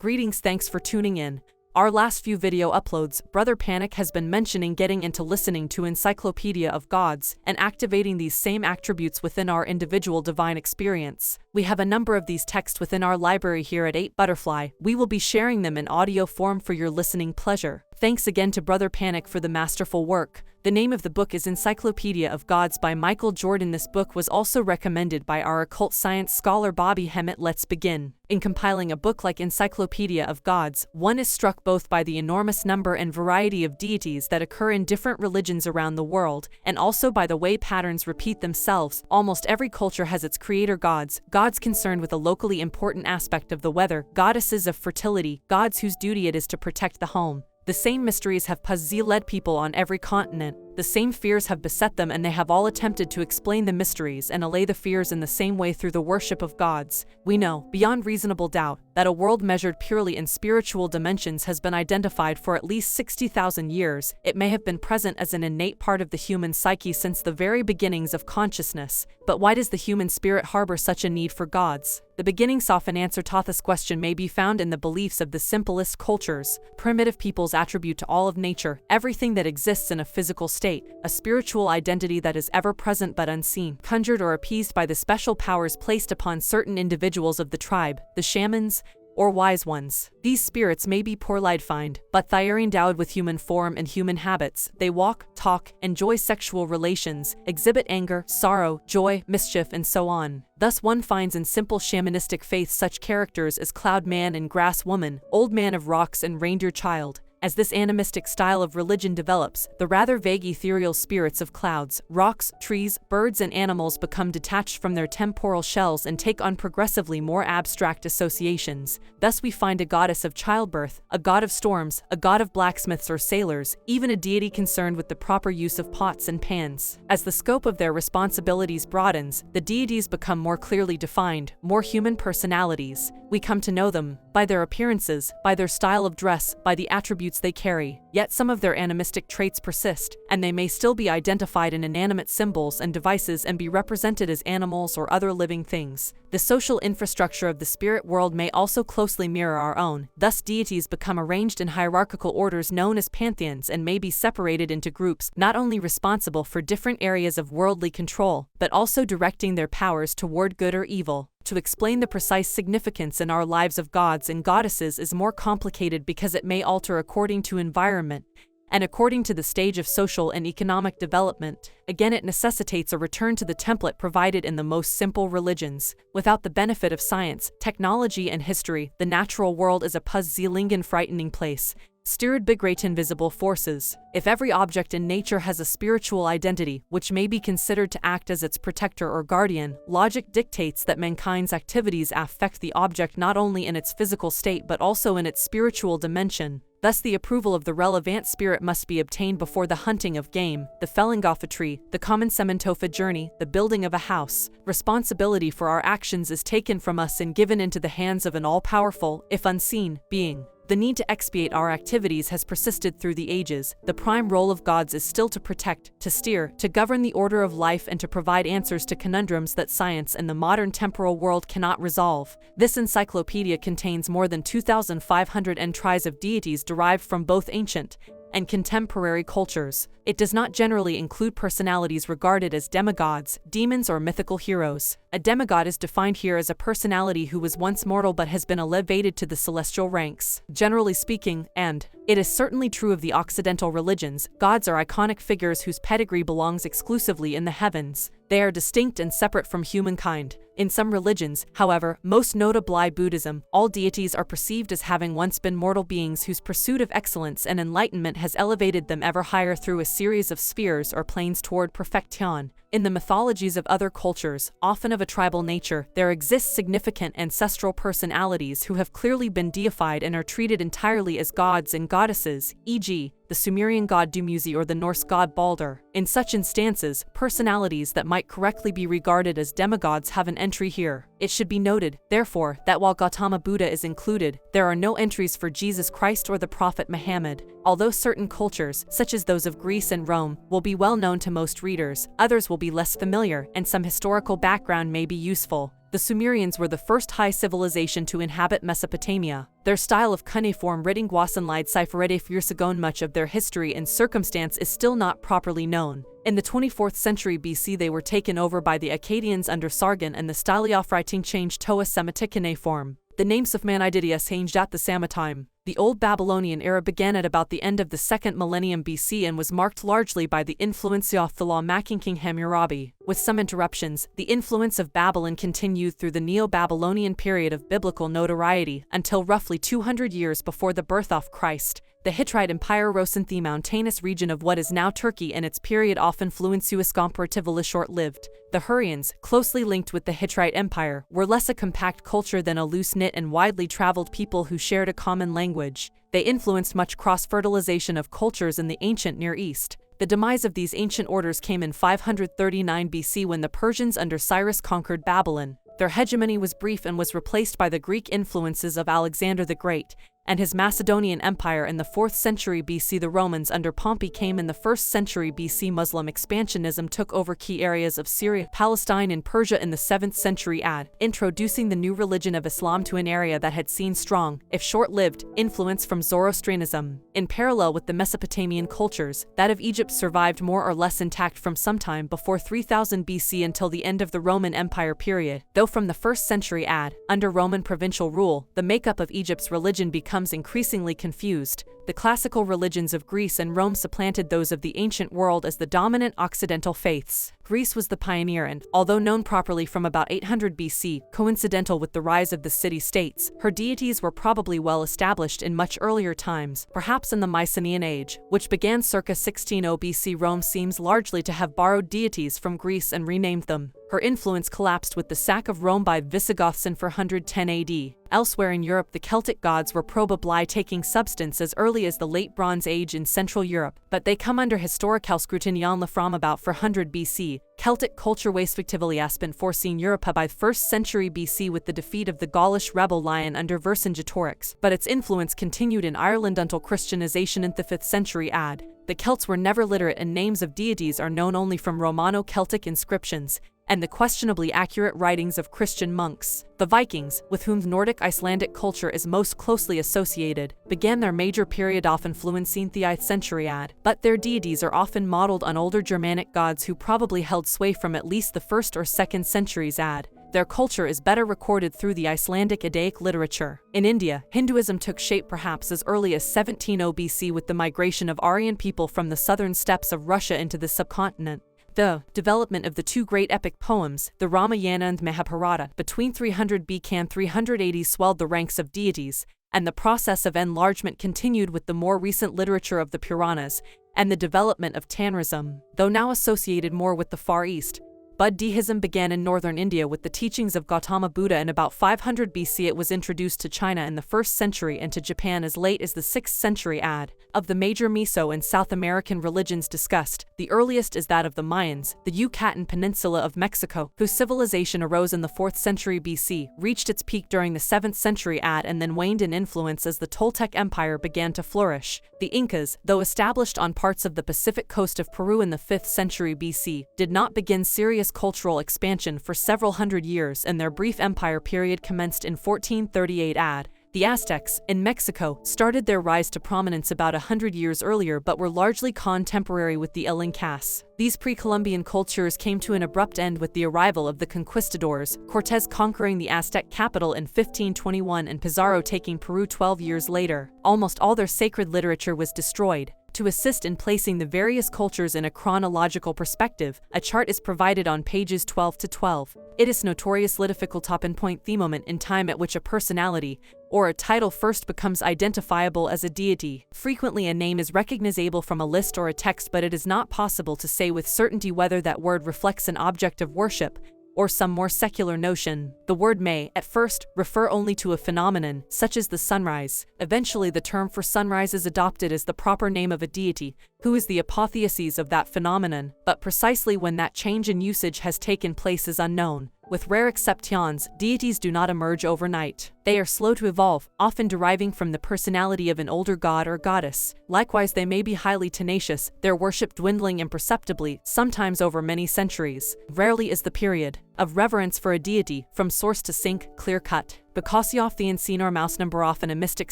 Greetings, thanks for tuning in. Our last few video uploads, Brother Panic has been mentioning getting into listening to Encyclopedia of Gods and activating these same attributes within our individual divine experience. We have a number of these texts within our library here at 8 Butterfly. We will be sharing them in audio form for your listening pleasure. Thanks again to Brother Panic for the masterful work. The name of the book is Encyclopedia of Gods by Michael Jordan. This book was also recommended by our occult science scholar Bobby Hemmett. Let's begin. In compiling a book like Encyclopedia of Gods, one is struck both by the enormous number and variety of deities that occur in different religions around the world, and also by the way patterns repeat themselves. Almost every culture has its creator gods, gods concerned with a locally important aspect of the weather, goddesses of fertility, gods whose duty it is to protect the home. The same mysteries have puzzled people on every continent. The same fears have beset them, and they have all attempted to explain the mysteries and allay the fears in the same way through the worship of gods. We know, beyond reasonable doubt, that a world measured purely in spiritual dimensions has been identified for at least 60,000 years. It may have been present as an innate part of the human psyche since the very beginnings of consciousness. But why does the human spirit harbor such a need for gods? The beginnings often answer to this question may be found in the beliefs of the simplest cultures. Primitive peoples attribute to all of nature, everything that exists in a physical state, a spiritual identity that is ever present but unseen, conjured or appeased by the special powers placed upon certain individuals of the tribe, the shamans, or wise ones. These spirits may be poorly defined, but they are endowed with human form and human habits. They walk, talk, enjoy sexual relations, exhibit anger, sorrow, joy, mischief, and so on. Thus one finds in simple shamanistic faiths such characters as Cloud Man and Grass Woman, Old Man of Rocks and Reindeer Child. As this animistic style of religion develops, the rather vague ethereal spirits of clouds, rocks, trees, birds, and animals become detached from their temporal shells and take on progressively more abstract associations. Thus we find a goddess of childbirth, a god of storms, a god of blacksmiths or sailors, even a deity concerned with the proper use of pots and pans. As the scope of their responsibilities broadens, the deities become more clearly defined, more human personalities. We come to know them by their appearances, by their style of dress, by the attributes they carry. Yet some of their animistic traits persist, and they may still be identified in inanimate symbols and devices and be represented as animals or other living things. The social infrastructure of the spirit world may also closely mirror our own. Thus deities become arranged in hierarchical orders known as pantheons and may be separated into groups not only responsible for different areas of worldly control, but also directing their powers toward good or evil. To explain the precise significance in our lives of gods and goddesses is more complicated because it may alter according to environment and according to the stage of social and economic development. Again, it necessitates a return to the template provided in the most simple religions. Without the benefit of science, technology, and history, the natural world is a puzzling and frightening place, steered by great invisible forces. If every object in nature has a spiritual identity, which may be considered to act as its protector or guardian, logic dictates that mankind's activities affect the object not only in its physical state but also in its spiritual dimension. Thus the approval of the relevant spirit must be obtained before the hunting of game, the felling of a tree, the common cementofa journey, the building of a house. Responsibility for our actions is taken from us and given into the hands of an all-powerful, if unseen, being. The need to expiate our activities has persisted through the ages. The prime role of gods is still to protect, to steer, to govern the order of life and to provide answers to conundrums that science and the modern temporal world cannot resolve. This encyclopedia contains more than 2,500 entries of deities derived from both ancient and contemporary cultures. It does not generally include personalities regarded as demigods, demons, or mythical heroes. A demigod is defined here as a personality who was once mortal but has been elevated to the celestial ranks. Generally speaking, and it is certainly true of the Occidental religions, gods are iconic figures whose pedigree belongs exclusively in the heavens. They are distinct and separate from humankind. In some religions, however, most notably Buddhism, all deities are perceived as having once been mortal beings whose pursuit of excellence and enlightenment has elevated them ever higher through a series of spheres or planes toward perfection. In the mythologies of other cultures, often of a tribal nature, there exist significant ancestral personalities who have clearly been deified and are treated entirely as gods and goddesses, e.g., the Sumerian god Dumuzi or the Norse god Balder. In such instances, personalities that might correctly be regarded as demigods have an entry here. It should be noted, therefore, that while Gautama Buddha is included, there are no entries for Jesus Christ or the Prophet Muhammad. Although certain cultures, such as those of Greece and Rome, will be well known to most readers, others will be less familiar, and some historical background may be useful. The Sumerians were the first high civilization to inhabit Mesopotamia. Their style of cuneiform writing Wasanlide Cypherete Fursagon. Much of their history and circumstance is still not properly known. In the 24th century BC they were taken over by the Akkadians under Sargon, and the style of writing changed to a Semitic cuneiform. The name Safmanididia changed at the same time. The Old Babylonian era began at about the end of the 2nd millennium BC and was marked largely by the influence of the law-making King Hammurabi. With some interruptions, the influence of Babylon continued through the Neo-Babylonian period of biblical notoriety until roughly 200 years before the birth of Christ. The Hittite Empire rose in the mountainous region of what is now Turkey, and its period often influences comparatively short-lived. The Hurrians, closely linked with the Hittite Empire, were less a compact culture than a loose-knit and widely traveled people who shared a common language. They influenced much cross-fertilization of cultures in the ancient Near East. The demise of these ancient orders came in 539 BC when the Persians under Cyrus conquered Babylon. Their hegemony was brief and was replaced by the Greek influences of Alexander the Great and his Macedonian Empire in the 4th century BC. The Romans under Pompey came in the 1st century BC. Muslim expansionism took over key areas of Syria, Palestine, and Persia in the 7th century AD, introducing the new religion of Islam to an area that had seen strong, if short-lived, influence from Zoroastrianism. In parallel with the Mesopotamian cultures, that of Egypt survived more or less intact from sometime before 3000 BC until the end of the Roman Empire period, though from the 1st century AD, under Roman provincial rule, the makeup of Egypt's religion becomes increasingly confused. The classical religions of Greece and Rome supplanted those of the ancient world as the dominant Occidental faiths. Greece was the pioneer and, although known properly from about 800 BC, coincidental with the rise of the city-states, her deities were probably well established in much earlier times, perhaps in the Mycenaean Age, which began circa 1600 BC. Rome seems largely to have borrowed deities from Greece and renamed them. Her influence collapsed with the sack of Rome by Visigoths in 410 AD. Elsewhere in Europe, the Celtic gods were probably taking substance as early as the Late Bronze Age in Central Europe, but they come under historical scrutiny from about 400 BC. Celtic culture was fictively spent foreseen Europe by 1st century BC with the defeat of the Gaulish rebel Lion under Vercingetorix, but its influence continued in Ireland until Christianization in the 5th century AD. The Celts were never literate, and names of deities are known only from Romano-Celtic inscriptions and the questionably accurate writings of Christian monks. The Vikings, with whom Nordic Icelandic culture is most closely associated, began their major period off influencing the 8th century AD, but their deities are often modeled on older Germanic gods who probably held sway from at least the 1st or 2nd centuries AD. Their culture is better recorded through the Icelandic Eddaic literature. In India, Hinduism took shape perhaps as early as 1700 BC with the migration of Aryan people from the southern steppes of Russia into the subcontinent. The development of the two great epic poems, the Ramayana and Mahabharata, between 300 BC and 380 swelled the ranks of deities, and the process of enlargement continued with the more recent literature of the Puranas and the development of Tanrism, though now associated more with the Far East. Buddhism began in northern India with the teachings of Gautama Buddha in about 500 BC. It was introduced to China in the 1st century and to Japan as late as the 6th century AD. Of the major Meso and South American religions discussed, the earliest is that of the Mayans, the Yucatan Peninsula of Mexico, whose civilization arose in the 4th century BC, reached its peak during the 7th century AD, and then waned in influence as the Toltec Empire began to flourish. The Incas, though established on parts of the Pacific coast of Peru in the 5th century BC, did not begin serious cultural expansion for several hundred years, and their brief empire period commenced in 1438 AD. The Aztecs, in Mexico, started their rise to prominence about 100 years earlier but were largely contemporary with the Incas. These pre-Columbian cultures came to an abrupt end with the arrival of the conquistadors, Cortés conquering the Aztec capital in 1521 and Pizarro taking Peru 12 years later. Almost all their sacred literature was destroyed. To assist in placing the various cultures in a chronological perspective, a chart is provided on pages 12 to 12. It is notoriously difficult to pinpoint the moment in time at which a personality or a title first becomes identifiable as a deity. Frequently a name is recognizable from a list or a text, but it is not possible to say with certainty whether that word reflects an object of worship or some more secular notion. The word may, at first, refer only to a phenomenon, such as the sunrise. Eventually the term for sunrise is adopted as the proper name of a deity, who is the apotheosis of that phenomenon, but precisely when that change in usage has taken place is unknown. With rare exceptions, deities do not emerge overnight. They are slow to evolve, often deriving from the personality of an older god or goddess. Likewise, they may be highly tenacious, their worship dwindling imperceptibly, sometimes over many centuries. Rarely is the period of reverence for a deity, from source to sink, clear-cut. Bikosiof the Ensinor Mausnumberoff and a mystic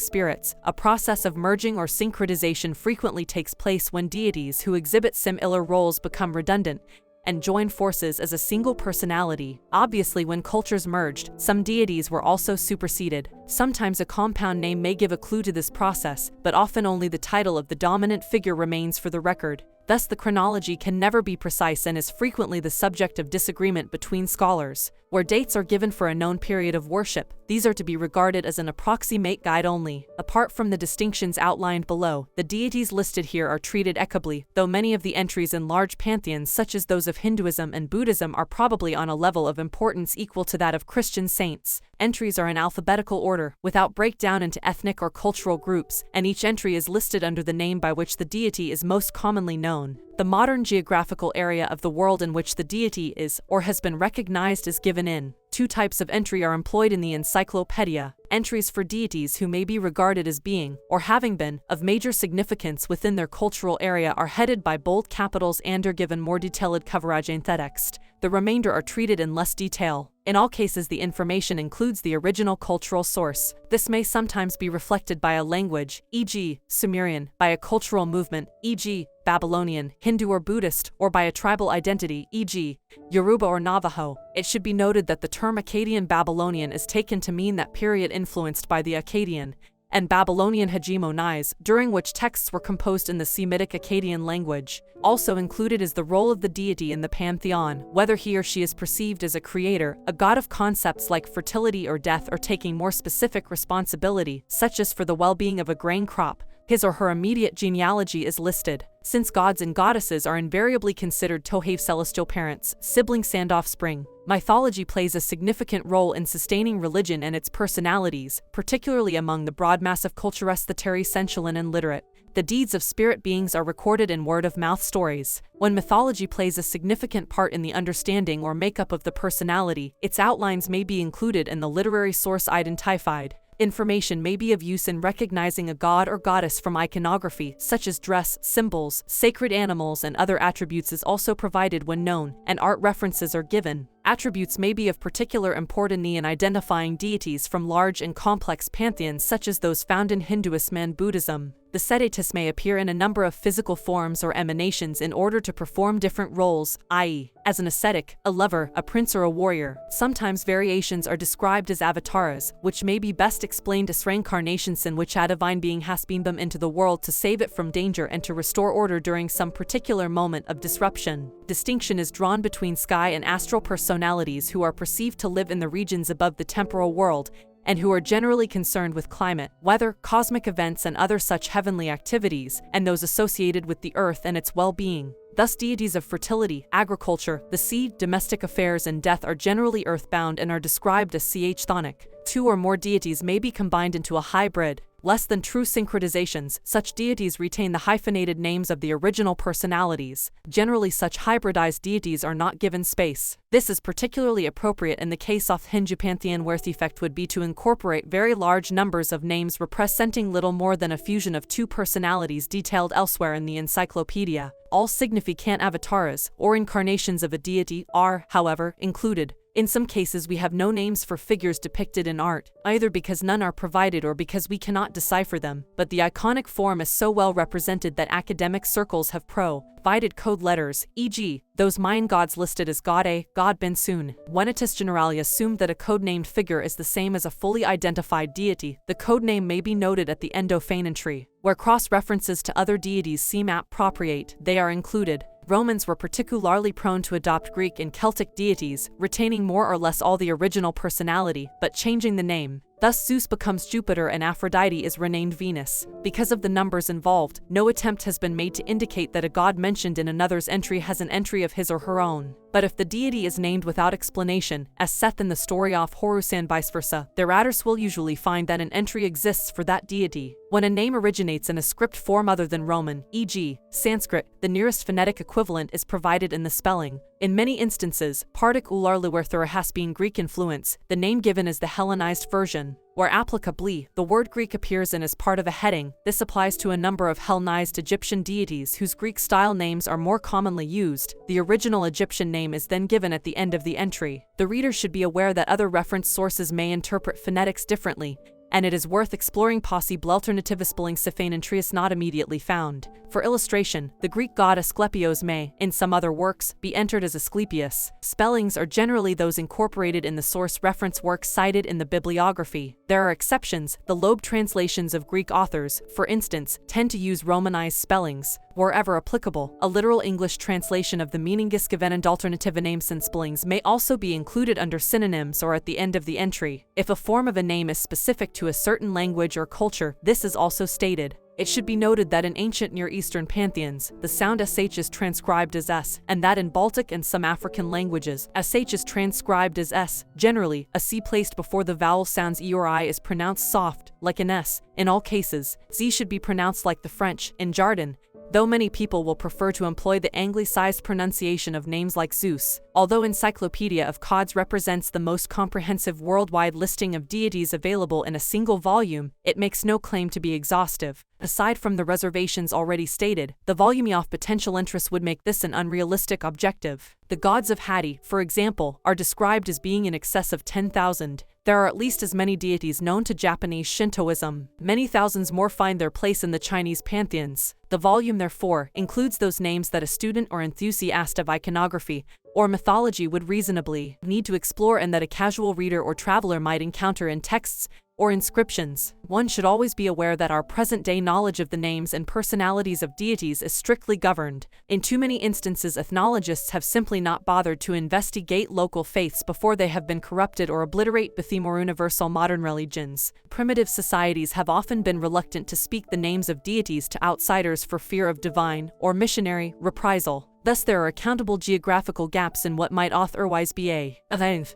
spirits, a process of merging or syncretization frequently takes place when deities who exhibit similar roles become redundant and join forces as a single personality. Obviously, when cultures merged, some deities were also superseded. Sometimes a compound name may give a clue to this process, but often only the title of the dominant figure remains for the record. Thus, the chronology can never be precise and is frequently the subject of disagreement between scholars. Where dates are given for a known period of worship, these are to be regarded as an approximate guide only. Apart from the distinctions outlined below, the deities listed here are treated equably, though many of the entries in large pantheons such as those of Hinduism and Buddhism are probably on a level of importance equal to that of Christian saints. Entries are in alphabetical order, without breakdown into ethnic or cultural groups, and each entry is listed under the name by which the deity is most commonly known. The modern geographical area of the world in which the deity is or has been recognized is given in. Two types of entry are employed in the encyclopedia: entries for deities who may be regarded as being, or having been, of major significance within their cultural area are headed by bold capitals and are given more detailed coverage in the text. The remainder are treated in less detail. In all cases, the information includes the original cultural source. This may sometimes be reflected by a language, e.g., Sumerian, by a cultural movement, e.g., Babylonian, Hindu or Buddhist, or by a tribal identity, e.g., Yoruba or Navajo. It should be noted that the term Akkadian Babylonian is taken to mean that period influenced by the Akkadian and Babylonian hegemonies, during which texts were composed in the Semitic Akkadian language. Also included is the role of the deity in the pantheon, whether he or she is perceived as a creator, a god of concepts like fertility or death, or taking more specific responsibility, such as for the well-being of a grain crop. His or her immediate genealogy is listed. Since gods and goddesses are invariably considered Todaah celestial parents, siblings and offspring, mythology plays a significant role in sustaining religion and its personalities, particularly among the broad mass of cultures sensual and literate. The deeds of spirit beings are recorded in word-of-mouth stories. When mythology plays a significant part in the understanding or makeup of the personality, its outlines may be included in the literary source identified. Information may be of use in recognizing a god or goddess from iconography, such as dress, symbols, sacred animals, and other attributes is also provided when known, and art references are given. Attributes may be of particular importance in identifying deities from large and complex pantheons such as those found in Hinduism and Buddhism. The deities may appear in a number of physical forms or emanations in order to perform different roles, i.e., as an ascetic, a lover, a prince, or a warrior. Sometimes variations are described as avatars, which may be best explained as reincarnations in which a divine being has beamed them into the world to save it from danger and to restore order during some particular moment of disruption. Distinction is drawn between sky and astral personalities who are perceived to live in the regions above the temporal world, and who are generally concerned with climate, weather, cosmic events, and other such heavenly activities, and those associated with the earth and its well-being. Thus, deities of fertility, agriculture, the sea, domestic affairs, and death are generally earthbound and are described as chthonic. Two or more deities may be combined into a hybrid, less than true syncretizations. Such deities retain the hyphenated names of the original personalities. Generally, such hybridized deities are not given space. This is particularly appropriate in the case of Hindu pantheon, where the effect would be to incorporate very large numbers of names representing little more than a fusion of two personalities detailed elsewhere in the encyclopedia. All significant avatars, or incarnations of a deity, are, however, included. In some cases, we have no names for figures depicted in art, either because none are provided or because we cannot decipher them, but the iconic form is so well represented that academic circles have provided code letters, e.g., those Mayan gods listed as God A, God Ben Sun. When it is generally assumed that a codenamed figure is the same as a fully identified deity, the codename may be noted at the end of an entry. Where cross-references to other deities seem appropriate, they are included. Romans were particularly prone to adopt Greek and Celtic deities, retaining more or less all the original personality, but changing the name. Thus, Zeus becomes Jupiter and Aphrodite is renamed Venus. Because of the numbers involved, no attempt has been made to indicate that a god mentioned in another's entry has an entry of his or her own. But if the deity is named without explanation, as Seth in the story of Horus and vice versa, their readers will usually find that an entry exists for that deity. When a name originates in a script form other than Roman, e.g., Sanskrit, the nearest phonetic equivalent is provided in the spelling. In many instances, Partic ular has been Greek influence, the name given is the Hellenized version. Where applicably, the word Greek appears in as part of a heading, this applies to a number of Hellenized Egyptian deities whose Greek-style names are more commonly used. The original Egyptian name is then given at the end of the entry. The reader should be aware that other reference sources may interpret phonetics differently, and it is worth exploring possible alternative spelling Siphane and Trias not immediately found. For illustration, the Greek god Asclepios may, in some other works, be entered as Asclepius. Spellings are generally those incorporated in the source reference works cited in the bibliography. There are exceptions. The Loeb translations of Greek authors, for instance, tend to use Romanized spellings. Wherever applicable, a literal English translation of the meningsgewenende alternative names and spellings may also be included under synonyms or at the end of the entry. If a form of a name is specific to a certain language or culture, this is also stated. It should be noted that in ancient Near Eastern pantheons, the sound sh is transcribed as s, and that in Baltic and some African languages, sh is transcribed as s. Generally, a c placed before the vowel sounds e or I is pronounced soft, like an s. In all cases, z should be pronounced like the French, in Jardin, though many people will prefer to employ the anglicized pronunciation of names like Zeus. Although Encyclopedia of Gods represents the most comprehensive worldwide listing of deities available in a single volume, it makes no claim to be exhaustive. Aside from the reservations already stated, the volume of potential interest would make this an unrealistic objective. The gods of Hatti, for example, are described as being in excess of 10,000. There are at least as many deities known to Japanese Shintoism. Many thousands more find their place in the Chinese pantheons. The volume, therefore, includes those names that a student or enthusiast of iconography or mythology would reasonably need to explore and that a casual reader or traveler might encounter in texts or inscriptions. One should always be aware that our present-day knowledge of the names and personalities of deities is strictly governed. In too many instances, ethnologists have simply not bothered to investigate local faiths before they have been corrupted or obliterate the more universal modern religions. Primitive societies have often been reluctant to speak the names of deities to outsiders for fear of divine or missionary reprisal. Thus there are accountable geographical gaps in what might otherwise be a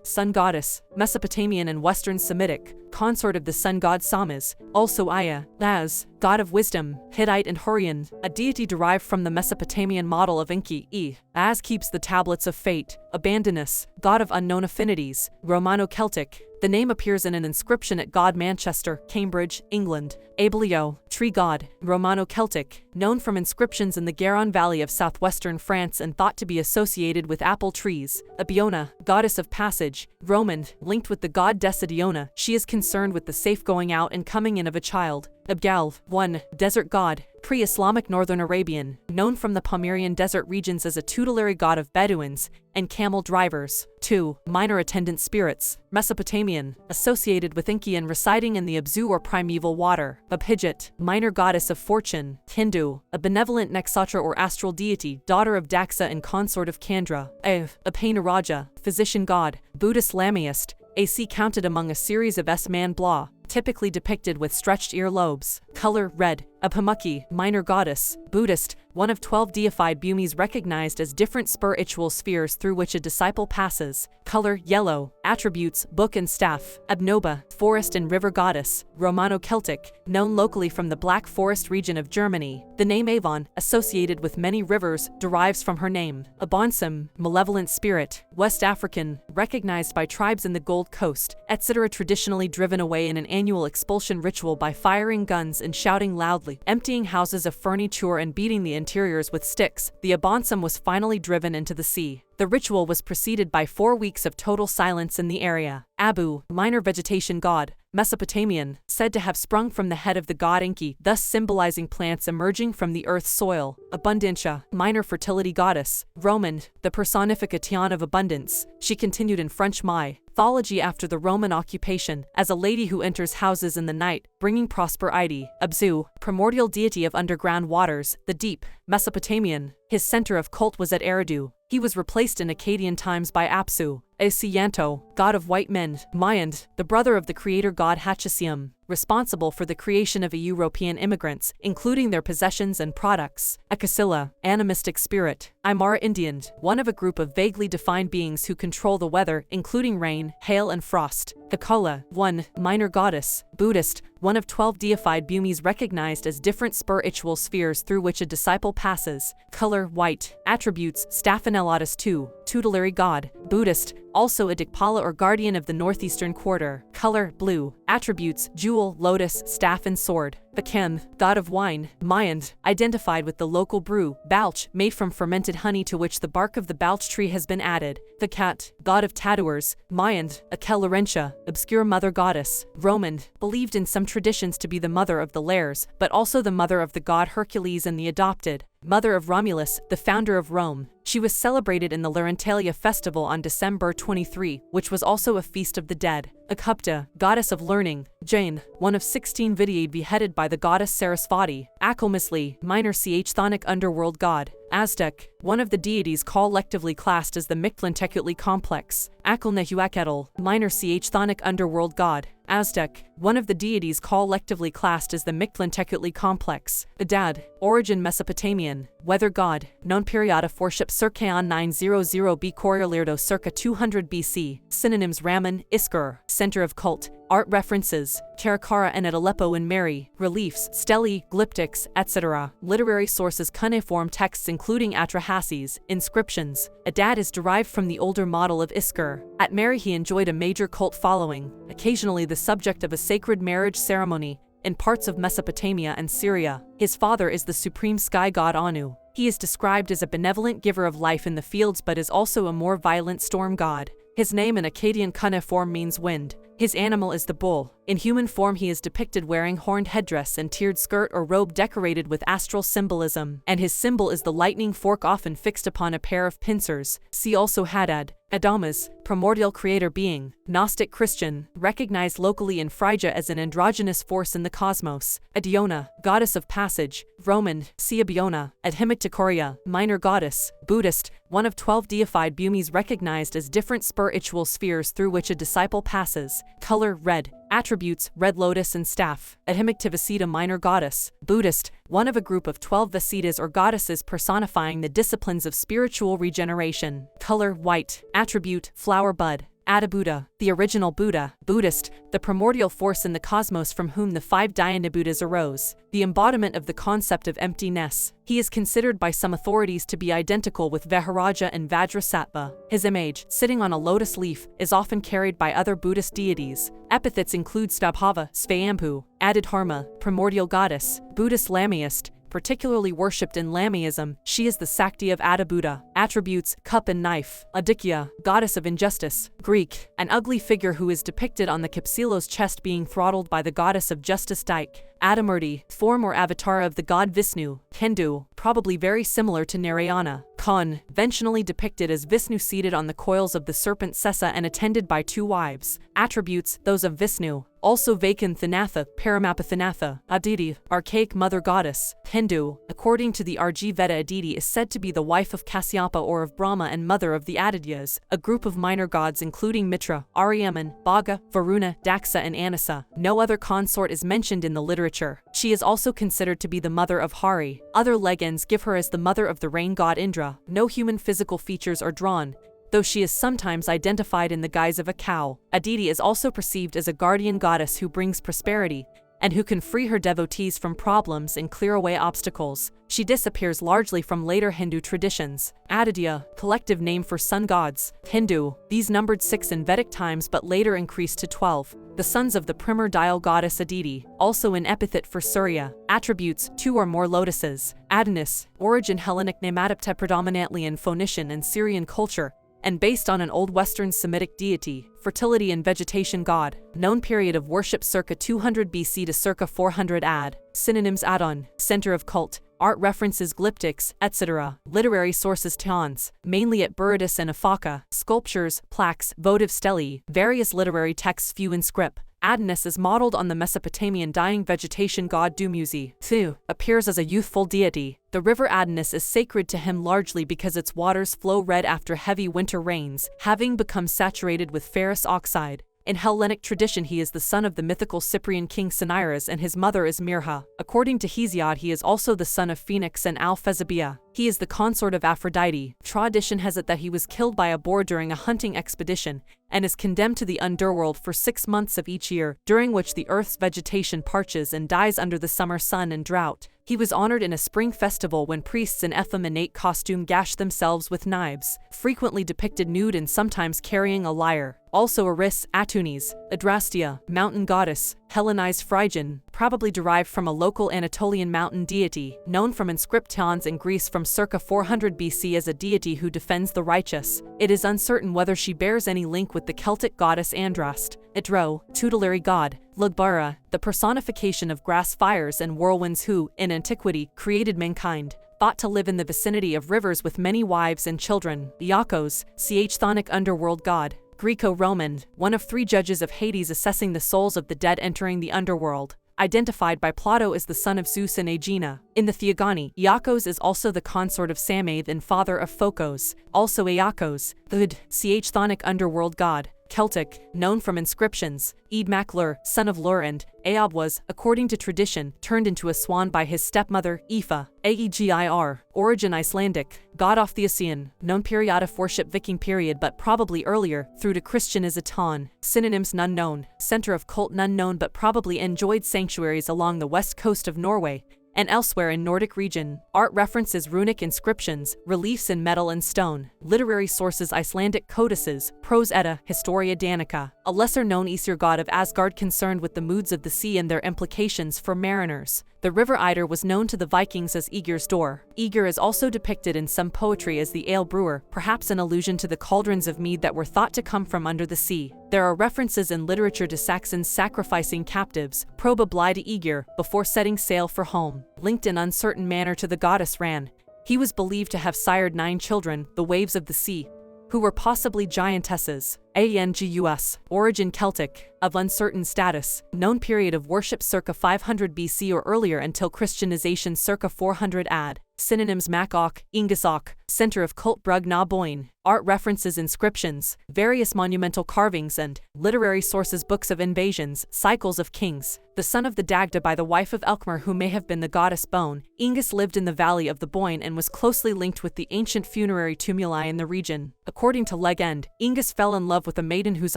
sun goddess, Mesopotamian and Western Semitic, consort of the sun god Samas, also Aya, as god of wisdom, Hittite and Hurrian, a deity derived from the Mesopotamian model of Enki, as keeps the tablets of fate, Abandonus, god of unknown affinities, Romano-Celtic. The name appears in an inscription at God Manchester, Cambridge, England. Abelio, tree god, Romano-Celtic, known from inscriptions in the Garonne Valley of southwestern France and thought to be associated with apple trees. Abiona, goddess of passage, Roman, linked with the god Decidiona. She is concerned with the safe going out and coming in of a child. Abgal, 1, desert god, pre-Islamic Northern Arabian, known from the Pomerian desert regions as a tutelary god of Bedouins and camel drivers. 2, minor attendant spirits, Mesopotamian, associated with Enki and residing in the Abzu or primeval water. Abhijit, minor goddess of fortune, Hindu, a benevolent Nakshatra or astral deity, daughter of Daxa and consort of Candra. Apanaraja, physician god, Buddhist Lamaist, AC counted among a series of S-man blah, typically depicted with stretched ear lobes. Color, red. Abhamuki, minor goddess, Buddhist, one of 12 deified Bhumis recognized as different spiritual spheres through which a disciple passes. Color, yellow. Attributes, book and staff. Abnoba, forest and river goddess, Romano-Celtic, known locally from the Black Forest region of Germany. The name Avon, associated with many rivers, derives from her name. Abonsam, malevolent spirit, West African, recognized by tribes in the Gold Coast, etc. Traditionally driven away in an annual expulsion ritual by firing guns and shouting loudly, emptying houses of furniture and beating the interiors with sticks. The Abonsam was finally driven into the sea. The ritual was preceded by 4 weeks of total silence in the area. Abu, minor vegetation god, Mesopotamian, said to have sprung from the head of the god Enki, thus symbolizing plants emerging from the earth's soil. Abundantia, minor fertility goddess, Roman, the personification of abundance. She continued in French mythology after the Roman occupation, as a lady who enters houses in the night, bringing prosperity. Abzu, primordial deity of underground waters, the deep, Mesopotamian, His center of cult was at Eridu. He was replaced in Akkadian times by Apsu, a Siyanto, god of white men, Mayand, the brother of the creator god Hatchisium, responsible for the creation of European immigrants, including their possessions and products. Akasila, animistic spirit. Aymara Indian, one of a group of vaguely defined beings who control the weather, including rain, hail and frost. Kakala, one, minor goddess. Buddhist, one of 12 deified Bhumis recognized as different spiritual spheres through which a disciple passes. Color, white. Attributes, staff and Elatus 2, tutelary god. Buddhist, also a Dikpala or guardian of the northeastern quarter. Color, blue. Attributes, jewel, lotus, staff and sword. Bakem, god of wine. Mayand, identified with the local brew, balch, made from fermented honey to which the bark of the balch tree has been added. The cat, god of tattooers. Mayand, Akel Laurentia, obscure mother goddess. Roman, believed in some traditions to be the mother of the Lares, but also the mother of the god Hercules and the adopted mother of Romulus, the founder of Rome. She was celebrated in the Laurentalia festival on December 23, which was also a feast of the dead. Akupta, goddess of learning. Jain, one of 16 Vidyad beheaded by the goddess Sarasvati. Akomisli, minor chthonic underworld god. Aztec, one of the deities collectively classed as the Mictlantecuhtli complex. Akelnehuaketel, minor chthonic underworld god. Aztec, one of the deities collectively classed as the Mictlantecuhtli complex. Adad, origin Mesopotamian, weather god, known period of worship circa 900 B. Correlirdo circa 200 BC. Synonyms: Raman, Iskar, center of cult. Art references: Karakara and at Aleppo in Mary. Reliefs: stelae, glyptics, etc. Literary sources: cuneiform texts including Atrahasis. Inscriptions: Adad is derived from the older model of Iskar. At Mary he enjoyed a major cult following, occasionally the subject of a sacred marriage ceremony, in parts of Mesopotamia and Syria. His father is the supreme sky god Anu. He is described as a benevolent giver of life in the fields but is also a more violent storm god. His name in Akkadian cuneiform means wind. His animal is the bull. In human form he is depicted wearing horned headdress and tiered skirt or robe decorated with astral symbolism, and his symbol is the lightning fork often fixed upon a pair of pincers. See also Hadad. Adamas, primordial creator being, Gnostic Christian, recognized locally in Phrygia as an androgynous force in the cosmos. Adiona, goddess of passage. Roman, Siabiona. Adhimicticoria, minor goddess. Buddhist, one of 12 deified Bhumis recognized as different spiritual spheres through which a disciple passes. Color, red. Attributes: red lotus and staff. Adhimictivasita, minor goddess. Buddhist, one of a group of 12 Vasitas or goddesses personifying the disciplines of spiritual regeneration. Color, white. Attribute: flower bud. Adabuddha, the original Buddha. Buddhist, the primordial force in the cosmos from whom the 5 Dhyana-Buddhas arose, the embodiment of the concept of emptiness. He is considered by some authorities to be identical with Vajrasattva and Vajrasattva. His image, sitting on a lotus leaf, is often carried by other Buddhist deities. Epithets include Stabhava, Svayambhu, Adidharma, primordial goddess, Buddhist Lamaist, particularly worshipped in Lamaism. She is the Sakti of Adabuddha. Attributes: cup and knife. Adikya, goddess of injustice. Greek, an ugly figure who is depicted on the Kypsilos chest being throttled by the goddess of justice Dike. Adamurti, form or avatar of the god Vishnu. Hindu, probably very similar to Narayana. Khan, conventionally depicted as Vishnu seated on the coils of the serpent Sessa and attended by 2 wives. Attributes: those of Vishnu. Also Vakan Thanatha, Paramapathanatha. Aditi, archaic mother goddess. Hindu, according to the Arji Veda, Aditi is said to be the wife of Kasyapa or of Brahma and mother of the Adityas, a group of minor gods including Mitra, Aryaman, Bhaga, Varuna, Daksha and Anasa. No other consort is mentioned in the literature. She is also considered to be the mother of Hari. Other legends give her as the mother of the rain god Indra. No human physical features are drawn, though she is sometimes identified in the guise of a cow. Aditi is also perceived as a guardian goddess who brings prosperity, and who can free her devotees from problems and clear away obstacles. She disappears largely from later Hindu traditions. Aditya, collective name for sun gods. Hindu, these numbered 6 in Vedic times but later increased to 12. The sons of the primordial goddess Aditi, also an epithet for Surya. Attributes: 2 or more lotuses. Adonis, origin Hellenic name adapted predominantly in Phoenician and Syrian culture, and based on an Old Western Semitic deity, fertility and vegetation god. Known period of worship circa 200 BC to circa 400 AD. Synonyms: Adon, center of cult. Art references: glyptics, etc. Literary sources: Tons, mainly at Buridus and Afaka. Sculptures, plaques, votive stelae. Various literary texts: few in script. Adonis is modeled on the Mesopotamian dying vegetation god Dumuzi, who appears as a youthful deity. The river Adonis is sacred to him largely because its waters flow red after heavy winter rains, having become saturated with ferrous oxide. In Hellenic tradition, he is the son of the mythical Cyprian king Cinyras and his mother is Mirha. According to Hesiod, he is also the son of Phoenix and Alphezibia. He is the consort of Aphrodite. Tradition has it that he was killed by a boar during a hunting expedition and is condemned to the underworld for 6 months of each year, during which the earth's vegetation parches and dies under the summer sun and drought. He was honored in a spring festival when priests in effeminate costume gashed themselves with knives, frequently depicted nude and sometimes carrying a lyre. Also Eris, Atunes, Adrastia, mountain goddess, Hellenized Phrygian, probably derived from a local Anatolian mountain deity, known from inscriptions in Greece from circa 400 BC as a deity who defends the righteous. It is uncertain whether she bears any link with the Celtic goddess Andrast, Idro, tutelary god, Lugbara, the personification of grass fires and whirlwinds who, in antiquity, created mankind, thought to live in the vicinity of rivers with many wives and children. Iacchos, chthonic underworld god, Greco-Roman, one of 3 judges of Hades assessing the souls of the dead entering the underworld. Identified by Plato as the son of Zeus and Aegina. In the Theogony, Iacchos is also the consort of Samath and father of Phocos. Also Iacchos, the chthonic underworld god, Celtic, known from inscriptions. Eadmac-Lur, son of Lur and Eob was, according to tradition, turned into a swan by his stepmother, Aoife. Aegir, origin Icelandic, god of Theocean, known period of worship Viking period but probably earlier, through to Christian as Aton. Synonyms: none known, center of cult none known but probably enjoyed sanctuaries along the west coast of Norway and elsewhere in Nordic region. Art references runic inscriptions, reliefs in metal and stone. Literary sources: Icelandic codices, Prose Edda, Historia Danica, a lesser-known Aesir god of Asgard concerned with the moods of the sea and their implications for mariners. The river Eider was known to the Vikings as Aegir's door. Aegir is also depicted in some poetry as the ale brewer, perhaps an allusion to the cauldrons of mead that were thought to come from under the sea. There are references in literature to Saxons sacrificing captives, probably to Aegir, before setting sail for home. Linked in uncertain manner to the goddess Ran, he was believed to have sired 9 children, the waves of the sea, who were possibly giantesses. Angus, origin Celtic, of uncertain status, known period of worship circa 500 BC or earlier until Christianization circa 400 AD. Synonyms: Macok, Ingisok, center of cult Brug na Boyne. Art references inscriptions, various monumental carvings and literary sources: books of invasions, cycles of kings. The son of the Dagda by the wife of Elkmar who may have been the goddess Bone, Ingus lived in the valley of the Boyne and was closely linked with the ancient funerary tumuli in the region. According to legend, Ingus fell in love with a maiden whose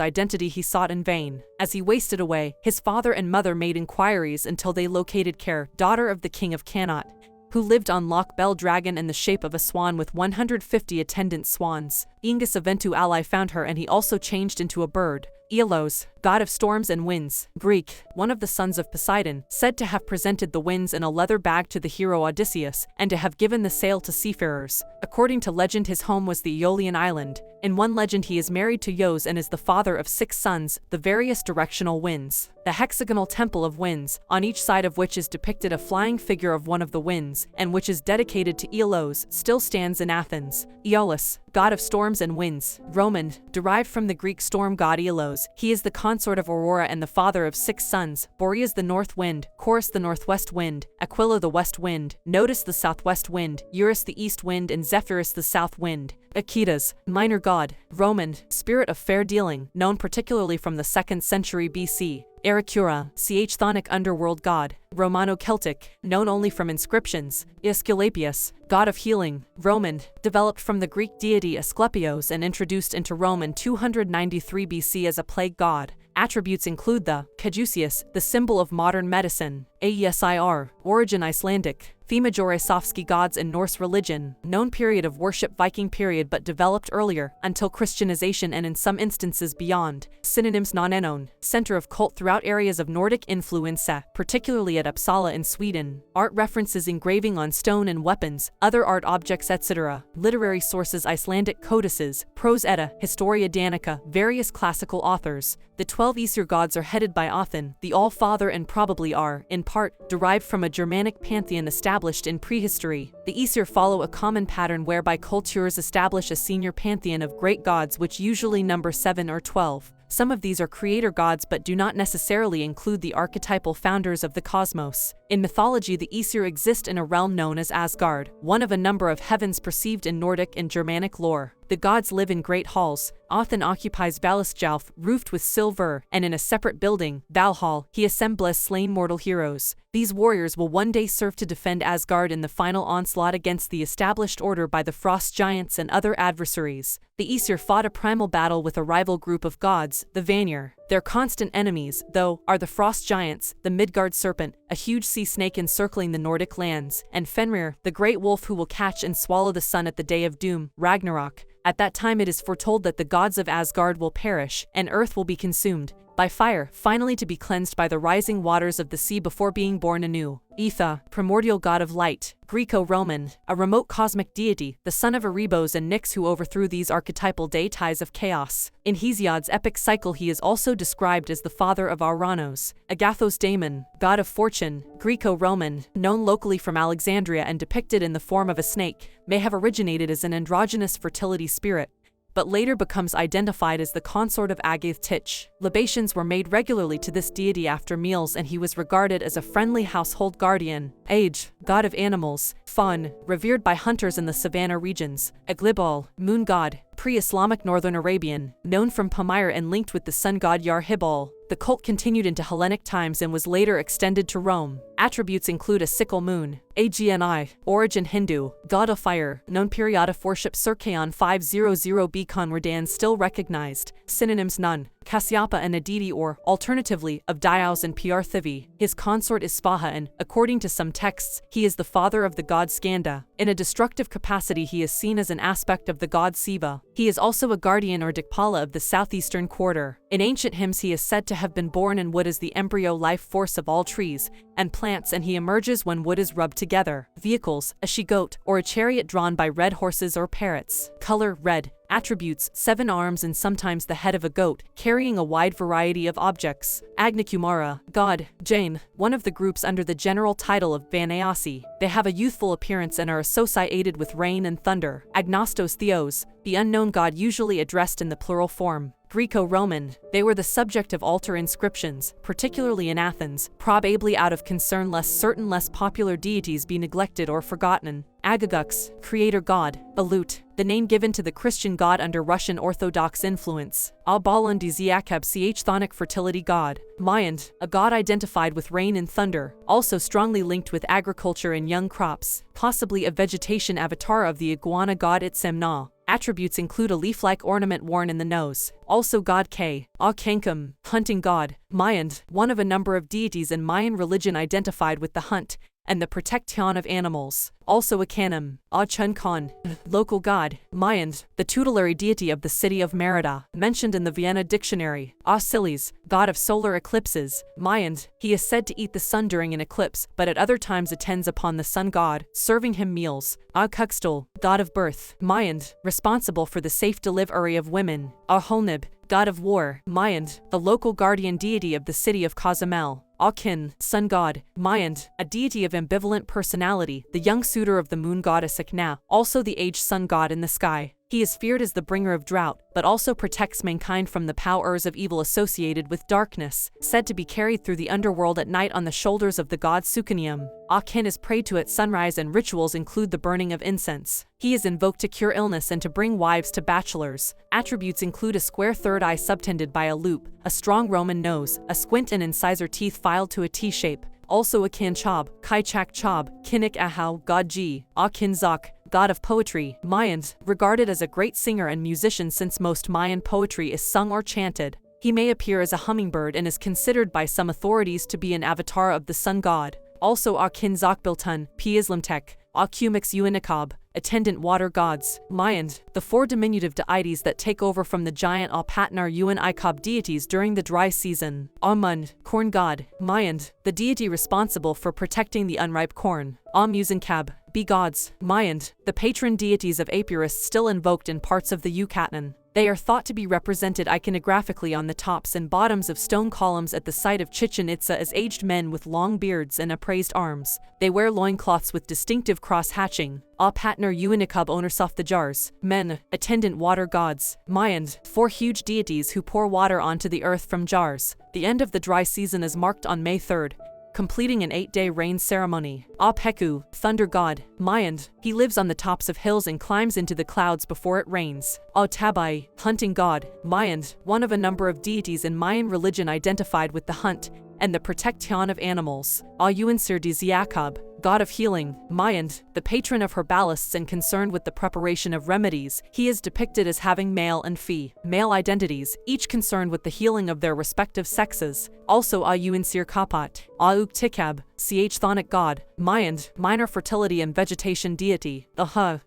identity he sought in vain. As he wasted away, his father and mother made inquiries until they located Ker, daughter of the king of Connaught, who lived on Loch Bell Dragon in the shape of a swan with 150 attendant swans. Ingus eventually found her and he also changed into a bird. Aeolos, god of storms and winds, Greek, one of the sons of Poseidon, said to have presented the winds in a leather bag to the hero Odysseus, and to have given the sail to seafarers. According to legend, his home was the Aeolian island. In one legend, he is married to Eos and is the father of 6 sons, the various directional winds. The hexagonal temple of winds, on each side of which is depicted a flying figure of one of the winds, and which is dedicated to Aeolos, still stands in Athens. Aeolus, god of storms and winds, Roman, derived from the Greek storm god Aeolos. He is the consort of Aurora and the father of 6 sons: Boreas the north wind, Chorus the northwest wind, Aquila the west wind, Notus the southwest wind, Eurus the east wind, and Zephyrus the south wind. Akitas, minor god, Roman, spirit of fair dealing, known particularly from the 2nd century BC. Aracura, chthonic underworld god, Romano-Celtic, known only from inscriptions. Aesculapius, god of healing, Roman, developed from the Greek deity Asclepios and introduced into Rome in 293 BC as a plague god. Attributes include the caduceus, the symbol of modern medicine. Aesir, origin Icelandic, Themajorasovski gods in Norse religion, known period of worship Viking period but developed earlier, until Christianization and in some instances beyond. Synonyms: non-unknown, center of cult throughout areas of Nordic influence, particularly at Uppsala in Sweden. Art references engraving on stone and weapons, other art objects, etc. Literary sources: Icelandic codices, Prose Edda, Historia Danica, various classical authors. The 12 Aesir gods are headed by Othin, the All-Father, and probably are, in part, derived from a Germanic pantheon established in prehistory. The Aesir follow a common pattern whereby cultures establish a senior pantheon of great gods which usually number 7 or 12. Some of these are creator gods but do not necessarily include the archetypal founders of the cosmos. In mythology, the Aesir exist in a realm known as Asgard, one of a number of heavens perceived in Nordic and Germanic lore. The gods live in great halls. Othin occupies Valhallsjalf, roofed with silver, and in a separate building, Valhall, he assembles slain mortal heroes. These warriors will one day serve to defend Asgard in the final onslaught against the established order by the frost giants and other adversaries. The Aesir fought a primal battle with a rival group of gods, the Vanir. Their constant enemies, though, are the frost giants, the Midgard serpent, a huge sea snake encircling the Nordic lands, and Fenrir, the great wolf who will catch and swallow the sun at the day of doom, Ragnarok. At that time it is foretold that the gods of Asgard will perish, and earth will be consumed by fire, finally to be cleansed by the rising waters of the sea before being born anew. Etha, primordial god of light, Greco-Roman, a remote cosmic deity, the son of Erebos and Nyx who overthrew these archetypal deities of chaos. In Hesiod's epic cycle he is also described as the father of Ouranos. Agathos Daemon, god of fortune, Greco-Roman, known locally from Alexandria and depicted in the form of a snake, may have originated as an androgynous fertility spirit, but later becomes identified as the consort of Agath Tich. Libations were made regularly to this deity after meals and he was regarded as a friendly household guardian. Age, god of animals, faun, revered by hunters in the savanna regions. Aglibal, moon god, pre-Islamic northern Arabian, known from Palmyra and linked with the sun god Yar-Hibal. The cult continued into Hellenic times and was later extended to Rome. Attributes include a sickle moon, Agni, origin Hindu, god of fire, known period of worship Circaeon 500b Conradan still recognized. Synonyms none, Kasyapa and Aditi or, alternatively, of Dios and Prthivi. His consort is Spaha and, according to some texts, he is the father of the god Skanda. In a destructive capacity he is seen as an aspect of the god Siva. He is also a guardian or Dikpala of the southeastern quarter. In ancient hymns he is said to have been born in wood as the embryo life force of all trees and plants, and he emerges when wood is rubbed together. Vehicles, a she-goat, or a chariot drawn by red horses or parrots. Color, red. Attributes, 7 arms and sometimes the head of a goat, carrying a wide variety of objects. Agnikumara, god, Jain, one of the groups under the general title of Vanayasi. They have a youthful appearance and are associated with rain and thunder. Agnostos Theos, the unknown god usually addressed in the plural form. Greco-Roman, they were the subject of altar inscriptions, particularly in Athens, probably out of concern lest certain less popular deities be neglected or forgotten. Agagux, creator god, Balut, the name given to the Christian god under Russian Orthodox influence. Albalandiziakab ch chthonic fertility god. Mayand, a god identified with rain and thunder, also strongly linked with agriculture and young crops, possibly a vegetation avatar of the iguana god Itzemna. Attributes include a leaf-like ornament worn in the nose. Also god K, Kankum, hunting god. Mayand, one of a number of deities in Mayan religion identified with the hunt and the protection of animals. Also Akanam, Chun Khan, local god. Mayand, the tutelary deity of the city of Merida, mentioned in the Vienna dictionary. Silis, god of solar eclipses. Mayand, he is said to eat the sun during an eclipse, but at other times attends upon the sun god, serving him meals. Kuxtal, god of birth. Mayand, responsible for the safe delivery of women. Holnib, god of war. Mayand, the local guardian deity of the city of Cozumel. Akin, sun god. Mayand, a deity of ambivalent personality, the young suitor of the moon goddess Akna, also the aged sun god in the sky. He is feared as the bringer of drought, but also protects mankind from the powers of evil associated with darkness, said to be carried through the underworld at night on the shoulders of the god Sukanium. Akin is prayed to at sunrise and rituals include the burning of incense. He is invoked to cure illness and to bring wives to bachelors. Attributes include a square third eye subtended by a loop, a strong Roman nose, a squint and incisor teeth filed to a T-shape. Also Akin Chob, Kaichak Chob, Kinnik Ahau, god G, Akin Zak, god of poetry. Mayans, regarded as a great singer and musician since most Mayan poetry is sung or chanted. He may appear as a hummingbird and is considered by some authorities to be an avatar of the sun god. Also Akin Zakbiltun, P. Islamtek, Akumix Uinakab, attendant water gods. Mayand, the 4 diminutive deities that take over from the giant Alpatnar Uin Ikab deities during the dry season. Amund, corn god. Mayand, the deity responsible for protecting the unripe corn. Amuzinkab, bee gods. Mayand, the patron deities of apiarists still invoked in parts of the Yucatan. They are thought to be represented iconographically on the tops and bottoms of stone columns at the site of Chichen Itza as aged men with long beards and upraised arms. They wear loincloths with distinctive cross-hatching. Patner Uinikub Onersophthagjars, men, attendant water gods, Mayans, 4 huge deities who pour water onto the earth from jars. The end of the dry season is marked on May 3rd, completing an 8-day rain ceremony. Peku, thunder god, Mayan, he lives on the tops of hills and climbs into the clouds before it rains. Tabai, hunting god, Mayan, one of a number of deities in Mayan religion identified with the hunt and the protection of animals. Yuansir Diziakab, god of healing, Mayan, the patron of herbalists and concerned with the preparation of remedies. He is depicted as having male and female identities, each concerned with the healing of their respective sexes. Also Yuansir Kapat, Tikab, Chthonic god, Mayan, minor fertility and vegetation deity.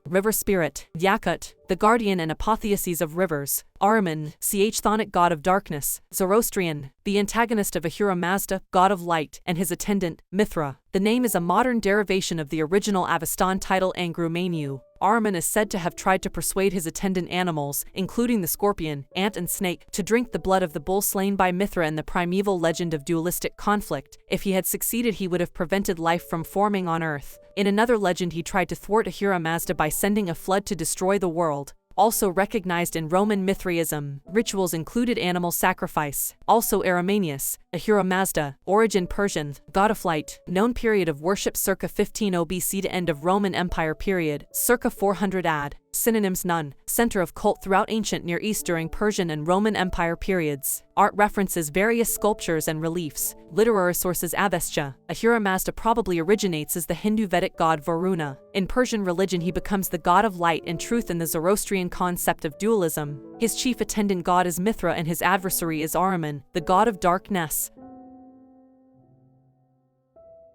River spirit, Yakut, the guardian and apotheosis of rivers. Ahriman, Chthonic god of darkness. Zoroastrian, the antagonist of Ahura Mazda, god of light, and his attendant, Mithra. The name is a modern derivation of the original Avestan title Angru Manu. Ahriman is said to have tried to persuade his attendant animals, including the scorpion, ant and snake, to drink the blood of the bull slain by Mithra in the primeval legend of dualistic conflict. If he had succeeded, he would have prevented life from forming on Earth. In another legend, he tried to thwart Ahura Mazda by sending a flood to destroy the world. Also recognized in Roman Mithraism, rituals included animal sacrifice. Also Aramanius, Ahura Mazda, origin Persian, god of light, known period of worship circa 1500 BC to end of Roman Empire period, circa 400 AD. Synonyms: Nun, center of cult throughout ancient Near East during Persian and Roman Empire periods. Art references various sculptures and reliefs. Literary sources: Avestia. Ahura Mazda probably originates as the Hindu Vedic god Varuna. In Persian religion, he becomes the god of light and truth in the Zoroastrian concept of dualism. His chief attendant god is Mithra and his adversary is Ahriman, the god of darkness.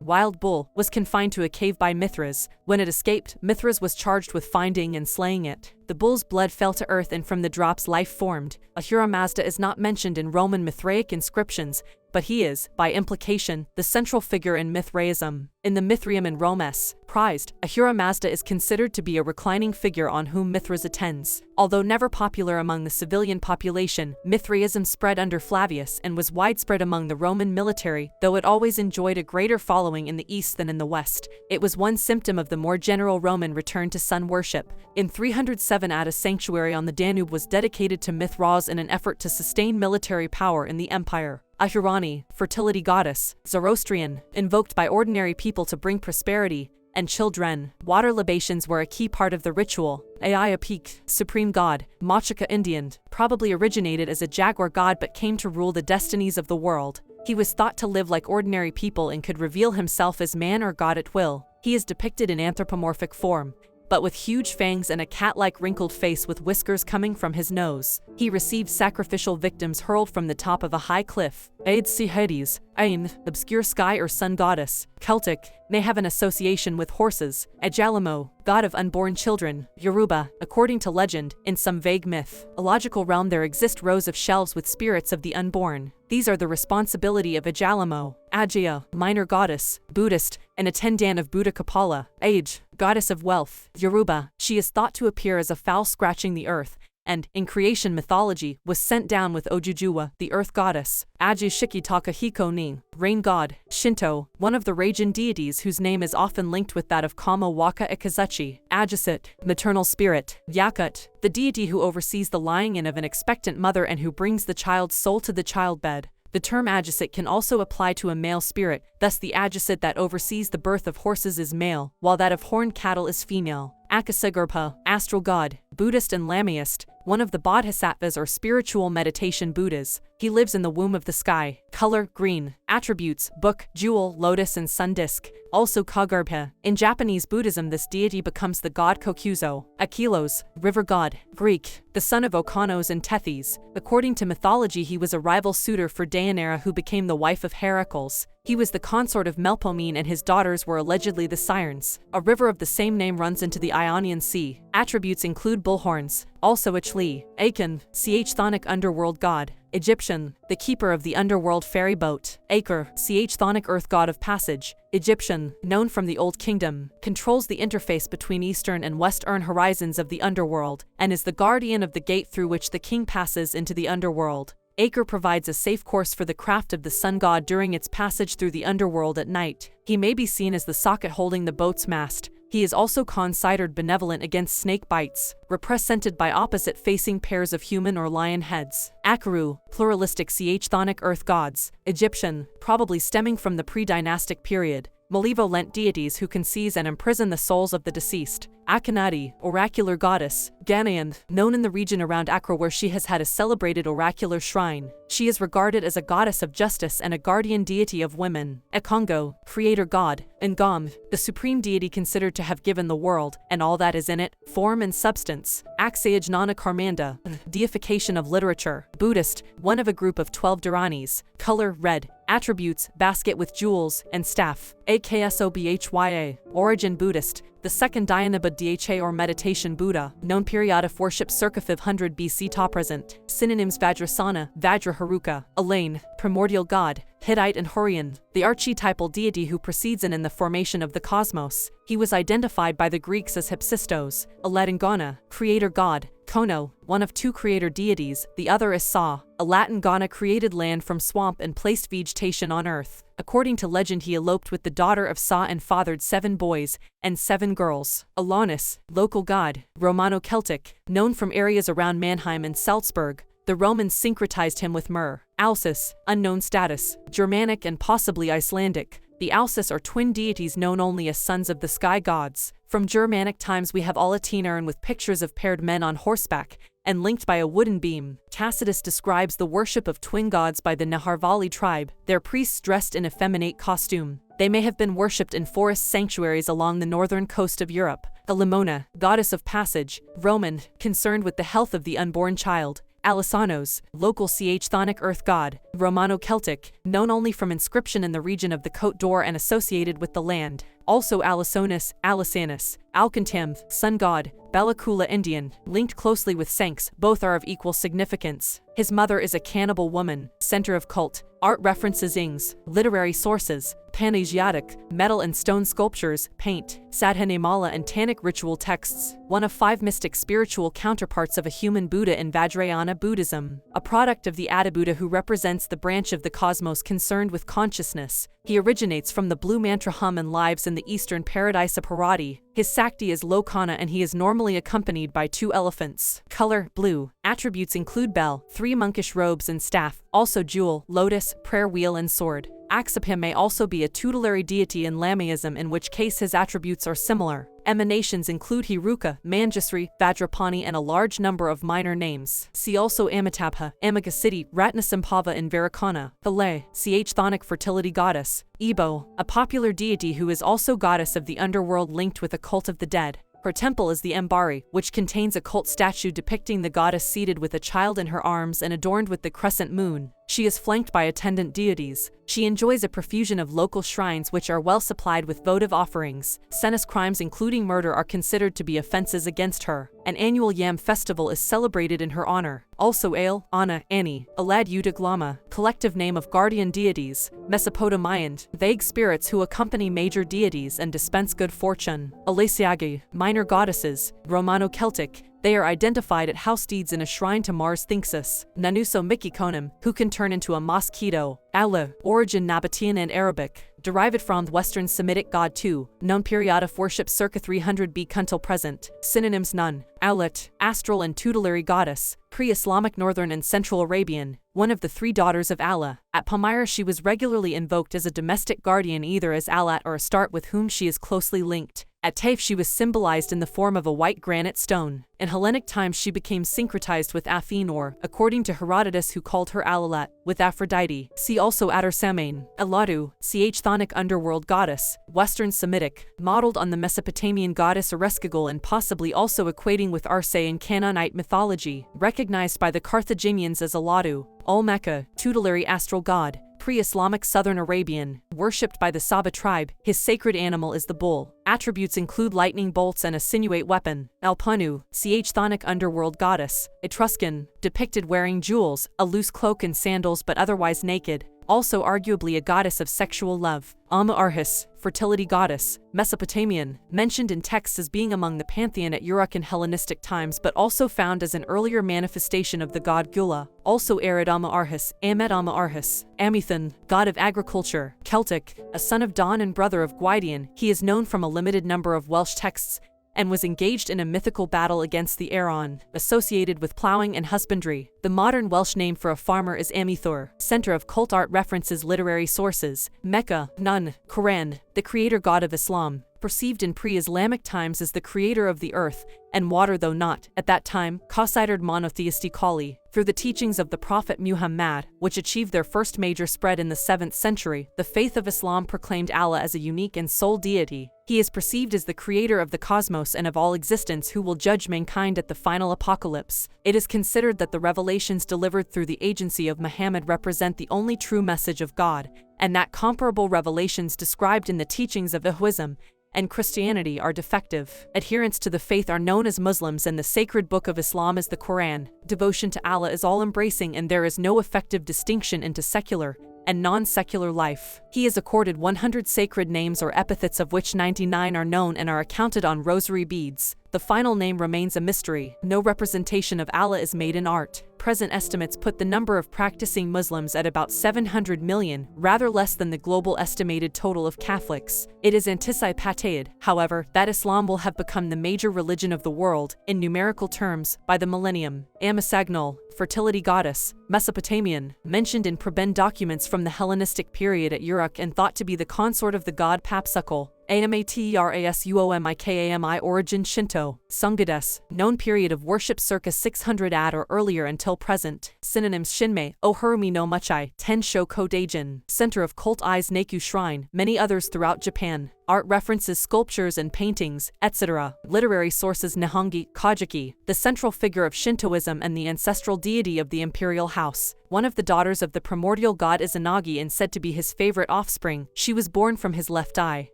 Wild bull was confined to a cave by Mithras. When it escaped, Mithras was charged with finding and slaying it. The bull's blood fell to earth and from the drops life formed. Ahura Mazda is not mentioned in Roman Mithraic inscriptions, but he is, by implication, the central figure in Mithraism. In the Mithraeum and Romes, prized, Ahura Mazda is considered to be a reclining figure on whom Mithras attends. Although never popular among the civilian population, Mithraism spread under Flavius and was widespread among the Roman military, though it always enjoyed a greater following in the east than in the west. It was one symptom of the more general Roman return to sun worship. In 307 AD, a sanctuary on the Danube was dedicated to Mithras in an effort to sustain military power in the empire. Ahurani, fertility goddess, Zoroastrian, invoked by ordinary people to bring prosperity and children. Water libations were a key part of the ritual. Ayapik, supreme god, Machaka Indian, probably originated as a jaguar god but came to rule the destinies of the world. He was thought to live like ordinary people and could reveal himself as man or god at will. He is depicted in anthropomorphic form, but with huge fangs and a cat-like wrinkled face with whiskers coming from his nose. He received sacrificial victims hurled from the top of a high cliff. Aidsi Hades, Ain, obscure sky or sun goddess, Celtic, may have an association with horses. Ajalamo, god of unborn children, Yoruba, according to legend, in some vague mythological realm there exist rows of shelves with spirits of the unborn. These are the responsibility of Ajalamo. Ajia, minor goddess, Buddhist, an attendant of Buddha Kapala. Age, goddess of wealth, Yoruba, she is thought to appear as a fowl scratching the earth, and, in creation mythology, was sent down with Ojujuwa, the earth goddess. Aju Shikitaka Hiko Ning, rain god, Shinto, one of the Raijin deities whose name is often linked with that of Kamo Waka Ikazuchi. Ajasit, maternal spirit, Yakut, the deity who oversees the lying in of an expectant mother and who brings the child's soul to the childbed. The term Ajasit can also apply to a male spirit, thus the Ajasit that oversees the birth of horses is male, while that of horned cattle is female. Akasagurpa, astral god, Buddhist and Lamaist, one of the Bodhisattvas or spiritual meditation Buddhas. He lives in the womb of the sky. Color, green. Attributes, book, jewel, lotus and sun disk. Also Kagarbha. In Japanese Buddhism this deity becomes the god Kokuzo. Akilos, river god, Greek, the son of Okanos and Tethys. According to mythology he was a rival suitor for Deianira who became the wife of Heracles. He was the consort of Melpomene and his daughters were allegedly the Sirens. A river of the same name runs into the Ionian Sea. Attributes include bullhorns. Also Achli, Akan, Chthonic underworld god. Egyptian, the keeper of the underworld ferry boat. Aker, chthonic earth god of passage. Egyptian, known from the Old Kingdom, controls the interface between eastern and western horizons of the underworld, and is the guardian of the gate through which the king passes into the underworld. Aker provides a safe course for the craft of the sun god during its passage through the underworld at night. He may be seen as the socket holding the boat's mast. He is also considered benevolent against snake bites, represented by opposite-facing pairs of human or lion heads. Akaru, pluralistic chthonic earth gods. Egyptian, probably stemming from the pre-dynastic period. Malevolent deities who can seize and imprison the souls of the deceased. Akhenaten, oracular goddess. Ghanaian, known in the region around Accra where she has had a celebrated oracular shrine. She is regarded as a goddess of justice and a guardian deity of women. Ekongo, creator god. Ngam, the supreme deity considered to have given the world, and all that is in it, form and substance. Aksayajnana Karmanda, deification of literature. Buddhist, one of a group of 12 Dharanis. Color, red. Attributes, basket with jewels, and staff. Aksobhya, origin Buddhist, the second Dhyana Dha or meditation Buddha, known period of worship circa 500 BC to present. Synonyms Vajrasana, Vajraharuka, Elaine, primordial god, Hittite and Hurrian, the archetypal deity who precedes and in the formation of the cosmos. He was identified by the Greeks as Hephaestos, Aladangana, creator god. Kono, one of two creator deities, the other is Sa, a Latin Ghana created land from swamp and placed vegetation on earth. According to legend, he eloped with the daughter of Sa and fathered 7 boys and 7 girls. Alanis, local god, Romano-Celtic, known from areas around Mannheim and Salzburg. The Romans syncretized him with Myrrh. Alcis, unknown status, Germanic and possibly Icelandic. The Alcis are twin deities known only as sons of the sky gods. From Germanic times we have Alatin urn with pictures of paired men on horseback, and linked by a wooden beam. Tacitus describes the worship of twin gods by the Neharvali tribe, their priests dressed in effeminate costume. They may have been worshipped in forest sanctuaries along the northern coast of Europe. Alimona, goddess of passage, Roman, concerned with the health of the unborn child. Alisanos, local chthonic earth god, Romano-Celtic, known only from inscription in the region of the Côte d'Or and associated with the land. Also Alisonis, Alisanus, Alcantam, sun god, Balakula Indian, linked closely with Sanks, both are of equal significance. His mother is a cannibal woman. Center of cult. Art references Ings. Literary sources. Pan-Asiatic, metal and stone sculptures, paint, Sadhanamala and Tannic ritual texts, one of 5 mystic spiritual counterparts of a human Buddha in Vajrayana Buddhism, a product of the Adibuddha who represents the branch of the cosmos concerned with consciousness. He originates from the blue mantra hum and lives in the eastern paradise of Harati. His Sakti is Lokana and he is normally accompanied by 2 elephants. Color, blue. Attributes include bell, 3 monkish robes and staff, also jewel, lotus, prayer wheel and sword. Aksabhim may also be a tutelary deity in Lamaism, in which case his attributes are similar. Emanations include Hiruka, Manjusri, Vajrapani and a large number of minor names. See also Amitabha, Amagasiddhi, Ratnasambhava in Varakana. Pillai, chthonic fertility goddess. Ebo, a popular deity who is also goddess of the underworld linked with a cult of the dead. Her temple is the Ambari, which contains a cult statue depicting the goddess seated with a child in her arms and adorned with the crescent moon. She is flanked by attendant deities. She enjoys a profusion of local shrines which are well supplied with votive offerings. Senes crimes including murder are considered to be offenses against her. An annual yam festival is celebrated in her honor. Also Ale, Anna, Annie, Alad Udaglama, collective name of guardian deities. Mesopotamian, vague spirits who accompany major deities and dispense good fortune. Alesiagi, minor goddesses. Romano-Celtic, they are identified at house deeds in a shrine to Mars Thinxus. Nanuso Mikikonim, who can turn into a mosquito. Allah, origin Nabatean and Arabic, derived from the Western Semitic god Tu, known period of worship circa 300 BC until present. Synonyms Nun, Aulat, astral and tutelary goddess, pre-Islamic Northern and Central Arabian, one of the 3 daughters of Allah. At Palmyra she was regularly invoked as a domestic guardian either as Alat or Astarte with whom she is closely linked. At Taif she was symbolized in the form of a white granite stone. In Hellenic times she became syncretized with Athenor, according to Herodotus who called her Alalat, with Aphrodite. See also Atersamain, Aladu, chthonic underworld goddess, Western Semitic, modeled on the Mesopotamian goddess Ereshkigal and possibly also equating with Arse in Canaanite mythology, recognized by the Carthaginians as Aladu. Olmeca, tutelary astral god, pre-Islamic Southern Arabian, worshipped by the Saba tribe. His sacred animal is the bull. Attributes include lightning bolts and a sinuate weapon. Alpanu, chthonic underworld goddess. Etruscan, depicted wearing jewels, a loose cloak and sandals but otherwise naked. Also arguably a goddess of sexual love. Ama-Arhis, fertility goddess. Mesopotamian, mentioned in texts as being among the pantheon at Uruk in Hellenistic times but also found as an earlier manifestation of the god Gula. Also Arid Ama-Arhis, Amet Ama-Arhis. Amethan, god of agriculture. Celtic, a son of Dawn and brother of Gwydion, he is known from a limited number of Welsh texts and was engaged in a mythical battle against the Aeron, associated with ploughing and husbandry. The modern Welsh name for a farmer is Amithor. Center of cult art references literary sources. Mecca, Nun, Quran, the creator god of Islam, perceived in pre-Islamic times as the creator of the earth and water though not, at that time, considered monotheistically. Through the teachings of the Prophet Muhammad, which achieved their first major spread in the 7th century, the faith of Islam proclaimed Allah as a unique and sole deity. He is perceived as the creator of the cosmos and of all existence who will judge mankind at the final apocalypse. It is considered that the revelations delivered through the agency of Muhammad represent the only true message of God, and that comparable revelations described in the teachings of Hinduism and Christianity are defective. Adherents to the faith are known as Muslims and the sacred book of Islam is the Quran. Devotion to Allah is all-embracing and there is no effective distinction into secular and non-secular life. He is accorded 100 sacred names or epithets of which 99 are known and are accounted on rosary beads. The final name remains a mystery. No representation of Allah is made in art. Present estimates put the number of practicing Muslims at about 700 million, rather less than the global estimated total of Catholics. It is anticipated, however, that Islam will have become the major religion of the world, in numerical terms, by the millennium. Amasagnal, fertility goddess, Mesopotamian, mentioned in prebend documents from the Hellenistic period at Uruk and thought to be the consort of the god Papsukal. Amatrasuomikami origin Shinto. Sungades, known period of worship circa 600 AD or earlier until present. Synonyms Shinmei, Ohurumi no Muchai, Tensho Kodaijin. Center of cult Eyes Naku Shrine, many others throughout Japan. Art references sculptures and paintings, etc. Literary sources Nihongi, Kojiki, the central figure of Shintoism and the ancestral deity of the imperial house. One of the daughters of the primordial god Izanagi and said to be his favorite offspring. She was born from his left eye.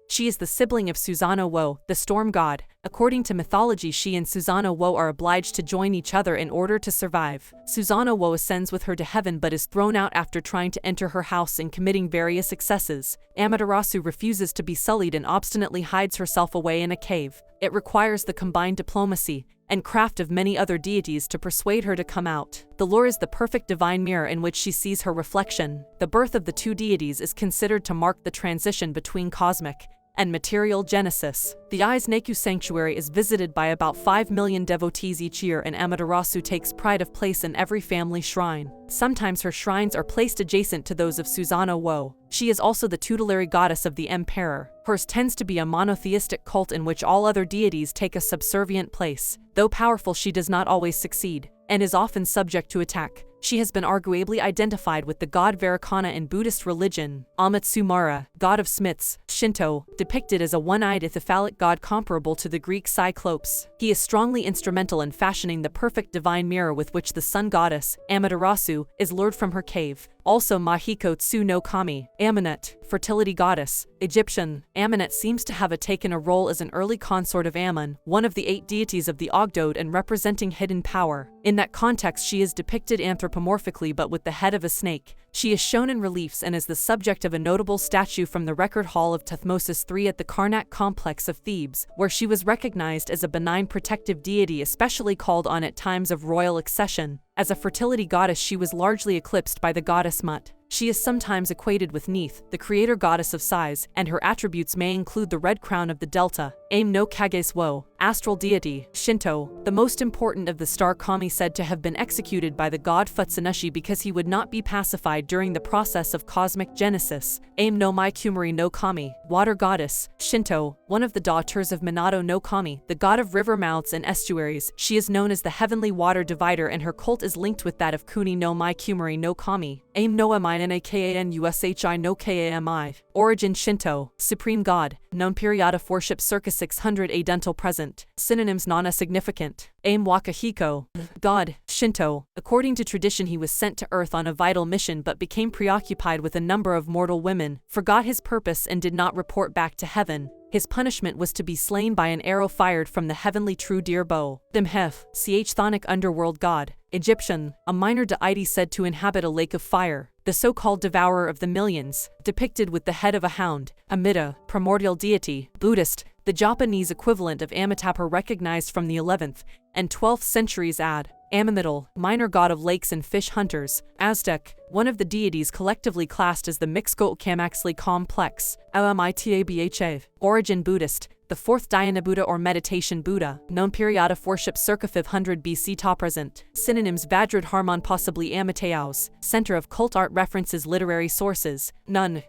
She is the sibling of Susanoo Wo, the storm god. According to mythology, she and Susanoo Wo are obliged to join each other in order to survive. Susanoo Wo ascends with her to heaven but is thrown out after trying to enter her house and committing various excesses. Amaterasu refuses to be sullied and obstinately hides herself away in a cave. It requires the combined diplomacy and craft of many other deities to persuade her to come out. The lure is the perfect divine mirror in which she sees her reflection. The birth of the two deities is considered to mark the transition between cosmic and material genesis. The Aiz-Naku sanctuary is visited by about 5 million devotees each year and Amaterasu takes pride of place in every family shrine. Sometimes her shrines are placed adjacent to those of Susanoo Wo. She is also the tutelary goddess of the emperor. Hers tends to be a monotheistic cult in which all other deities take a subservient place. Though powerful, she does not always succeed, and is often subject to attack. She has been arguably identified with the god Vairocana in Buddhist religion. Amatsumara, god of smiths, Shinto, depicted as a one-eyed ithyphallic god comparable to the Greek Cyclopes. He is strongly instrumental in fashioning the perfect divine mirror with which the sun goddess, Amaterasu, is lured from her cave. Also Mahiko Tsu no Kami, Amunet, fertility goddess, Egyptian. Amunet seems to have taken a role as an early consort of Amun, one of the 8 deities of the Ogdoad and representing hidden power. In that context she is depicted anthropomorphically but with the head of a snake. She is shown in reliefs and is the subject of a notable statue from the record hall of Thutmosis III at the Karnak complex of Thebes, where she was recognized as a benign protective deity especially called on at times of royal accession. As a fertility goddess she was largely eclipsed by the goddess Mut. She is sometimes equated with Neith, the creator goddess of size, and her attributes may include the red crown of the Delta, Aim no Kages Wo, astral deity, Shinto, the most important of the star kami said to have been executed by the god Futsunushi because he would not be pacified during the process of cosmic genesis. Aim no Mai Kumari no Kami, water goddess, Shinto, one of the daughters of Minato no Kami, the god of river mouths and estuaries. She is known as the heavenly water divider and her cult is linked with that of Kuni no Mai Kumari no Kami. Aim no Amai Nakanushi no Kami. Origin Shinto, supreme god, known period of worship circa 600 AD until present. present. Synonyms: nana significant. Aim Wakahiko, God, Shinto. According to tradition, he was sent to Earth on a vital mission but became preoccupied with a number of mortal women, forgot his purpose and did not report back to heaven. His punishment was to be slain by an arrow fired from the heavenly true deer bow. Dimhef, chthonic underworld god. Egyptian, a minor deity said to inhabit a lake of fire. The so-called devourer of the millions, depicted with the head of a hound. Amida, primordial deity. Buddhist, the Japanese equivalent of Amitabha recognized from the 11th and 12th centuries. Amamidal, minor god of lakes and fish hunters. Aztec, one of the deities collectively classed as the Mixcoatl-Camaxtli complex. Lmitabha. Origin Buddhist, the fourth Dhyana Buddha or meditation Buddha, known period of worship circa 500 BC to present. Synonyms: Vajrad Harmon, possibly Amiteaus. Center of cult art. References: literary sources. Nun,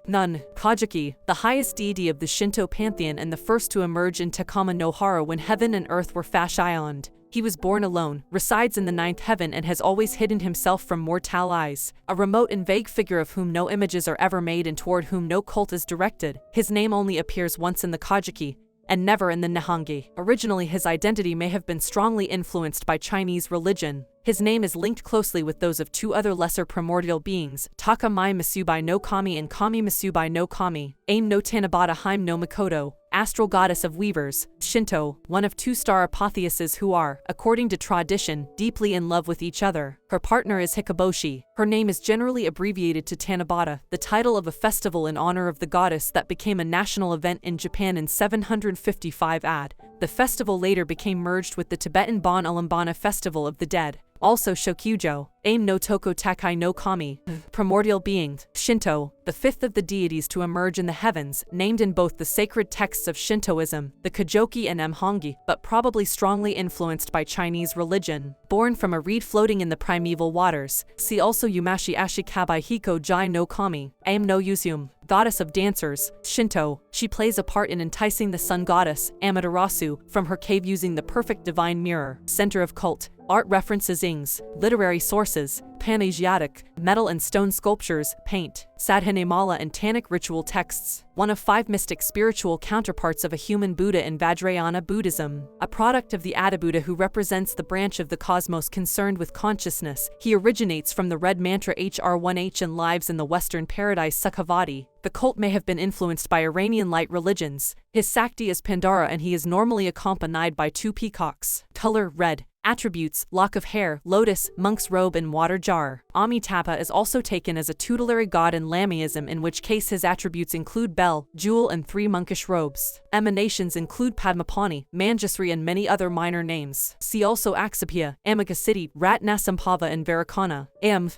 Kajiki, the highest deity of the Shinto pantheon and the first to emerge in Takama no Hara when heaven and earth were fashioned. He was born alone, resides in the ninth heaven and has always hidden himself from mortal eyes, a remote and vague figure of whom no images are ever made and toward whom no cult is directed. His name only appears once in the Kajiki, and never in the Nihongi. Originally, his identity may have been strongly influenced by Chinese religion. His name is linked closely with those of two other lesser primordial beings, Taka Mai Masubai no Kami and Kami Masubai no Kami. Aim no Tanabata Haim no Makoto, astral goddess of weavers. Shinto, one of two star apotheoses who are, according to tradition, deeply in love with each other. Her partner is Hikaboshi. Her name is generally abbreviated to Tanabata, the title of a festival in honor of the goddess that became a national event in Japan in 755 AD. The festival later became merged with the Tibetan Bon Alambana Festival of the Dead. Also Shokyujo, Aim no Toko Takai no Kami, primordial being. Shinto, the fifth of the deities to emerge in the heavens, named in both the sacred texts of Shintoism, the Kajoki and Mhongi, but probably strongly influenced by Chinese religion. Born from a reed floating in the primeval waters. See also Yumashi Ashikabai Hiko Jai no Kami, Aim no Yuzum, goddess of dancers. Shinto, she plays a part in enticing the sun goddess, Amaterasu, from her cave using the perfect divine mirror. Center of cult. Art references: Ings. Literary sources: Pan-Asiatic, metal and stone sculptures, paint, Sadhanamala and Tannic ritual texts, one of 5 mystic spiritual counterparts of a human Buddha in Vajrayana Buddhism, a product of the Adibuddha who represents the branch of the cosmos concerned with consciousness. He originates from the red mantra HR1H and lives in the Western paradise Sukhavati. The cult may have been influenced by Iranian light religions. His Sakti is Pandara and he is normally accompanied by 2 peacocks. Color: red. Attributes: lock of hair, lotus, monk's robe and water jar. Amitabha is also taken as a tutelary god in Lamaism, in which case his attributes include bell, jewel and 3 monkish robes. Emanations include Padmapani, Manjusri and many other minor names. See also Aksapia, Amagasiddhi, Ratnasampava and Varakana.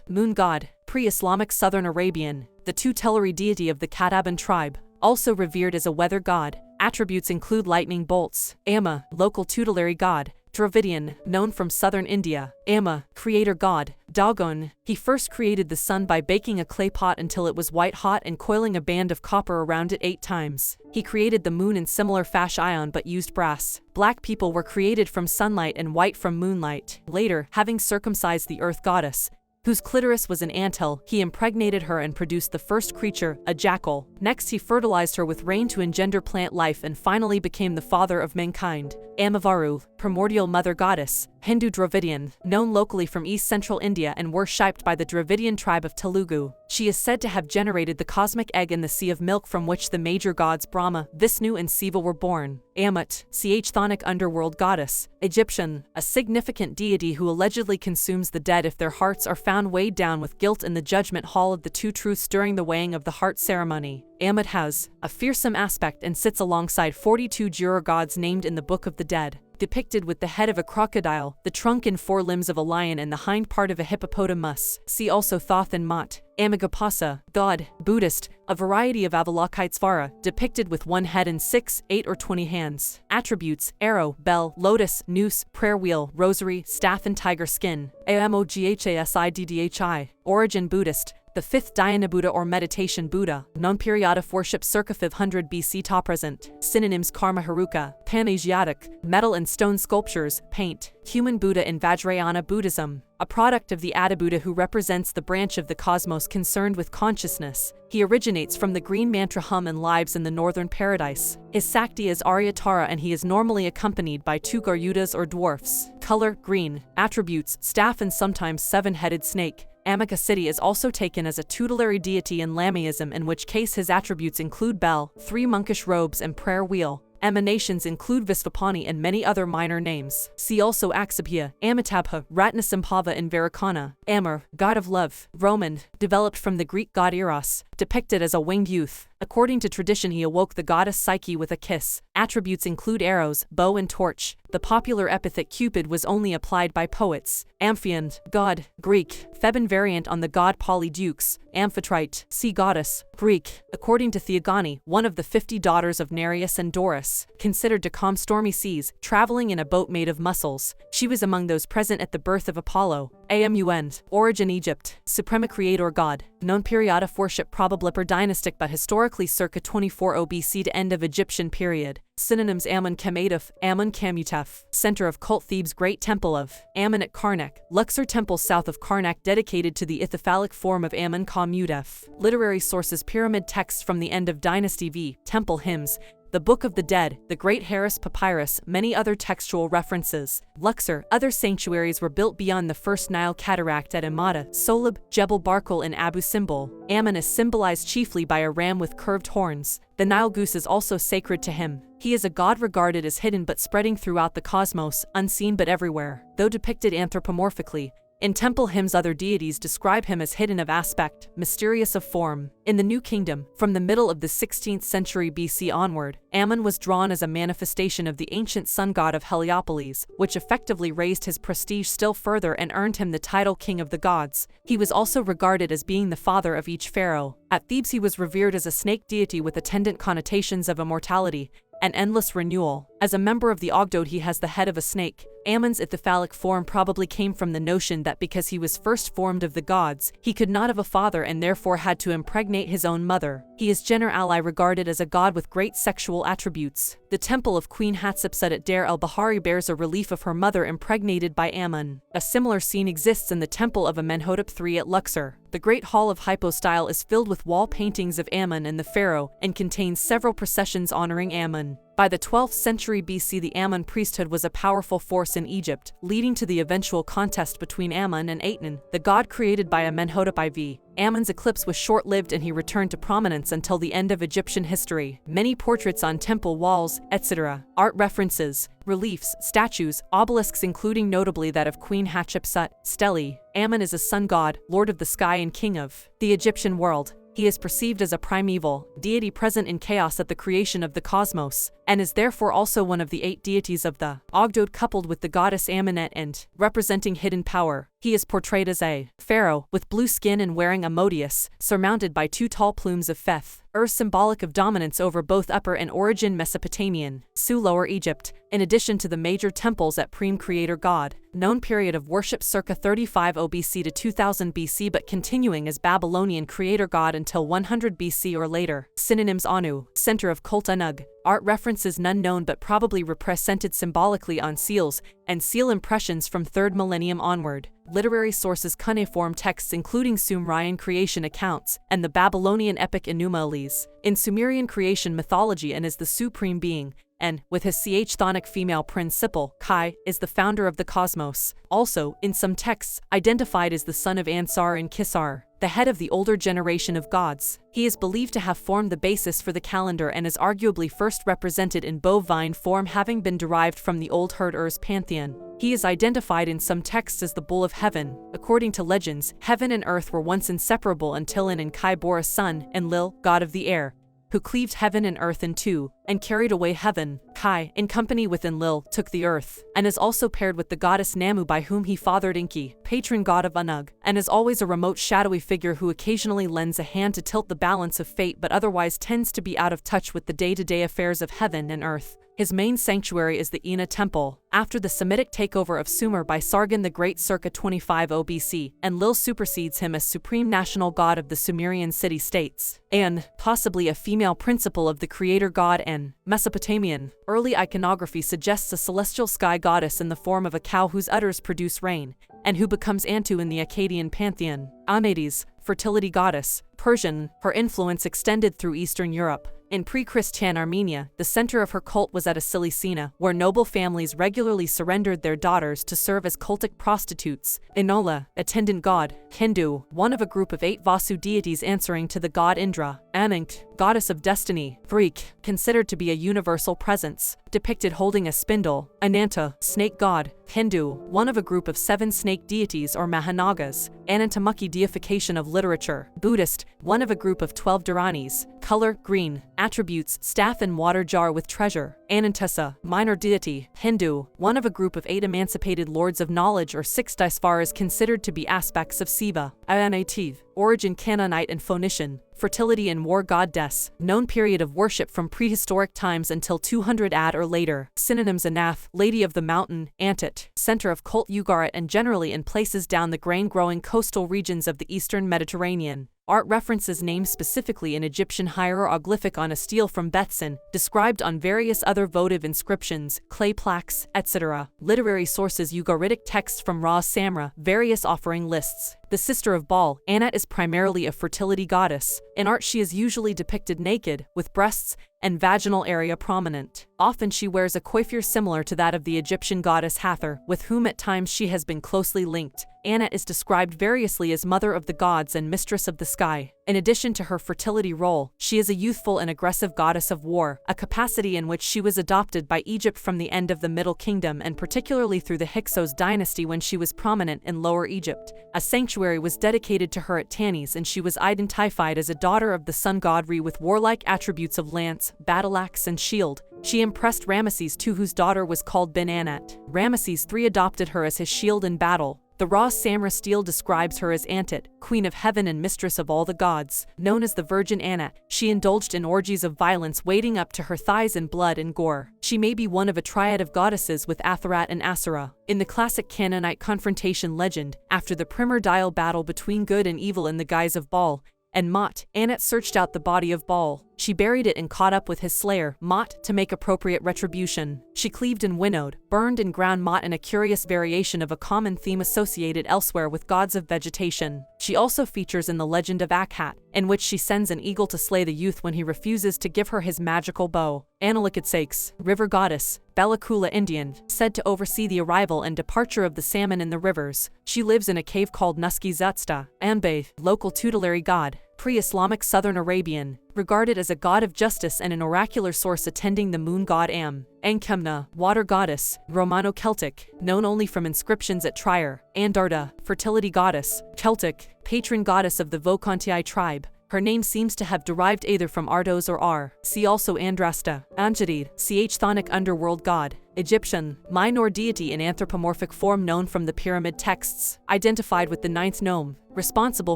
Moon god, pre-Islamic Southern Arabian, the tutelary deity of the Kataban tribe, also revered as a weather god. Attributes include lightning bolts. Amma, local tutelary god. Dravidian, known from southern India. Amma, creator god. Dagon, he first created the sun by baking a clay pot until it was white hot and coiling a band of copper around it 8 times. He created the moon in similar fashion but used brass. Black people were created from sunlight and white from moonlight. Later, having circumcised the earth goddess, whose clitoris was an anthill, he impregnated her and produced the first creature, a jackal. Next he fertilized her with rain to engender plant life and finally became the father of mankind. Amavaru, primordial mother goddess, Hindu Dravidian, known locally from east-central India and worshipped by the Dravidian tribe of Telugu. She is said to have generated the cosmic egg in the sea of milk from which the major gods Brahma, Vishnu and Siva were born. Amut, chthonic underworld goddess. Egyptian, a significant deity who allegedly consumes the dead if their hearts are found weighed down with guilt in the judgment hall of the 2 truths during the weighing of the heart ceremony. Amut has a fearsome aspect and sits alongside 42 Jura gods named in the Book of the Dead, depicted with the head of a crocodile, the trunk and 4 limbs of a lion and the hind part of a hippopotamus. See also Thoth and Mot. Amagapasa, god, Buddhist, a variety of Avalokitesvara, depicted with 1 head and 6, 8 or 20 hands. Attributes: arrow, bell, lotus, noose, prayer wheel, rosary, staff and tiger skin. Amoghasiddhi. Origin Buddhist, the fifth Dhyana Buddha or Meditation Buddha, known period of worship circa 500 BC ta present. Synonyms: Karma Haruka, Pan-Asiatic, metal and stone sculptures, paint. Human Buddha in Vajrayana Buddhism, a product of the Adi-Buddha who represents the branch of the cosmos concerned with consciousness. He originates from the green mantra hum and lives in the northern paradise. His Sakti is Aryatara and he is normally accompanied by 2 Garudas or dwarfs. Color: green. Attributes: staff and sometimes 7-headed snake. Amika Siddhi is also taken as a tutelary deity in Lamaism, in which case his attributes include bell, 3 monkish robes and prayer wheel. Emanations include Visvapani and many other minor names. See also Aksabhya, Amitabha, Ratnasambhava in Vairocana. Amar, god of love. Roman, developed from the Greek god Eros, depicted as a winged youth. According to tradition, he awoke the goddess Psyche with a kiss. Attributes include arrows, bow and torch. The popular epithet Cupid was only applied by poets. Amphion, god. Greek, Theban variant on the god Polydeuces. Amphitrite, sea goddess. Greek, according to Theogony, one of the 50 daughters of Nereus and Doris, considered to calm stormy seas, traveling in a boat made of mussels. She was among those present at the birth of Apollo. Amun, origin Egypt, suprema creator god, known period of worship probably dynastic but historically circa 24 BC to end of Egyptian period. Synonyms: Amun Kamutef, Amun Kamutef, center of cult Thebes, great temple of Amun at Karnak, Luxor temple south of Karnak dedicated to the ithyphallic form of Amun Kamutef. Literary sources: pyramid texts from the end of Dynasty V, temple hymns, the Book of the Dead, the Great Harris Papyrus, many other textual references. Luxor, other sanctuaries were built beyond the first Nile cataract at Amada, Soleb, Jebel Barkal and Abu Simbel. Amun is symbolized chiefly by a ram with curved horns. The Nile goose is also sacred to him. He is a god regarded as hidden but spreading throughout the cosmos, unseen but everywhere. Though depicted anthropomorphically, in temple hymns other deities describe him as hidden of aspect, mysterious of form. In the New Kingdom, from the middle of the 16th century BC onward, Amun was drawn as a manifestation of the ancient sun god of Heliopolis, which effectively raised his prestige still further and earned him the title King of the Gods. He was also regarded as being the father of each pharaoh. At Thebes he was revered as a snake deity with attendant connotations of immortality and endless renewal. As a member of the Ogdod he has the head of a snake. Amun's ithyphallic form probably came from the notion that because he was first formed of the gods, he could not have a father and therefore had to impregnate his own mother. He is generally regarded as a god with great sexual attributes. The temple of Queen Hatshepsut at Deir el-Bahari bears a relief of her mother impregnated by Amun. A similar scene exists in the temple of Amenhotep III at Luxor. The Great Hall of Hypostyle is filled with wall paintings of Amun and the pharaoh and contains several processions honoring Amun. By the 12th century BC, the Amun priesthood was a powerful force in Egypt, leading to the eventual contest between Amun and Aten, the god created by Amenhotep IV. Amun's eclipse was short-lived and he returned to prominence until the end of Egyptian history. Many portraits on temple walls, etc. Art references, reliefs, statues, obelisks including notably that of Queen Hatshepsut, stelae. Amun is a sun god, lord of the sky and king of the Egyptian world. He is perceived as a primeval deity present in chaos at the creation of the cosmos, and is therefore also one of the 8 deities of the Ogdod coupled with the goddess Amunet and representing hidden power. He is portrayed as a pharaoh, with blue skin and wearing a modius, surmounted by 2 tall plumes of Pheth, symbolic of dominance over both Upper and Origin Mesopotamian, Su Lower Egypt, in addition to the major temples at Prime Creator God. Known period of worship circa 35 BC to 2000 BC but continuing as Babylonian creator god until 100 BC or later. Synonyms: Anu, center of cult Anug. Art references none known but probably represented symbolically on seals and seal impressions from 3rd millennium onward. Literary sources: cuneiform texts including Sumerian creation accounts and the Babylonian epic Enuma Elish. In Sumerian creation mythology, and is the supreme being, and, with his chthonic female principle, Kai, is the founder of the cosmos. Also, in some texts, identified as the son of Ansar and Kisar, the head of the older generation of gods. He is believed to have formed the basis for the calendar and is arguably first represented in bovine form, having been derived from the old herd Ur's pantheon. He is identified in some texts as the bull of heaven. According to legends, heaven and earth were once inseparable until An and Kai bore a son, Enlil, god of the air, who cleaved heaven and earth in two. and carried away heaven. Kai, in company with Enlil, took the earth, and is also paired with the goddess Namu by whom he fathered Enki, patron god of Unug, and is always a remote shadowy figure who occasionally lends a hand to tilt the balance of fate but otherwise tends to be out of touch with the day-to-day affairs of heaven and earth. His main sanctuary is the Ina Temple. After the Semitic takeover of Sumer by Sargon the Great circa 25 BC, Enlil supersedes him as supreme national god of the Sumerian city-states, and, possibly a female principal of the creator god and Mesopotamian. Early iconography suggests a celestial sky goddess in the form of a cow whose udders produce rain, and who becomes Antu in the Akkadian pantheon. Amades, fertility goddess, Persian, her influence extended through Eastern Europe. In pre-Christian Armenia, the center of her cult was at Acilicena, where noble families regularly surrendered their daughters to serve as cultic prostitutes. Inola, attendant god, Hindu, one of a group of 8 Vasu deities answering to the god Indra. Anankt, goddess of destiny, Greek, considered to be a universal presence, depicted holding a spindle. Ananta, snake god, Hindu, one of a group of 7 snake deities or Mahanagas. Anantamukhi, deification of literature. Buddhist, one of a group of 12 Dharanis. Color, green. Attributes, staff and water jar with treasure. Anantesa, minor deity, Hindu, one of a group of 8 emancipated lords of knowledge or 6 Daisvaras considered to be aspects of Siva. Anativ, origin Canaanite and Phoenician, fertility and war goddess, known period of worship from prehistoric times until 200 AD or later. Synonyms: Anath, lady of the mountain, Antit, center of cult Ugarit and generally in places down the grain-growing coastal regions of the eastern Mediterranean. Art references names specifically in Egyptian hieroglyphic on a stele from Betsin, described on various other votive inscriptions, clay plaques, etc. Literary sources: Ugaritic texts from Ra Samra, various offering lists. The sister of Baal, Anat is primarily a fertility goddess. In art she is usually depicted naked, with breasts and vaginal area prominent. Often she wears a coiffure similar to that of the Egyptian goddess Hathor, with whom at times she has been closely linked. Anat is described variously as mother of the gods and mistress of the sky. In addition to her fertility role, she is a youthful and aggressive goddess of war, a capacity in which she was adopted by Egypt from the end of the Middle Kingdom and particularly through the Hyksos dynasty when she was prominent in Lower Egypt. A sanctuary was dedicated to her at Tanis and she was identified as a daughter of the sun god Re with warlike attributes of lance, battle axe and shield. She impressed Ramesses II, whose daughter was called Ben Anat. Ramesses III adopted her as his shield in battle. The Ra Samra stele describes her as Antit, queen of heaven and mistress of all the gods. Known as the Virgin Anat, she indulged in orgies of violence wading up to her thighs in blood and gore. She may be one of a triad of goddesses with Atharat and Asura. In the classic Canaanite confrontation legend, after the primordial battle between good and evil in the guise of Baal and Mot, Anat searched out the body of Baal. She buried it and caught up with his slayer, Mot, to make appropriate retribution. She cleaved and winnowed, burned and ground Mot in a curious variation of a common theme associated elsewhere with gods of vegetation. She also features in the legend of Akhat, in which she sends an eagle to slay the youth when he refuses to give her his magical bow. Analikitsakes, river goddess, Balakula Indian, said to oversee the arrival and departure of the salmon in the rivers. She lives in a cave called Nuski Zutsta. Anbay, local tutelary god, pre-Islamic Southern Arabian, regarded as a god of justice and an oracular source attending the moon god Am. Ankemna, water goddess, Romano-Celtic, known only from inscriptions at Trier. Andarta, fertility goddess, Celtic, patron goddess of the Vocontii tribe. Her name seems to have derived either from Ardos or Ar. See also Andrasta, Anjadid, chthonic underworld god. Egyptian, minor deity in anthropomorphic form known from the pyramid texts, identified with the 9th nome, responsible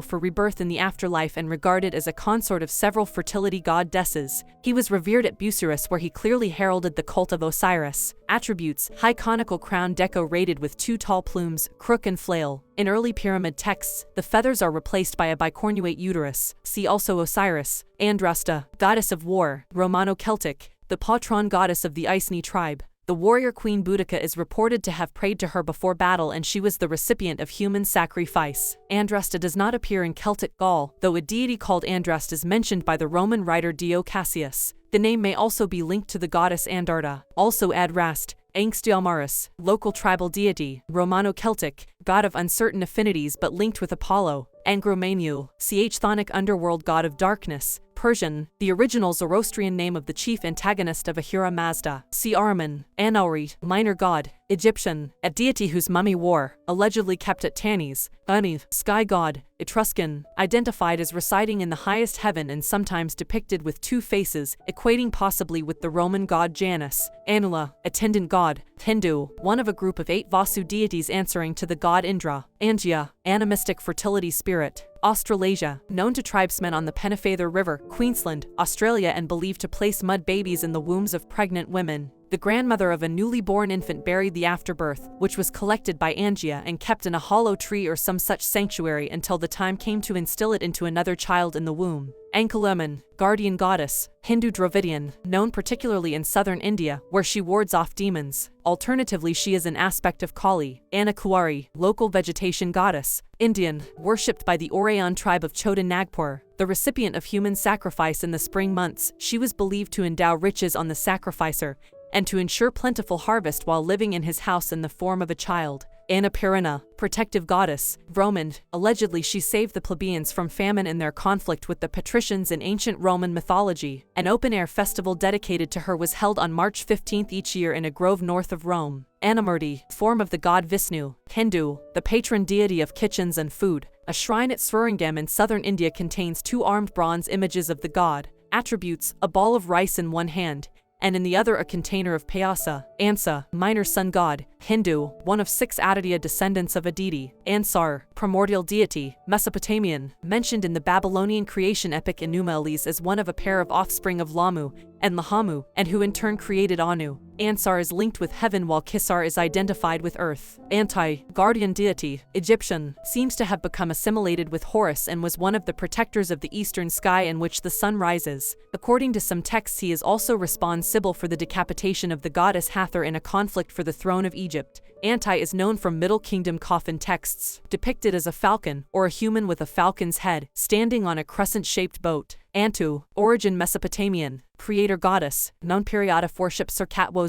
for rebirth in the afterlife and regarded as a consort of several fertility goddesses. He was revered at Busiris where he clearly heralded the cult of Osiris. Attributes: high conical crown decorated with 2 tall plumes, crook and flail. In early pyramid texts, the feathers are replaced by a bicornuate uterus. See also Osiris. Andrasta, goddess of war, Romano-Celtic, the patron goddess of the Iceni tribe. The warrior queen Boudica is reported to have prayed to her before battle and she was the recipient of human sacrifice. Andrasta does not appear in Celtic Gaul, though a deity called Andrast is mentioned by the Roman writer Dio Cassius. The name may also be linked to the goddess Andarta. Also Adrast, Angstiomaris, local tribal deity, Romano-Celtic, god of uncertain affinities but linked with Apollo. Angromanu, chthonic underworld god of darkness, Persian, the original Zoroastrian name of the chief antagonist of Ahura Mazda. See Ahriman, Anaurit, minor god, Egyptian, a deity whose mummy wore, allegedly kept at Tanis. Aniv, sky god, Etruscan, identified as residing in the highest heaven and sometimes depicted with two faces, equating possibly with the Roman god Janus. Anula, attendant god. Hindu, one of a group of 8 Vasu deities answering to the god Indra. Angia, animistic fertility spirit. Australasia, known to tribesmen on the Pennefather River, Queensland, Australia, and believed to place mud babies in the wombs of pregnant women. The grandmother of a newly born infant buried the afterbirth, which was collected by Angia and kept in a hollow tree or some such sanctuary until the time came to instill it into another child in the womb. Ankaluman, guardian goddess. Hindu Dravidian, known particularly in southern India, where she wards off demons. Alternatively, she is an aspect of Kali. Anakuari, local vegetation goddess. Indian, worshipped by the Oraon tribe of Chota Nagpur. The recipient of human sacrifice in the spring months, she was believed to endow riches on the sacrificer and to ensure plentiful harvest while living in his house in the form of a child. Annapurna, protective goddess. Roman, allegedly she saved the plebeians from famine in their conflict with the patricians in ancient Roman mythology. An open-air festival dedicated to her was held on March 15 each year in a grove north of Rome. Anamurti, form of the god Vishnu. Hindu, the patron deity of kitchens and food. A shrine at Srirangam in southern India contains 2 armed bronze images of the god. Attributes, a ball of rice in one hand, and in the other a container of payasa. Ansa, minor sun god. Hindu, one of 6 Aditya descendants of Aditi. Ansar, primordial deity. Mesopotamian, mentioned in the Babylonian creation epic Enuma Elish as one of a pair of offspring of Lamu and Lahamu, and who in turn created Anu. Ansar is linked with heaven while Kisar is identified with earth. Anti, guardian deity. Egyptian, seems to have become assimilated with Horus and was one of the protectors of the eastern sky in which the sun rises. According to some texts, he is also responsible for the decapitation of the goddess Hathor in a conflict for the throne of Egypt. Anti is known from Middle Kingdom coffin texts, depicted as a falcon, or a human with a falcon's head, standing on a crescent-shaped boat. Antu, origin Mesopotamian, creator goddess, known period of worship circa 000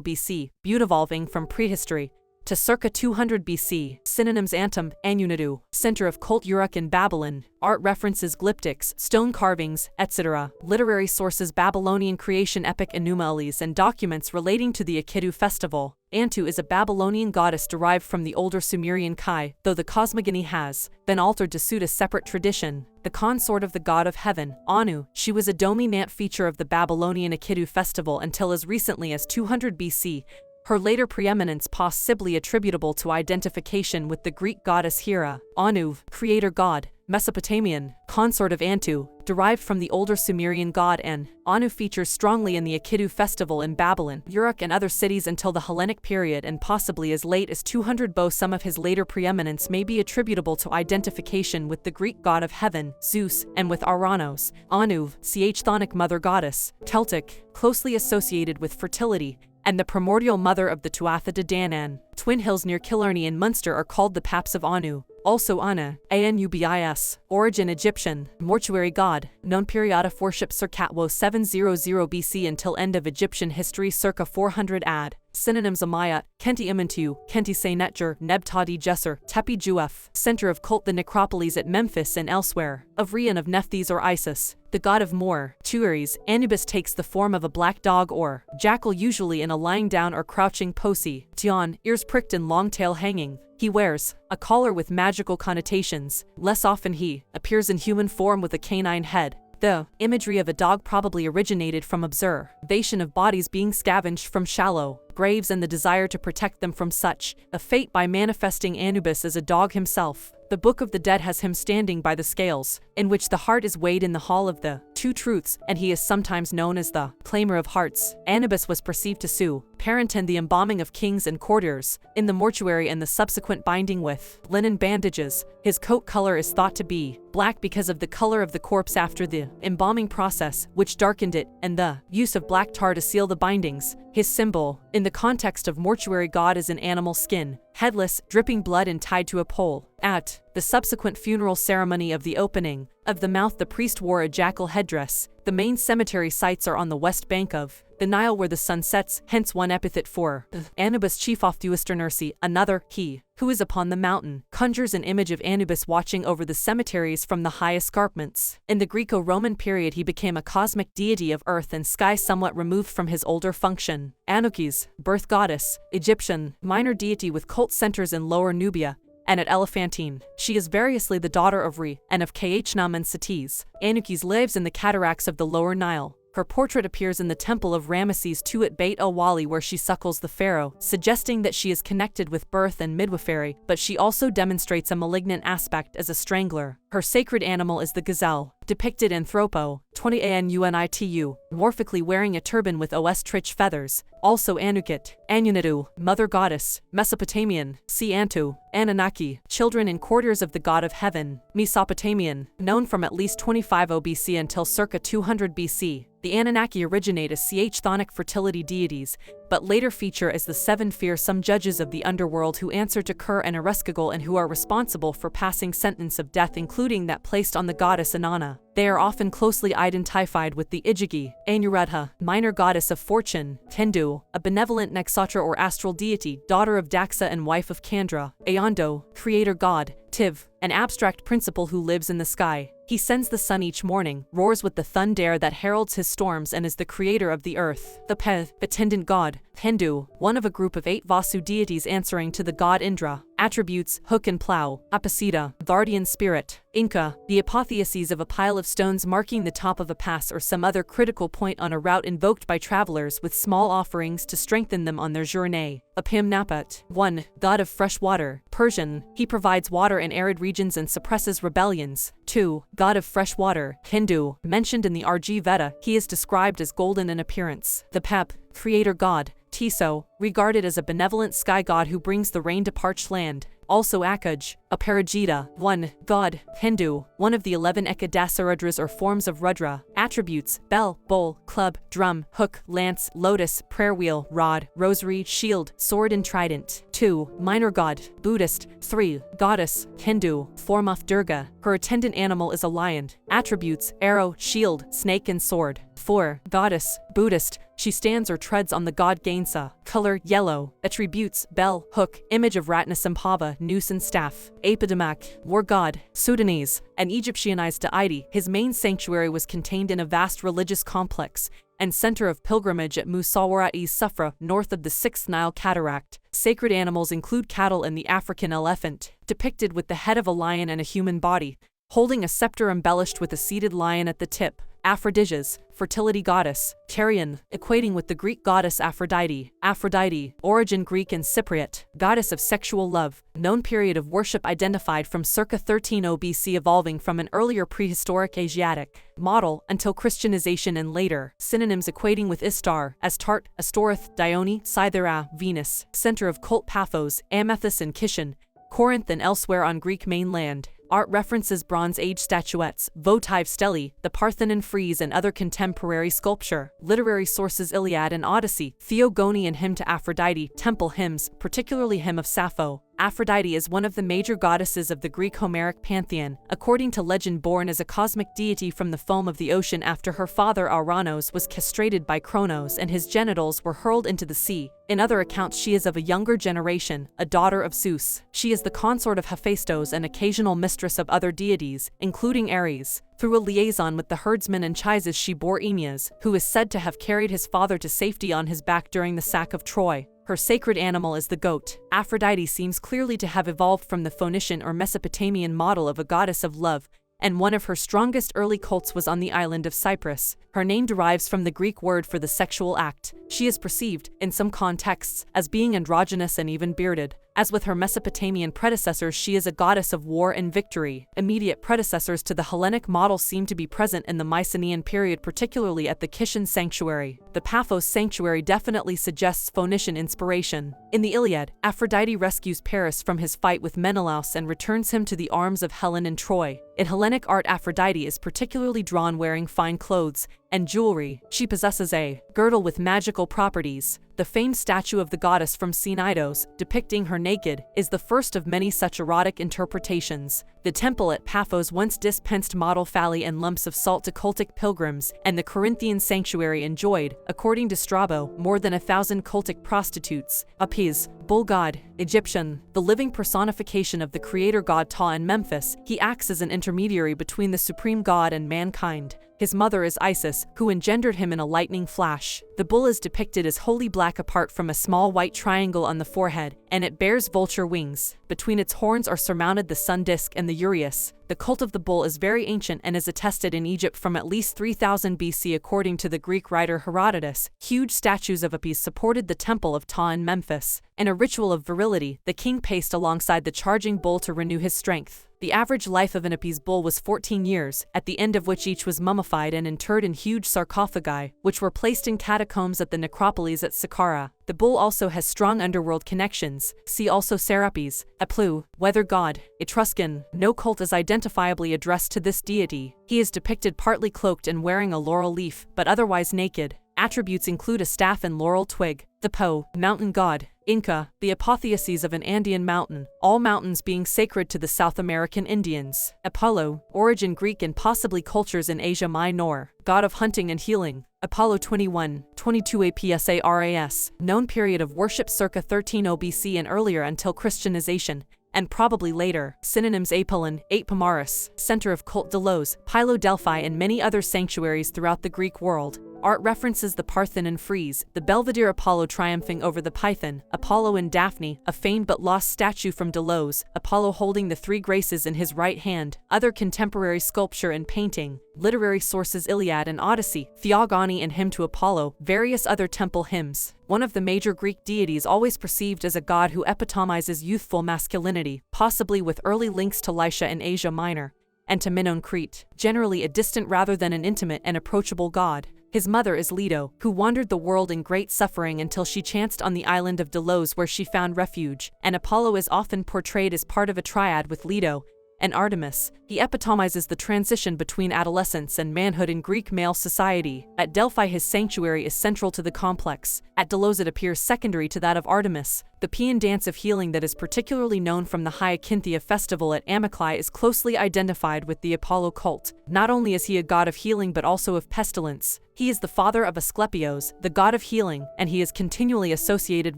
BC, evolving from prehistory to circa 200 BC. Synonyms: Antum, Anunidu, center of cult Uruk in Babylon. Art references: glyptics, stone carvings, etc. Literary sources: Babylonian creation epic Enuma Elish and documents relating to the Enkidu festival. Antu is a Babylonian goddess derived from the older Sumerian Kai, though the cosmogony has been altered to suit a separate tradition. The consort of the god of heaven, Anu, she was a dominant feature of the Babylonian Enkidu festival until as recently as 200 BC. Her later preeminence possibly attributable to identification with the Greek goddess Hera. Anu, creator god. Mesopotamian, consort of Antu, derived from the older Sumerian god En. Anu features strongly in the Enkidu festival in Babylon, Uruk, and other cities until the Hellenic period and possibly as late as 200 BO. Some of his later preeminence may be attributable to identification with the Greek god of heaven, Zeus, and with Aranos. Anu, chthonic mother goddess. Celtic, closely associated with fertility, and the primordial mother of the Tuatha De Danann. Twin hills near Killarney in Munster are called the Paps of Anu. Also Ana, Anubis, origin Egyptian, mortuary god, known period of worship circa 700 BC until end of Egyptian history circa 400 AD. Synonyms: Amayat, Kenti Imantu, Kenti Senetjer, Nebtadi Jesser, Tepi Juef, center of cult the necropolis at Memphis and elsewhere, of Re and of Nephthys or Isis, the god of Mor. Tuares, Anubis takes the form of a black dog or jackal, usually in a lying down or crouching pose. Tion, ears pricked and long tail hanging. He wears a collar with magical connotations. Less often he appears in human form with a canine head. The imagery of a dog probably originated from observation of bodies being scavenged from shallow graves and the desire to protect them from such a fate by manifesting Anubis as a dog himself. The Book of the Dead has him standing by the scales, in which the heart is weighed in the hall of the two truths, and he is sometimes known as the claimer of hearts. Anubis was perceived to superintend the embalming of kings and courtiers in the mortuary and the subsequent binding with linen bandages. His coat color is thought to be black because of the color of the corpse after the embalming process, which darkened it, and the use of black tar to seal the bindings. His symbol, in the context of mortuary god, is an animal skin, headless, dripping blood and tied to a pole. At the subsequent funeral ceremony of the opening of the mouth, the priest wore a jackal headdress. The main cemetery sites are on the west bank of the Nile where the sun sets, hence one epithet for Anubis chief off the Usternersi. Another, he who is upon the mountain, conjures an image of Anubis watching over the cemeteries from the high escarpments. In the Greco-Roman period he became a cosmic deity of earth and sky, somewhat removed from his older function. Anukis, birth goddess, Egyptian, minor deity with cult centers in Lower Nubia, and at Elephantine. She is variously the daughter of Re and of Khnum and Satis. Anukis lives in the cataracts of the lower Nile. Her portrait appears in the temple of Ramesses II at Beit el-Wali, where she suckles the pharaoh, suggesting that she is connected with birth and midwifery, but she also demonstrates a malignant aspect as a strangler. Her sacred animal is the gazelle, depicted in Thropo, 20 Anunitu, morphically wearing a turban with ostrich feathers. Also Anukit, Anunitu, mother goddess, Mesopotamian, see Antu, Anunnaki, children and courtiers of the god of heaven, Mesopotamian, known from at least 25 BC until circa 200 BC. The Anunnaki originate as chthonic fertility deities, but later feature as the seven fearsome judges of the underworld who answer to Kur and Ereshkigal and who are responsible for passing sentence of death, including that placed on the goddess Inanna. They are often closely identified with the Ijigi, Anuradha, minor goddess of fortune, Tendu, a benevolent Nakshatra or astral deity, daughter of Daxa and wife of Candra, Aondo, creator god, Tiv, an abstract principle who lives in the sky. He sends the sun each morning, roars with the thunder that heralds his storms, and is the creator of the earth. The Peth, attendant god, Hindu, one of a group of 8 Vasu deities answering to the god Indra. Attributes: hook and plow, Apasita, guardian spirit, Inca, the apotheosis of a pile of stones marking the top of a pass or some other critical point on a route invoked by travelers with small offerings to strengthen them on their journey. Apim Napat, 1. God of fresh water, Persian, he provides water in arid regions and suppresses rebellions. 2. God of fresh water, Hindu, mentioned in the Arji Veda, he is described as golden in appearance. The Pep, creator god, Tiso, regarded as a benevolent sky god who brings the rain to parched land. Also Akuj, Aparajita, 1. God, Hindu, one of the 11 Ekadasarudra's or forms of Rudra. Attributes: bell, bowl, club, drum, hook, lance, lotus, prayer wheel, rod, rosary, shield, sword and trident. 2. Minor god, Buddhist. 3. Goddess, Hindu, form of Durga. Her attendant animal is a lion. Attributes: arrow, shield, snake and sword. 4. Goddess, Buddhist. She stands or treads on the god Gainsa. Color: yellow. Attributes: bell, hook, image of Ratnasambhava, noose and staff. Apidamak, war god, Sudanese, an Egyptianized deity. His main sanctuary was contained in a vast religious complex and center of pilgrimage at Musawarat-e Sufra, north of the 6th Nile Cataract. Sacred animals include cattle and the African elephant, depicted with the head of a lion and a human body, holding a scepter embellished with a seated lion at the tip. Aphrodisias, fertility goddess, Tyrian, equating with the Greek goddess Aphrodite. Aphrodite, origin Greek and Cypriot, goddess of sexual love. Known period of worship identified from circa 1300 BC, evolving from an earlier prehistoric Asiatic model until Christianization and later. Synonyms equating with Istar, Astarte, Astoreth, Dione, Cythera, Venus, center of cult Paphos, Amethys and Kishon, Corinth and elsewhere on Greek mainland. Art references Bronze Age statuettes, votive stelae, the Parthenon frieze and other contemporary sculpture. Literary sources: Iliad and Odyssey, Theogony and Hymn to Aphrodite, temple hymns, particularly Hymn of Sappho. Aphrodite is one of the major goddesses of the Greek Homeric pantheon, according to legend born as a cosmic deity from the foam of the ocean after her father Ouranos was castrated by Kronos and his genitals were hurled into the sea. In other accounts she is of a younger generation, a daughter of Zeus. She is the consort of Hephaestus and occasional mistress of other deities, including Ares. Through a liaison with the herdsman Anchises she bore Aeneas, who is said to have carried his father to safety on his back during the sack of Troy. Her sacred animal is the goat. Aphrodite seems clearly to have evolved from the Phoenician or Mesopotamian model of a goddess of love, and one of her strongest early cults was on the island of Cyprus. Her name derives from the Greek word for the sexual act. She is perceived, in some contexts, as being androgynous and even bearded. As with her Mesopotamian predecessors, she is a goddess of war and victory. Immediate predecessors to the Hellenic model seem to be present in the Mycenaean period, particularly at the Kishon sanctuary. The Paphos sanctuary definitely suggests Phoenician inspiration. In the Iliad, Aphrodite rescues Paris from his fight with Menelaus and returns him to the arms of Helen and Troy. In Hellenic art, Aphrodite is particularly drawn wearing fine clothes and jewelry. She possesses a girdle with magical properties. The famed statue of the goddess from Cneidos, depicting her naked, is the first of many such erotic interpretations. The temple at Paphos once dispensed model phalli and lumps of salt to cultic pilgrims, and the Corinthian sanctuary enjoyed, according to Strabo, more than 1,000 cultic prostitutes. Apis, bull god, Egyptian, the living personification of the creator god Ptah in Memphis, he acts as an intermediary between the supreme god and mankind. His mother is Isis, who engendered him in a lightning flash. The bull is depicted as wholly black apart from a small white triangle on the forehead, and it bears vulture wings. Between its horns are surmounted the sun disk and the uraeus. The cult of the bull is very ancient and is attested in Egypt from at least 3000 BC according to the Greek writer Herodotus. Huge statues of Apis supported the temple of Ptah in Memphis. In a ritual of virility, the king paced alongside the charging bull to renew his strength. The average life of an Apis bull was 14 years, at the end of which each was mummified and interred in huge sarcophagi, which were placed in catacombs at the necropolis at Saqqara. The bull also has strong underworld connections. See also Serapis, Aplu, weather god, Etruscan. No cult is identifiably addressed to this deity. He is depicted partly cloaked and wearing a laurel leaf, but otherwise naked. Attributes include a staff and laurel twig. The Po, mountain god. Inca, the apotheosis of an Andean mountain, all mountains being sacred to the South American Indians. Apollo, origin Greek and possibly cultures in Asia Minor, god of hunting and healing. Apollo 21, 22 APSARAS, known period of worship circa 1300 BC and earlier until Christianization, and probably later. Synonyms: Apollon, Pomaris, center of cult Delos, Pylo Delphi and many other sanctuaries throughout the Greek world. Art references the Parthenon frieze, the Belvedere Apollo triumphing over the Python, Apollo and Daphne, a famed but lost statue from Delos, Apollo holding the three graces in his right hand, other contemporary sculpture and painting, literary sources Iliad and Odyssey, Theogony and Hymn to Apollo, various other temple hymns. One of the major Greek deities always perceived as a god who epitomizes youthful masculinity, possibly with early links to Lycia in Asia Minor, and to Minnon Crete, generally a distant rather than an intimate and approachable god. His mother is Leto, who wandered the world in great suffering until she chanced on the island of Delos where she found refuge, and Apollo is often portrayed as part of a triad with Leto and Artemis. He epitomizes the transition between adolescence and manhood in Greek male society. At Delphi his sanctuary is central to the complex. At Delos it appears secondary to that of Artemis. The Paean dance of healing that is particularly known from the Hyacinthia festival at Amyclae is closely identified with the Apollo cult. Not only is he a god of healing but also of pestilence. He is the father of Asclepios, the god of healing, and he is continually associated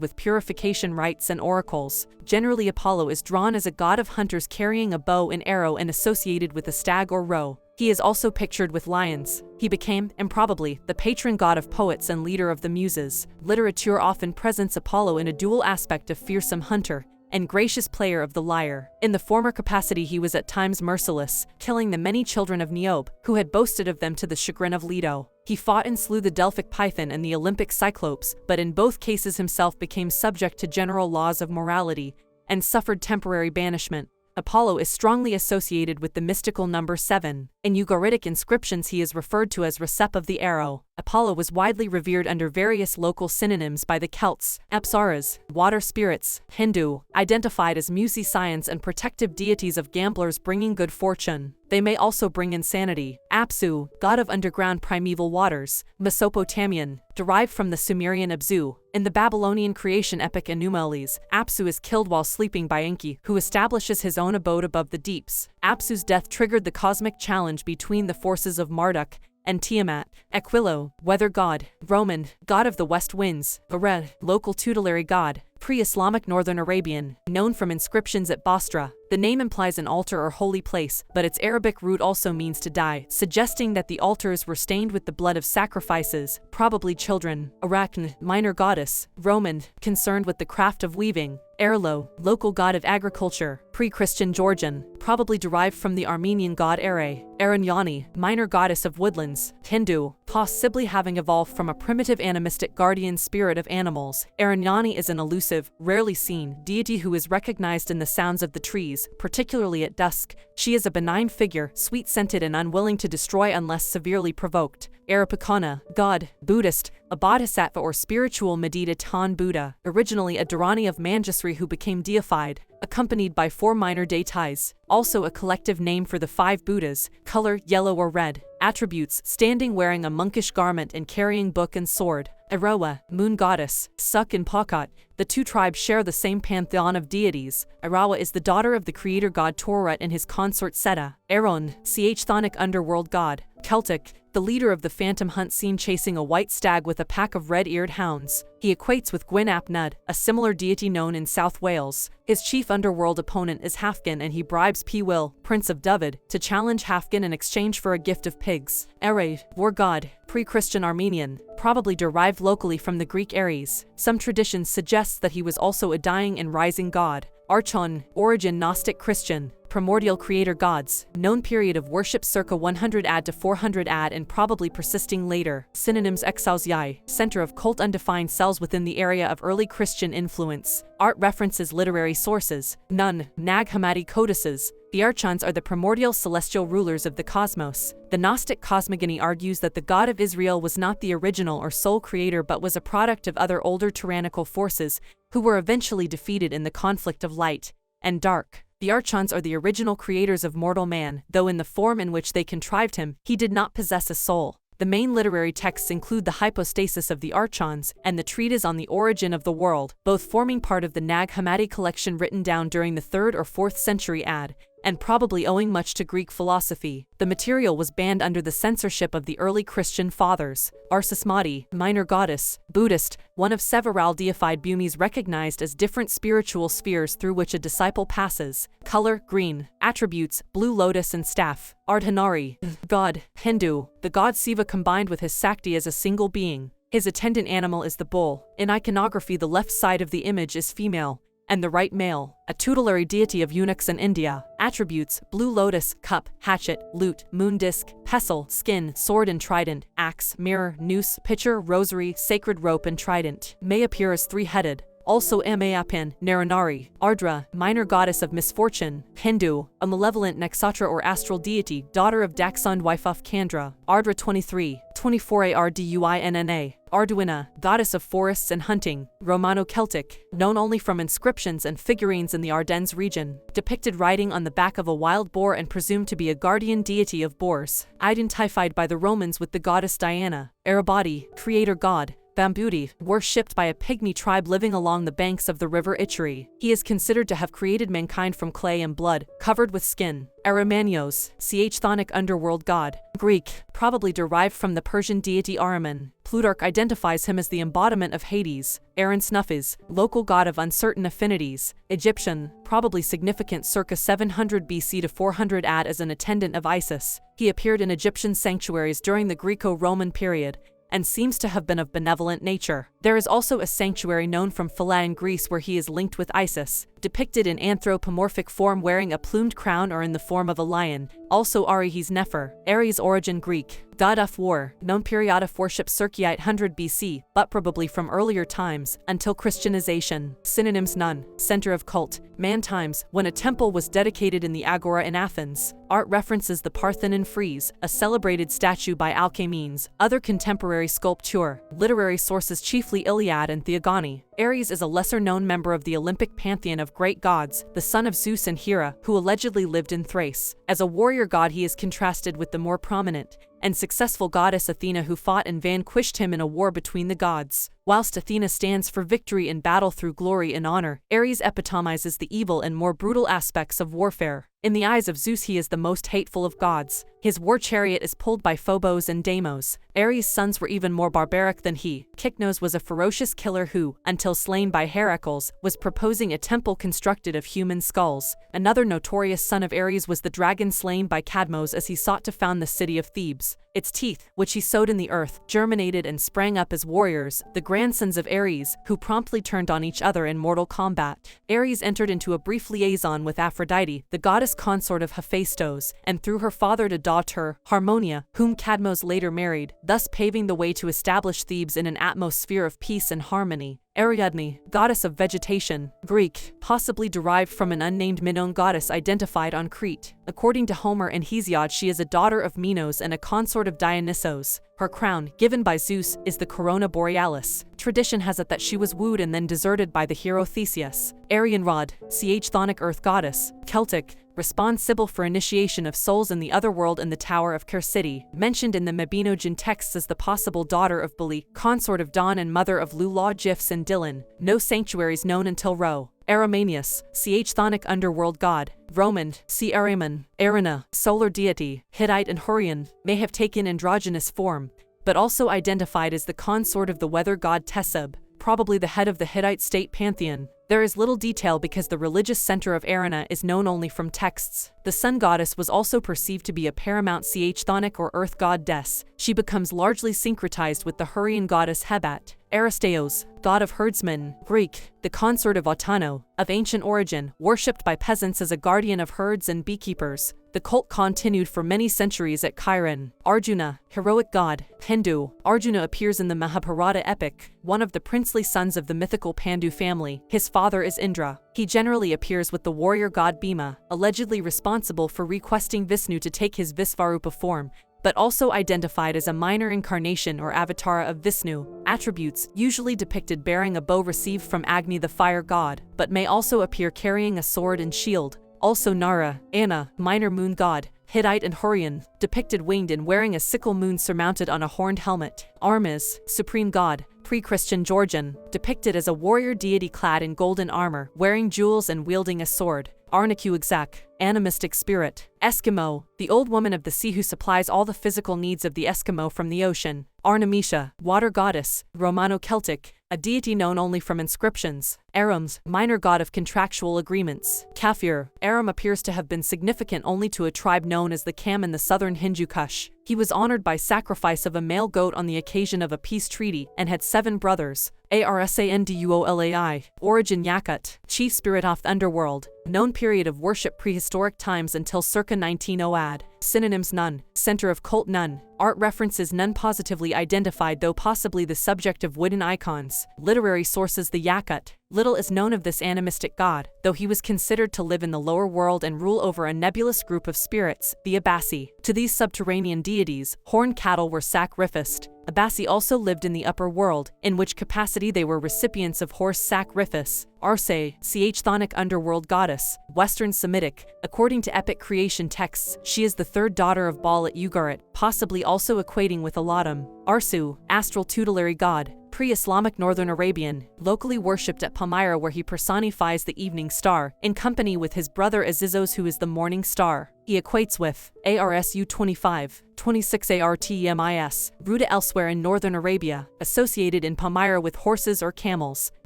with purification rites and oracles. Generally Apollo is drawn as a god of hunters carrying a bow and arrow and associated with a stag or roe. He is also pictured with lions. He became, improbably, the patron god of poets and leader of the muses. Literature often presents Apollo in a dual aspect of fearsome hunter and gracious player of the lyre. In the former capacity he was at times merciless, killing the many children of Niobe, who had boasted of them to the chagrin of Leto. He fought and slew the Delphic Python and the Olympic Cyclopes, but in both cases himself became subject to general laws of morality and suffered temporary banishment. Apollo is strongly associated with the mystical number 7. In Ugaritic inscriptions he is referred to as Recep of the Arrow. Apollo was widely revered under various local synonyms by the Celts, Apsaras, water spirits, Hindu, identified as Musi science and protective deities of gamblers bringing good fortune. They may also bring insanity. Apsu, god of underground primeval waters, Mesopotamian, derived from the Sumerian Abzu. In the Babylonian creation epic Enuma-Elish, Apsu is killed while sleeping by Enki, who establishes his own abode above the deeps. Apsu's death triggered the cosmic challenge between the forces of Marduk and Tiamat. Aquilo, weather god, Roman, god of the west winds. Ared, local tutelary god, pre-Islamic Northern Arabian, known from inscriptions at Bostra. The name implies an altar or holy place, but its Arabic root also means to die, suggesting that the altars were stained with the blood of sacrifices, probably children. Arachne, minor goddess, Roman, concerned with the craft of weaving. Erlo, local god of agriculture, pre-Christian Georgian, probably derived from the Armenian god Ere. Arinyani, minor goddess of woodlands, Hindu, possibly having evolved from a primitive animistic guardian spirit of animals. Arinyani is an elusive, rarely seen deity who is recognized in the sounds of the trees, particularly at dusk. She is a benign figure, sweet-scented and unwilling to destroy unless severely provoked. Arapakana, god, Buddhist, a bodhisattva or spiritual Medita Tan Buddha, originally a Dharani of Manjusri who became deified, accompanied by 4 minor deities, also a collective name for the 5 Buddhas, color yellow or red. Attributes: standing wearing a monkish garment and carrying book and sword. Arawa, moon goddess, Suk and Pakat, the 2 tribes share the same pantheon of deities. Arawa is the daughter of the creator god Torat and his consort Seta. Aeron, chthonic underworld god. Celtic, the leader of the phantom hunt seen chasing a white stag with a pack of red-eared hounds. He equates with Gwyn ap Nudd, a similar deity known in South Wales. His chief underworld opponent is Hafgan, and he bribes P-Will, Prince of Dyfed, to challenge Hafgan in exchange for a gift of pigs. Ere, war god, pre-Christian Armenian, probably derived locally from the Greek Ares. Some traditions suggest that he was also a dying and rising god. Archon, origin Gnostic Christian, primordial creator gods, known period of worship circa 100 AD to 400 AD and probably persisting later. Synonyms: exousiai, center of cult, undefined cells within the area of early Christian influence. Art references, literary sources. None, Nag Hammadi codices. The Archons are the primordial celestial rulers of the cosmos. The Gnostic cosmogony argues that the God of Israel was not the original or sole creator but was a product of other older tyrannical forces who were eventually defeated in the conflict of light and dark. The Archons are the original creators of mortal man, though in the form in which they contrived him, he did not possess a soul. The main literary texts include the Hypostasis of the Archons and the Treatise on the Origin of the World, both forming part of the Nag Hammadi collection written down during the 3rd or 4th century AD, and probably owing much to Greek philosophy. The material was banned under the censorship of the early Christian fathers. Arsismati, minor goddess, Buddhist, one of several deified bhumis recognized as different spiritual spheres through which a disciple passes. Color: green. Attributes: blue lotus and staff. Ardhanari, god, Hindu, the god Siva combined with his Sakti as a single being. His attendant animal is the bull. In iconography, the left side of the image is female, and the right male, a tutelary deity of eunuchs in India. Attributes: blue lotus, cup, hatchet, lute, moon disk, pestle, skin, sword and trident, axe, mirror, noose, pitcher, rosary, sacred rope and trident. May appear as three-headed. Also Mayapin, Naranari, Ardra, minor goddess of misfortune, Hindu, a malevolent Nakshatra or astral deity, daughter of Daksund, wife of Kandra. Ardra 23, 24 Arduinna, Arduina, goddess of forests and hunting, Romano-Celtic, known only from inscriptions and figurines in the Ardennes region, depicted riding on the back of a wild boar and presumed to be a guardian deity of boars, identified by the Romans with the goddess Diana. Arabati, creator god, Bambuti, worshipped by a pygmy tribe living along the banks of the river Ichiri. He is considered to have created mankind from clay and blood, covered with skin. Aramanios, chthonic underworld god. Greek, probably derived from the Persian deity Ahriman. Plutarch identifies him as the embodiment of Hades. Aaron Snuffis, local god of uncertain affinities. Egyptian, probably significant circa 700 BC to 400 AD as an attendant of Isis. He appeared in Egyptian sanctuaries during the Greco-Roman period, and seems to have been of benevolent nature. There is also a sanctuary known from Phila in Greece where he is linked with Isis, depicted in anthropomorphic form wearing a plumed crown or in the form of a lion. Also Arihes Nefer, Ares origin Greek, god of war, known period of worship circa 800 BC, but probably from earlier times, until Christianization. Synonyms: none, center of cult, man times, when a temple was dedicated in the Agora in Athens. Art references the Parthenon frieze, a celebrated statue by Alcmenes. Other contemporary sculpture. Literary sources chiefly Iliad and Theogony. Ares is a lesser-known member of the Olympic pantheon of great gods, the son of Zeus and Hera, who allegedly lived in Thrace. As a warrior god, he is contrasted with the more prominent and successful goddess Athena, who fought and vanquished him in a war between the gods. Whilst Athena stands for victory in battle through glory and honor, Ares epitomizes the evil and more brutal aspects of warfare. In the eyes of Zeus, he is the most hateful of gods. His war chariot is pulled by Phobos and Deimos. Ares' sons were even more barbaric than he. Kychnos was a ferocious killer who, until slain by Heracles, was proposing a temple constructed of human skulls. Another notorious son of Ares was the dragon slain by Cadmos as he sought to found the city of Thebes. Its teeth, which he sowed in the earth, germinated and sprang up as warriors, the grandsons of Ares, who promptly turned on each other in mortal combat. Ares entered into a brief liaison with Aphrodite, the goddess consort of Hephaestus, and through her father to daughter, Harmonia, whom Cadmos later married, thus paving the way to establish Thebes in an atmosphere of peace and harmony. Ariadne, goddess of vegetation, Greek, possibly derived from an unnamed Minoan goddess identified on Crete. According to Homer and Hesiod, she is a daughter of Minos and a consort of Dionysos. Her crown, given by Zeus, is the Corona Borealis. Tradition has it that she was wooed and then deserted by the hero Theseus. Arianrod, chthonic earth goddess, Celtic, responsible for initiation of souls in the otherworld in the Tower of Ker-City, mentioned in the Mabinogian texts as the possible daughter of Beli, consort of Dawn and mother of Lulaw, Gifs and Dylan. No sanctuaries known until Ro. Aramanius, ch Chthonic underworld god. Roman, c Araman, Arana, solar deity. Hittite and Hurrian may have taken androgynous form, but also identified as the consort of the weather god Tesub, probably the head of the Hittite state pantheon. There is little detail because the religious center of Arana is known only from texts. The sun goddess was also perceived to be a paramount ch Chthonic or earth goddess. She becomes largely syncretized with the Hurrian goddess Hebat. Aristeos, god of herdsmen, Greek, the consort of Autono, of ancient origin, worshipped by peasants as a guardian of herds and beekeepers. The cult continued for many centuries at Chiron. Arjuna, heroic god, Hindu. Arjuna appears in the Mahabharata epic, one of the princely sons of the mythical Pandu family. His father is Indra. He generally appears with the warrior god Bhima, allegedly responsible for requesting Vishnu to take his Visvarupa form, but also identified as a minor incarnation or avatar of Vishnu. Attributes usually depicted bearing a bow received from Agni the fire god, but may also appear carrying a sword and shield. Also Nara, Anna, minor moon god, Hittite and Hurrian, depicted winged and wearing a sickle moon surmounted on a horned helmet. Armis, supreme god, pre-Christian Georgian, depicted as a warrior deity clad in golden armor, wearing jewels and wielding a sword. Arnakuigzak, animistic spirit. Eskimo, the old woman of the sea who supplies all the physical needs of the Eskimo from the ocean. Arnemisha, water goddess, Romano-Celtic, a deity known only from inscriptions. Arams, minor god of contractual agreements. Kafir, Aram appears to have been significant only to a tribe known as the Kam in the southern Hindu Kush. He was honored by sacrifice of a male goat on the occasion of a peace treaty and had 7 brothers. Arsanduolai, origin Yakut, chief spirit of the underworld, known period of worship prehistoric times until circa 1900 AD. Synonyms: Nun, center of cult. Nun, art references none positively identified though possibly the subject of wooden icons. Literary sources: the Yakut. Little is known of this animistic god, though he was considered to live in the lower world and rule over a nebulous group of spirits, the Abassi. To these subterranean deities, horned cattle were sacrificed. Abassi also lived in the upper world, in which capacity they were recipients of horse sacrifice. Arse, ch Chthonic underworld goddess, Western Semitic. According to epic creation texts, she is the 3rd daughter of Baal at Ugarit, possibly also equating with Aladdin. Arsu, astral tutelary god, pre-Islamic Northern Arabian, locally worshipped at Palmyra where he personifies the evening star, in company with his brother Azizos who is the morning star. He equates with Arsu 25, 26 Artemis, rooted elsewhere in northern Arabia, associated in Palmyra with horses or camels.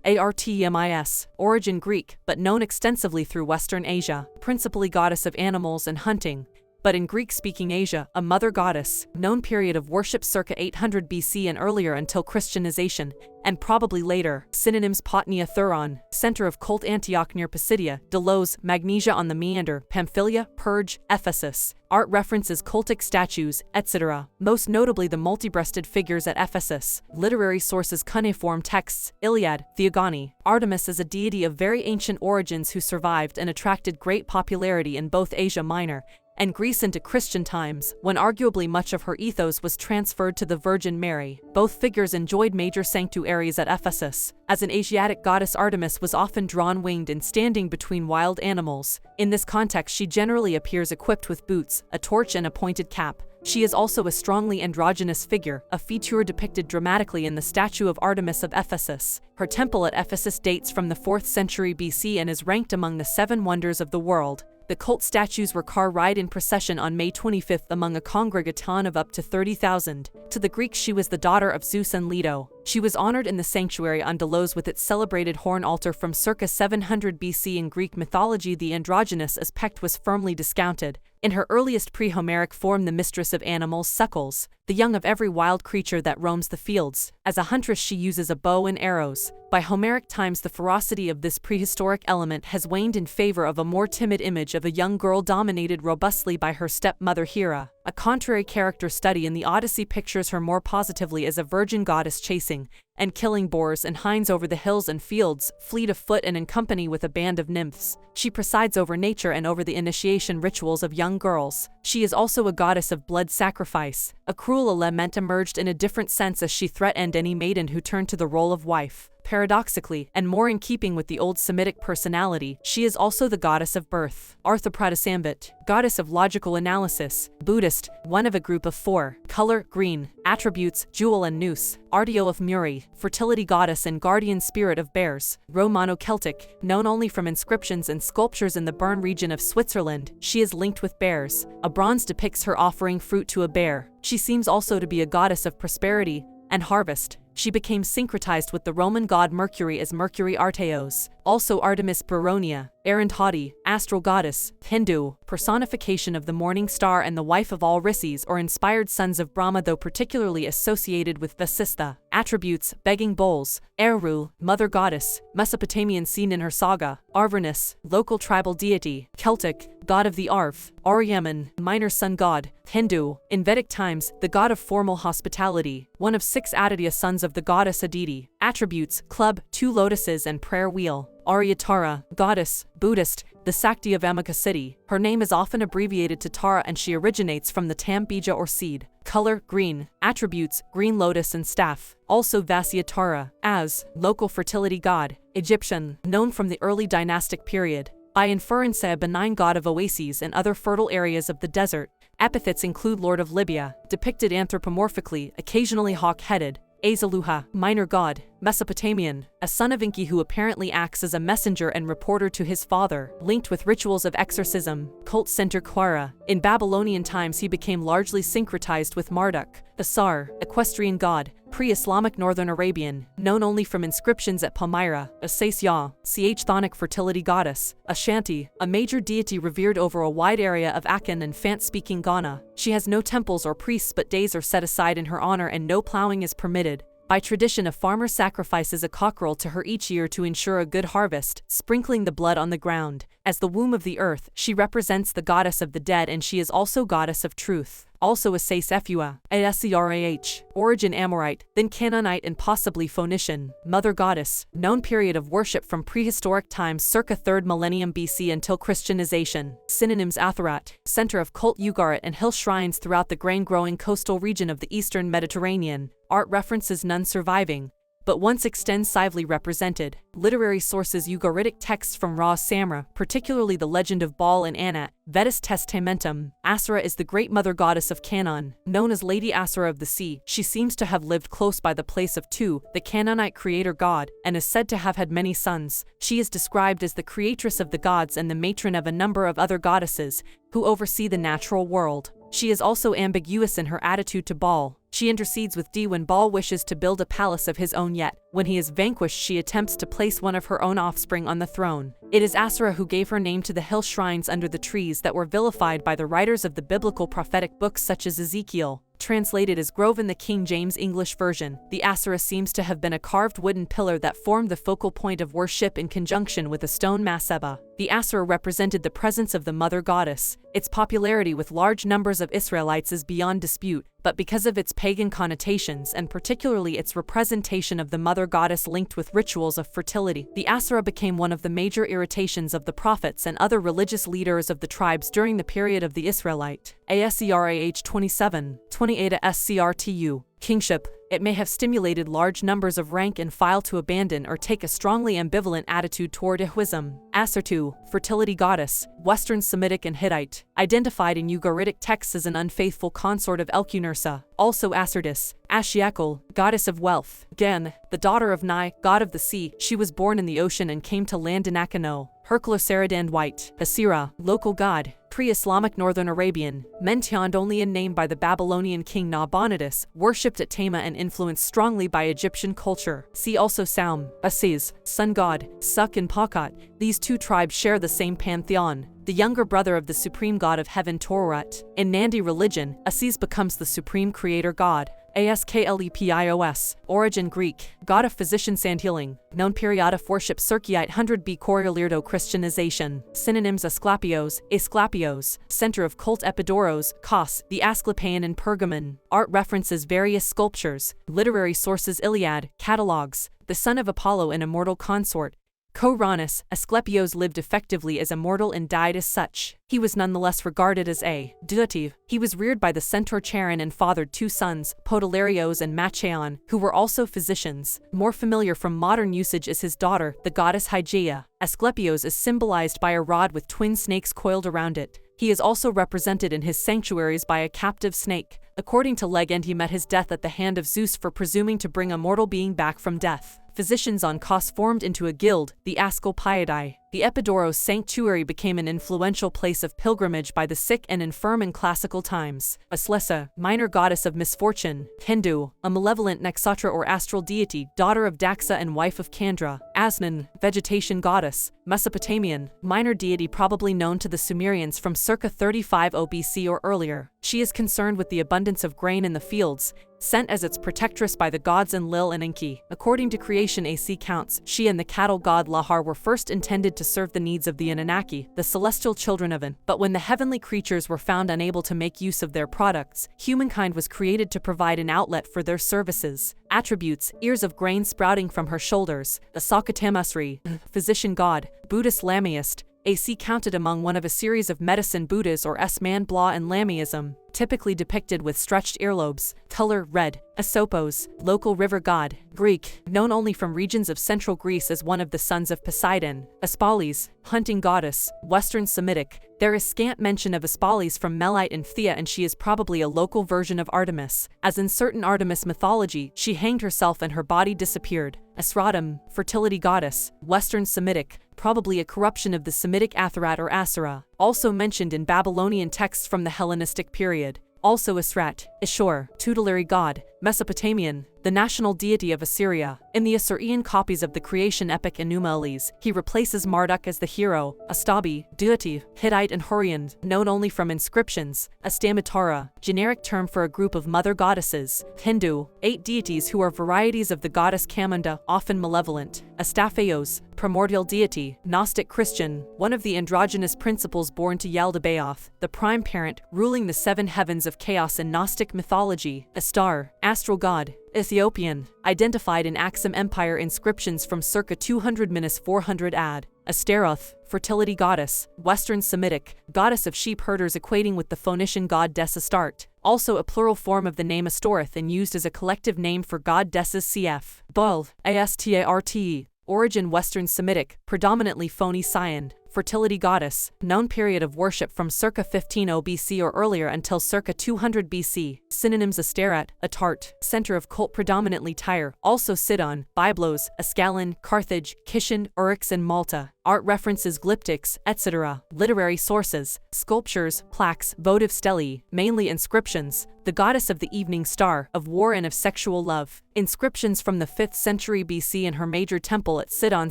Artemis, origin Greek, but known extensively through Western Asia, principally goddess of animals and hunting. But in Greek-speaking Asia, a mother goddess, known period of worship circa 800 BC and earlier until Christianization, and probably later. Synonyms: Potnia Thuron, center of cult. Antioch near Pisidia, Delos, Magnesia on the Meander, Pamphylia, Perge, Ephesus. Art references cultic statues, etc., most notably the multi-breasted figures at Ephesus. Literary sources: cuneiform texts, Iliad, Theogony. Artemis is a deity of very ancient origins who survived and attracted great popularity in both Asia Minor and Greece into Christian times, when arguably much of her ethos was transferred to the Virgin Mary. Both figures enjoyed major sanctuaries at Ephesus. As an Asiatic goddess, Artemis was often drawn winged and standing between wild animals. In this context, she generally appears equipped with boots, a torch and a pointed cap. She is also a strongly androgynous figure, a feature depicted dramatically in the statue of Artemis of Ephesus. Her temple at Ephesus dates from the 4th century BC and is ranked among the 7 wonders of the world. The cult statues were car ride in procession on May 25th among a congregaton of up to 30,000. To the Greeks, she was the daughter of Zeus and Leto. She was honored in the sanctuary on Delos with its celebrated horn altar from circa 700 BC. In Greek mythology, the androgynous aspect was firmly discounted. In her earliest pre-Homeric form, the mistress of animals suckles the young of every wild creature that roams the fields. As a huntress, she uses a bow and arrows. By Homeric times, the ferocity of this prehistoric element has waned in favor of a more timid image of a young girl dominated robustly by her stepmother Hera. A contrary character study in the Odyssey pictures her more positively as a virgin goddess chasing and killing boars and hinds over the hills and fields, fleet of foot and in company with a band of nymphs. She presides over nature and over the initiation rituals of young girls. She is also a goddess of blood sacrifice. A cruel element emerged in a different sense as she threatened any maiden who turned to the role of wife. Paradoxically, and more in keeping with the old Semitic personality, she is also the goddess of birth. Arthapradasambit, goddess of logical analysis. Buddhist, one of a group of four. Color, green. Attributes, jewel and noose. Ardeo of Muri, fertility goddess and guardian spirit of bears. Romano-Celtic, known only from inscriptions and sculptures in the Bern region of Switzerland, she is linked with bears. A bronze depicts her offering fruit to a bear. She seems also to be a goddess of prosperity and harvest. She became syncretized with the Roman god Mercury as Mercury Arteos. Also Artemis Baronia, Arundhati, astral goddess, Hindu, personification of the morning star and the wife of all rishis or inspired sons of Brahma, though particularly associated with Vasistha. Attributes, begging bowls. Eru, mother goddess, Mesopotamian seen in her saga. Arvernus, local tribal deity. Celtic, god of the Arv. Aryaman, minor sun god. Hindu, in Vedic times, the god of formal hospitality. One of 6 Aditya sons of the goddess Aditi. Attributes, club, 2 lotuses and prayer wheel. Aryatara, goddess, Buddhist, the Sakti of Amika city. Her name is often abbreviated to Tara and she originates from the tam bija or seed. Color, green. Attributes, green lotus and staff. Also Vasyatara, as, local fertility god. Egyptian, known from the early dynastic period. By inference a benign god of oases and other fertile areas of the desert. Epithets include Lord of Libya, depicted anthropomorphically, occasionally hawk-headed. Azaluha, minor god, Mesopotamian, a son of Enki who apparently acts as a messenger and reporter to his father, linked with rituals of exorcism. Cult center Quara. In Babylonian times he became largely syncretized with Marduk. Asar, equestrian god, pre-Islamic northern Arabian, known only from inscriptions at Palmyra. Asasya, chthonic fertility goddess. Ashanti, a major deity revered over a wide area of Akan and Fant-speaking Ghana. She has no temples or priests, but days are set aside in her honor and no plowing is permitted. By tradition, a farmer sacrifices a cockerel to her each year to ensure a good harvest, sprinkling the blood on the ground. As the womb of the earth, she represents the goddess of the dead and she is also goddess of truth. Also Asasefua, Ascerah, origin Amorite, then Canaanite and possibly Phoenician, mother goddess, known period of worship from prehistoric times circa 3rd millennium BC until Christianization. Synonyms: Atharat, center of cult Ugarit and hill shrines throughout the grain-growing coastal region of the eastern Mediterranean. Art references none surviving, but once extensively represented. Literary sources: Ugaritic texts from Ra Samra, particularly the legend of Baal and Anat. Vedas Testamentum. Asera is the great mother goddess of Canaan. Known as Lady Asera of the Sea, she seems to have lived close by the place of Tu, the Canaanite creator god, and is said to have had many sons. She is described as the creatress of the gods and the matron of a number of other goddesses, who oversee the natural world. She is also ambiguous in her attitude to Baal. She intercedes with D when Baal wishes to build a palace of his own, yet, when he is vanquished, she attempts to place one of her own offspring on the throne. It is Asera who gave her name to the hill shrines under the trees that were vilified by the writers of the biblical prophetic books such as Ezekiel. Translated as grove in the King James English Version, the Asera seems to have been a carved wooden pillar that formed the focal point of worship in conjunction with a stone maseba. The Asera represented the presence of the mother goddess. Its popularity with large numbers of Israelites is beyond dispute, but because of its pagan connotations and particularly its representation of the mother goddess linked with rituals of fertility, the Asera became one of the major irritations of the prophets and other religious leaders of the tribes during the period of the Israelite. Ascerah 27, 28 SCRTU. Kingship. It may have stimulated large numbers of rank and file to abandon or take a strongly ambivalent attitude toward Ahuism. Asertu, fertility goddess, Western Semitic and Hittite, identified in Ugaritic texts as an unfaithful consort of Elkunursa. Also Aserdis, Ashiakal, goddess of wealth. Gen, the daughter of Nai, god of the sea, she was born in the ocean and came to land in Akano. Herculoceridand White, Asira, local god, pre-Islamic northern Arabian, mentioned only in name by the Babylonian king Nabonidus, worshipped at Tama and influenced strongly by Egyptian culture. See also Saum, Asis, sun god, Suk and Pakat. These two tribes share the same pantheon, the younger brother of the supreme god of heaven Torut. In Nandi religion, Asis becomes the supreme creator god. Asklepios, origin Greek, god of physicians and healing, known period of worship Circeite 100b Correlirdo Christianization. Synonyms: Asclepios, center of cult Epidoros, Kos, the Asclepian and Pergamon. Art references various sculptures. Literary sources: Iliad, catalogs, the son of Apollo and immortal consort. Coronis, Asclepios lived effectively as a mortal and died as such. He was nonetheless regarded as a deity. He was reared by the centaur Charon and fathered two sons, Podalirios and Machaon, who were also physicians. More familiar from modern usage is his daughter, the goddess Hygeia. Asclepios is symbolized by a rod with twin snakes coiled around it. He is also represented in his sanctuaries by a captive snake. According to legend, he met his death at the hand of Zeus for presuming to bring a mortal being back from death. Physicians on Kos formed into a guild, the Asclepiadae. The Epidaurus sanctuary became an influential place of pilgrimage by the sick and infirm in classical times. Aslesa, minor goddess of misfortune. Hindu, a malevolent Nakshatra or astral deity, daughter of Daxa and wife of Candra. Asnan, vegetation goddess. Mesopotamian, minor deity probably known to the Sumerians from circa 35 BC or earlier. She is concerned with the abundance of grain in the fields, sent as its protectress by the gods Enlil and Enki. According to creation AC counts, she and the cattle god Lahar were first intended to serve the needs of the Anunnaki, the celestial children of An. But when the heavenly creatures were found unable to make use of their products, humankind was created to provide an outlet for their services. Attributes: ears of grain sprouting from her shoulders. Asakatamasri, physician god. Buddhist Lamaist, AC counted among one of a series of medicine Buddhas or S-man Blah and Lamaism, typically depicted with stretched earlobes. Color: red. Asopos, local river god. Greek, known only from regions of central Greece as one of the sons of Poseidon. Aspalis, hunting goddess. Western Semitic, there is scant mention of Aspalis from Melite and Phthia, and she is probably a local version of Artemis. As in certain Artemis mythology, she hanged herself and her body disappeared. Asratam, fertility goddess. Western Semitic, probably a corruption of the Semitic Atharat or Asura, also mentioned in Babylonian texts from the Hellenistic period. Also Israt, Ishur, tutelary god. Mesopotamian, the national deity of Assyria. In the Assyrian copies of the creation epic Enuma Elish, he replaces Marduk as the hero. Astabi, deity. Hittite and Hurrian, known only from inscriptions. Astamatara, generic term for a group of mother goddesses. Hindu, 8 deities who are varieties of the goddess Kamunda, often malevolent. Astapheos, primordial deity. Gnostic Christian, one of the androgynous principles born to Yaldabaoth, the prime parent, ruling the 7 heavens of chaos in Gnostic mythology. Astar, astral god. Ethiopian, identified in Aksum Empire inscriptions from circa 200–400 AD. Asteroth, fertility goddess. Western Semitic, goddess of sheep herders, equating with the Phoenician god Des Astarte, also a plural form of the name Astoreth and used as a collective name for god Deses cf. Bul, Astarte. Origin: Western Semitic, predominantly Phoni Sion, fertility goddess, known period of worship from circa 1500 BC or earlier until circa 200 BC. Synonyms: Astarat, Atart, center of cult predominantly Tyre, also Sidon, Byblos, Ascalon, Carthage, Kishan, Uryx and Malta. Art references: glyptics, etc. Literary sources: sculptures, plaques, votive stelae, mainly inscriptions. The goddess of the evening star, of war and of sexual love. Inscriptions from the 5th century BC in her major temple at Sidon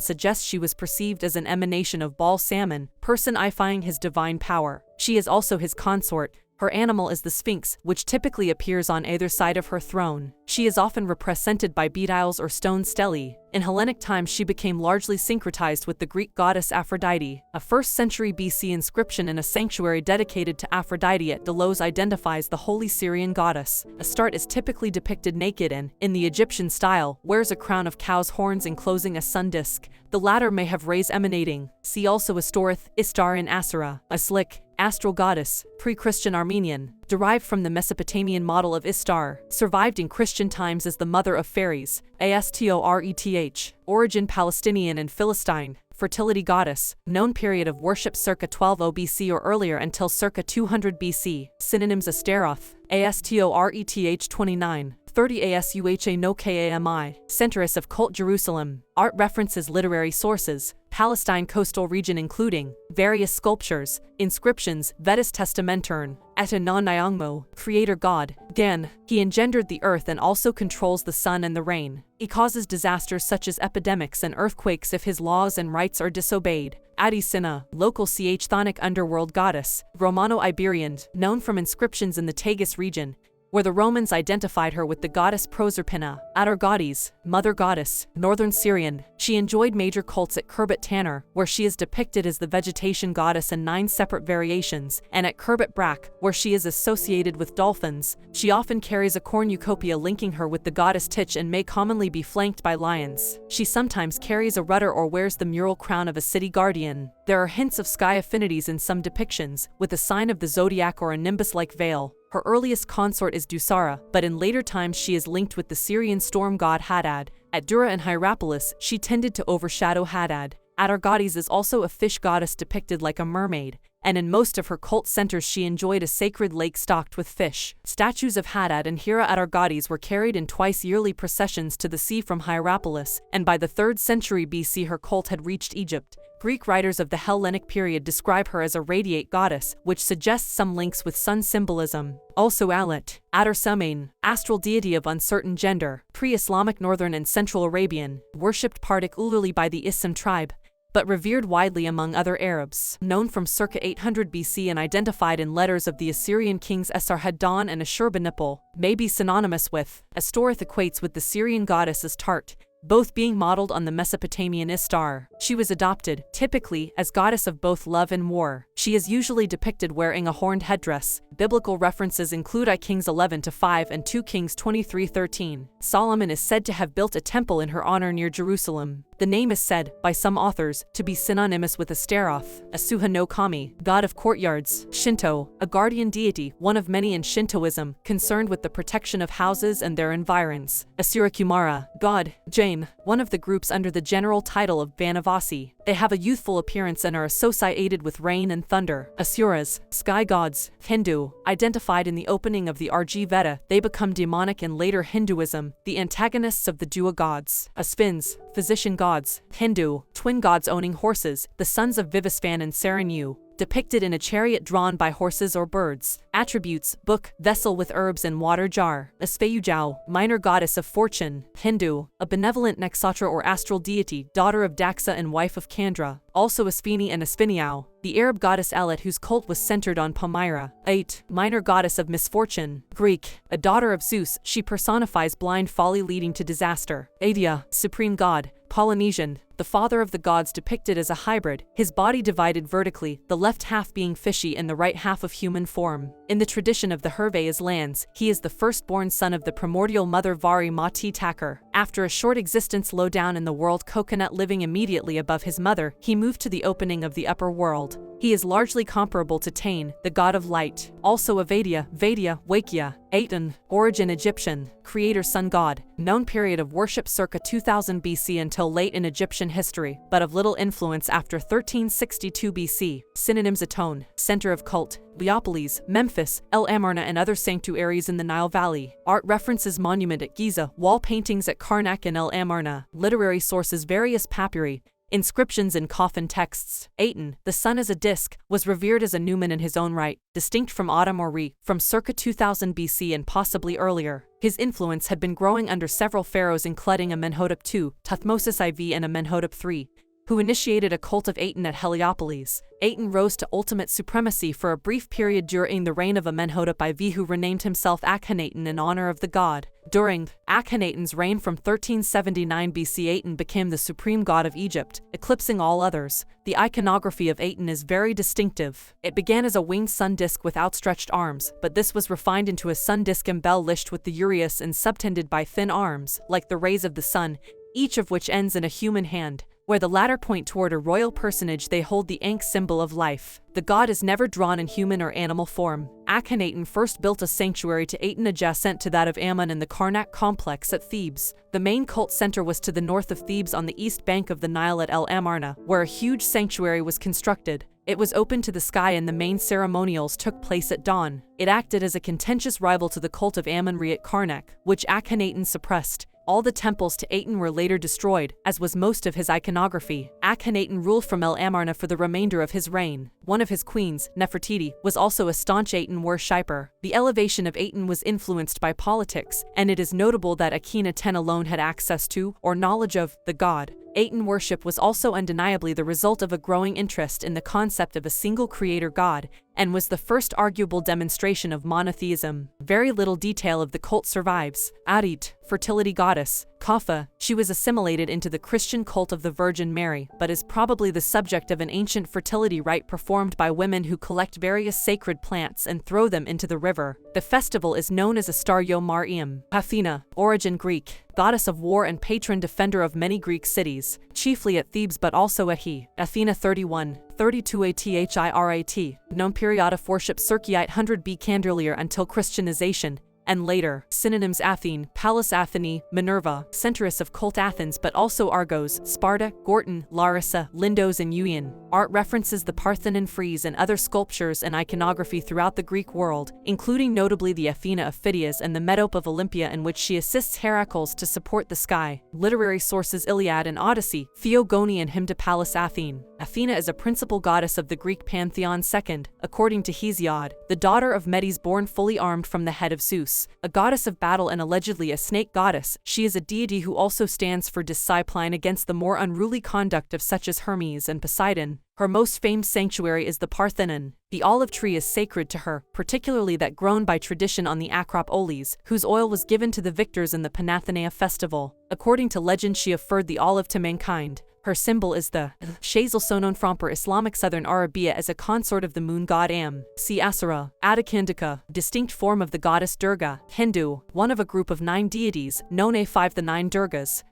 suggest she was perceived as an emanation of Baal Salmon, personifying his divine power. She is also his consort. Her animal is the Sphinx, which typically appears on either side of her throne. She is often represented by beediles or stone stelae. In Hellenic times she became largely syncretized with the Greek goddess Aphrodite. A 1st century BC inscription in a sanctuary dedicated to Aphrodite at Delos identifies the holy Syrian goddess. Astarte is typically depicted naked and, in the Egyptian style, wears a crown of cow's horns enclosing a sun disk. The latter may have rays emanating. See also Astoreth, Istar and Asura. Aslik, astral goddess, pre-Christian Armenian, derived from the Mesopotamian model of Istar, survived in Christian times as the mother of fairies. Astoreth, origin Palestinian and Philistine, fertility goddess, known period of worship circa 1200 BC or earlier until circa 200 BC. Synonyms: Astaroth, Astoreth 29. 30 Asuha no Kami, centress of cult Jerusalem. Art references: literary sources, Palestine coastal region including various sculptures, inscriptions, Vedas Testamentern, Etanon Nyangmo, creator god. Gan, he engendered the earth and also controls the sun and the rain. He causes disasters such as epidemics and earthquakes if his laws and rights are disobeyed. Adicina, local Chthonic underworld goddess, Romano-Iberian, known from inscriptions in the Tagus region. where the Romans identified her with the goddess Proserpina. Atargates, Mother Goddess, Northern Syrian. She enjoyed major cults at Khirbet Tanner, where she is depicted as the vegetation goddess in 9 separate variations, and at Khirbet Brak, where she is associated with dolphins. She often carries a cornucopia linking her with the goddess Tich and may commonly be flanked by lions. She sometimes carries a rudder or wears the mural crown of a city guardian. There are hints of sky affinities in some depictions, with a sign of the zodiac or a nimbus-like veil. Her earliest consort is Dusara, but in later times she is linked with the Syrian storm god Hadad. At Dura and Hierapolis, she tended to overshadow Hadad. Atargates is also a fish goddess depicted like a mermaid, and in most of her cult centers she enjoyed a sacred lake stocked with fish. Statues of Hadad and Hera Atargates were carried in twice-yearly processions to the sea from Hierapolis, and by the 3rd century BC her cult had reached Egypt. Greek writers of the Hellenic period describe her as a radiate goddess, which suggests some links with sun symbolism. Also Alat, Atar-Sumain, astral deity of uncertain gender, pre-Islamic Northern and Central Arabian, worshipped particularly by the Islam tribe, but revered widely among other Arabs. Known from circa 800 BC and identified in letters of the Assyrian kings Esarhaddon and Ashurbanipal, may be synonymous with. Astoreth equates with the Syrian goddess Astarte, both being modeled on the Mesopotamian Istar. She was adopted, typically, as goddess of both love and war. She is usually depicted wearing a horned headdress. Biblical references include I Kings 11-5 and 2 Kings 23:13. Solomon is said to have built a temple in her honor near Jerusalem. The name is said, by some authors, to be synonymous with Astaroth, Asuha no Kami, god of courtyards. Shinto, a guardian deity, one of many in Shintoism, concerned with the protection of houses and their environs. Asura Kumara, god, Jain, one of the groups under the general title of Banavasi. They have a youthful appearance and are associated with rain and thunder. Asuras, sky gods, Hindu, identified in the opening of the Arji Veda, they become demonic in later Hinduism, the antagonists of the Dua gods. Asvins, physician gods, Hindu, twin gods owning horses, the sons of Vivasvan and Saranyu, depicted in a chariot drawn by horses or birds. Attributes, book, vessel with herbs and water jar. Asfayujao, minor goddess of fortune, Hindu, a benevolent Naksatra or astral deity, daughter of Daxa and wife of Kandra. Also Asfini and Asfiniao, the Arab goddess Elet whose cult was centered on Palmyra. 8. Minor goddess of misfortune, Greek, a daughter of Zeus, she personifies blind folly leading to disaster. Adia, supreme god, Polynesian, the father of the gods depicted as a hybrid, his body divided vertically, the left half being fishy and the right half of human form. In the tradition of the Hervey's lands, he is the firstborn son of the primordial mother Vari Mati Takar. After a short existence low down in the world coconut living immediately above his mother, he moved to the opening of the upper world. He is largely comparable to Tain, the god of light. Also Avadia, Vadia, Wakia, Aten, origin Egyptian, creator sun god, known period of worship circa 2000 BC until late in Egyptian history, but of little influence after 1362 BC. Synonyms Atone, center of cult, Leopolis, Memphis, El Amarna and other sanctuaries in the Nile Valley. Art references monument at Giza, wall paintings at Karnak and El Amarna. Literary sources various papyri, inscriptions and coffin texts. Aten, the sun as a disk, was revered as a Numen in his own right, distinct from Atum or Re, from circa 2000 BC and possibly earlier. His influence had been growing under several pharaohs including Amenhotep II, Thutmose IV and Amenhotep III, who initiated a cult of Aten at Heliopolis. Aten rose to ultimate supremacy for a brief period during the reign of Amenhotep IV, who renamed himself Akhenaten in honor of the god. During Akhenaten's reign from 1379 BC, Aten became the supreme god of Egypt, eclipsing all others. The iconography of Aten is very distinctive. It began as a winged sun disk with outstretched arms, but this was refined into a sun disk embellished with the uraeus and subtended by thin arms, like the rays of the sun, each of which ends in a human hand. Where the latter point toward a royal personage, they hold the Ankh symbol of life. The god is never drawn in human or animal form. Akhenaten first built a sanctuary to Aten adjacent to that of Ammon in the Karnak complex at Thebes. The main cult center was to the north of Thebes on the east bank of the Nile at El Amarna, where a huge sanctuary was constructed. It was open to the sky and the main ceremonials took place at dawn. It acted as a contentious rival to the cult of Ammon-Re at Karnak, which Akhenaten suppressed. All the temples to Aten were later destroyed, as was most of his iconography. Akhenaten ruled from El Amarna for the remainder of his reign. One of his queens, Nefertiti, was also a staunch Aten worshipper. The elevation of Aten was influenced by politics, and it is notable that Akhenaten alone had access to, or knowledge of, the god. Aten worship was also undeniably the result of a growing interest in the concept of a single creator god, and was the first arguable demonstration of monotheism. Very little detail of the cult survives. Arit, fertility goddess. Kapha, she was assimilated into the Christian cult of the Virgin Mary, but is probably the subject of an ancient fertility rite performed by women who collect various sacred plants and throw them into the river. The festival is known as Astar Yom Mariam. Athena, origin Greek, goddess of war and patron defender of many Greek cities, chiefly at Thebes but also at He. Athena 31, 32 ATHIRAT, known period of worship circa 800 B. Candelier until Christianization, and later. Synonyms: Athene, Pallas Athene, Minerva, centress of cult Athens but also Argos, Sparta, Gortyn, Larissa, Lindos and Uian. Art references the Parthenon frieze and other sculptures and iconography throughout the Greek world, including notably the Athena of Phidias and the Metope of Olympia, in which she assists Heracles to support the sky. Literary sources: Iliad and Odyssey, Theogony and Hymn to Pallas Athene. Athena is a principal goddess of the Greek pantheon. Second, according to Hesiod, the daughter of Medes born fully armed from the head of Zeus, a goddess of battle and allegedly a snake goddess. She is a deity who also stands for discipline against the more unruly conduct of such as Hermes and Poseidon. Her most famed sanctuary is the Parthenon. The olive tree is sacred to her, particularly that grown by tradition on the Acropolis, whose oil was given to the victors in the Panathenaea festival. According to legend, she offered the olive to mankind. Her symbol is the Shazel, so known from Islamic Southern Arabia as a consort of the moon god Am. See Asura. Adikandika, distinct form of the goddess Durga. Hindu, one of a group of 9 deities, known A5 the 9 Durgas.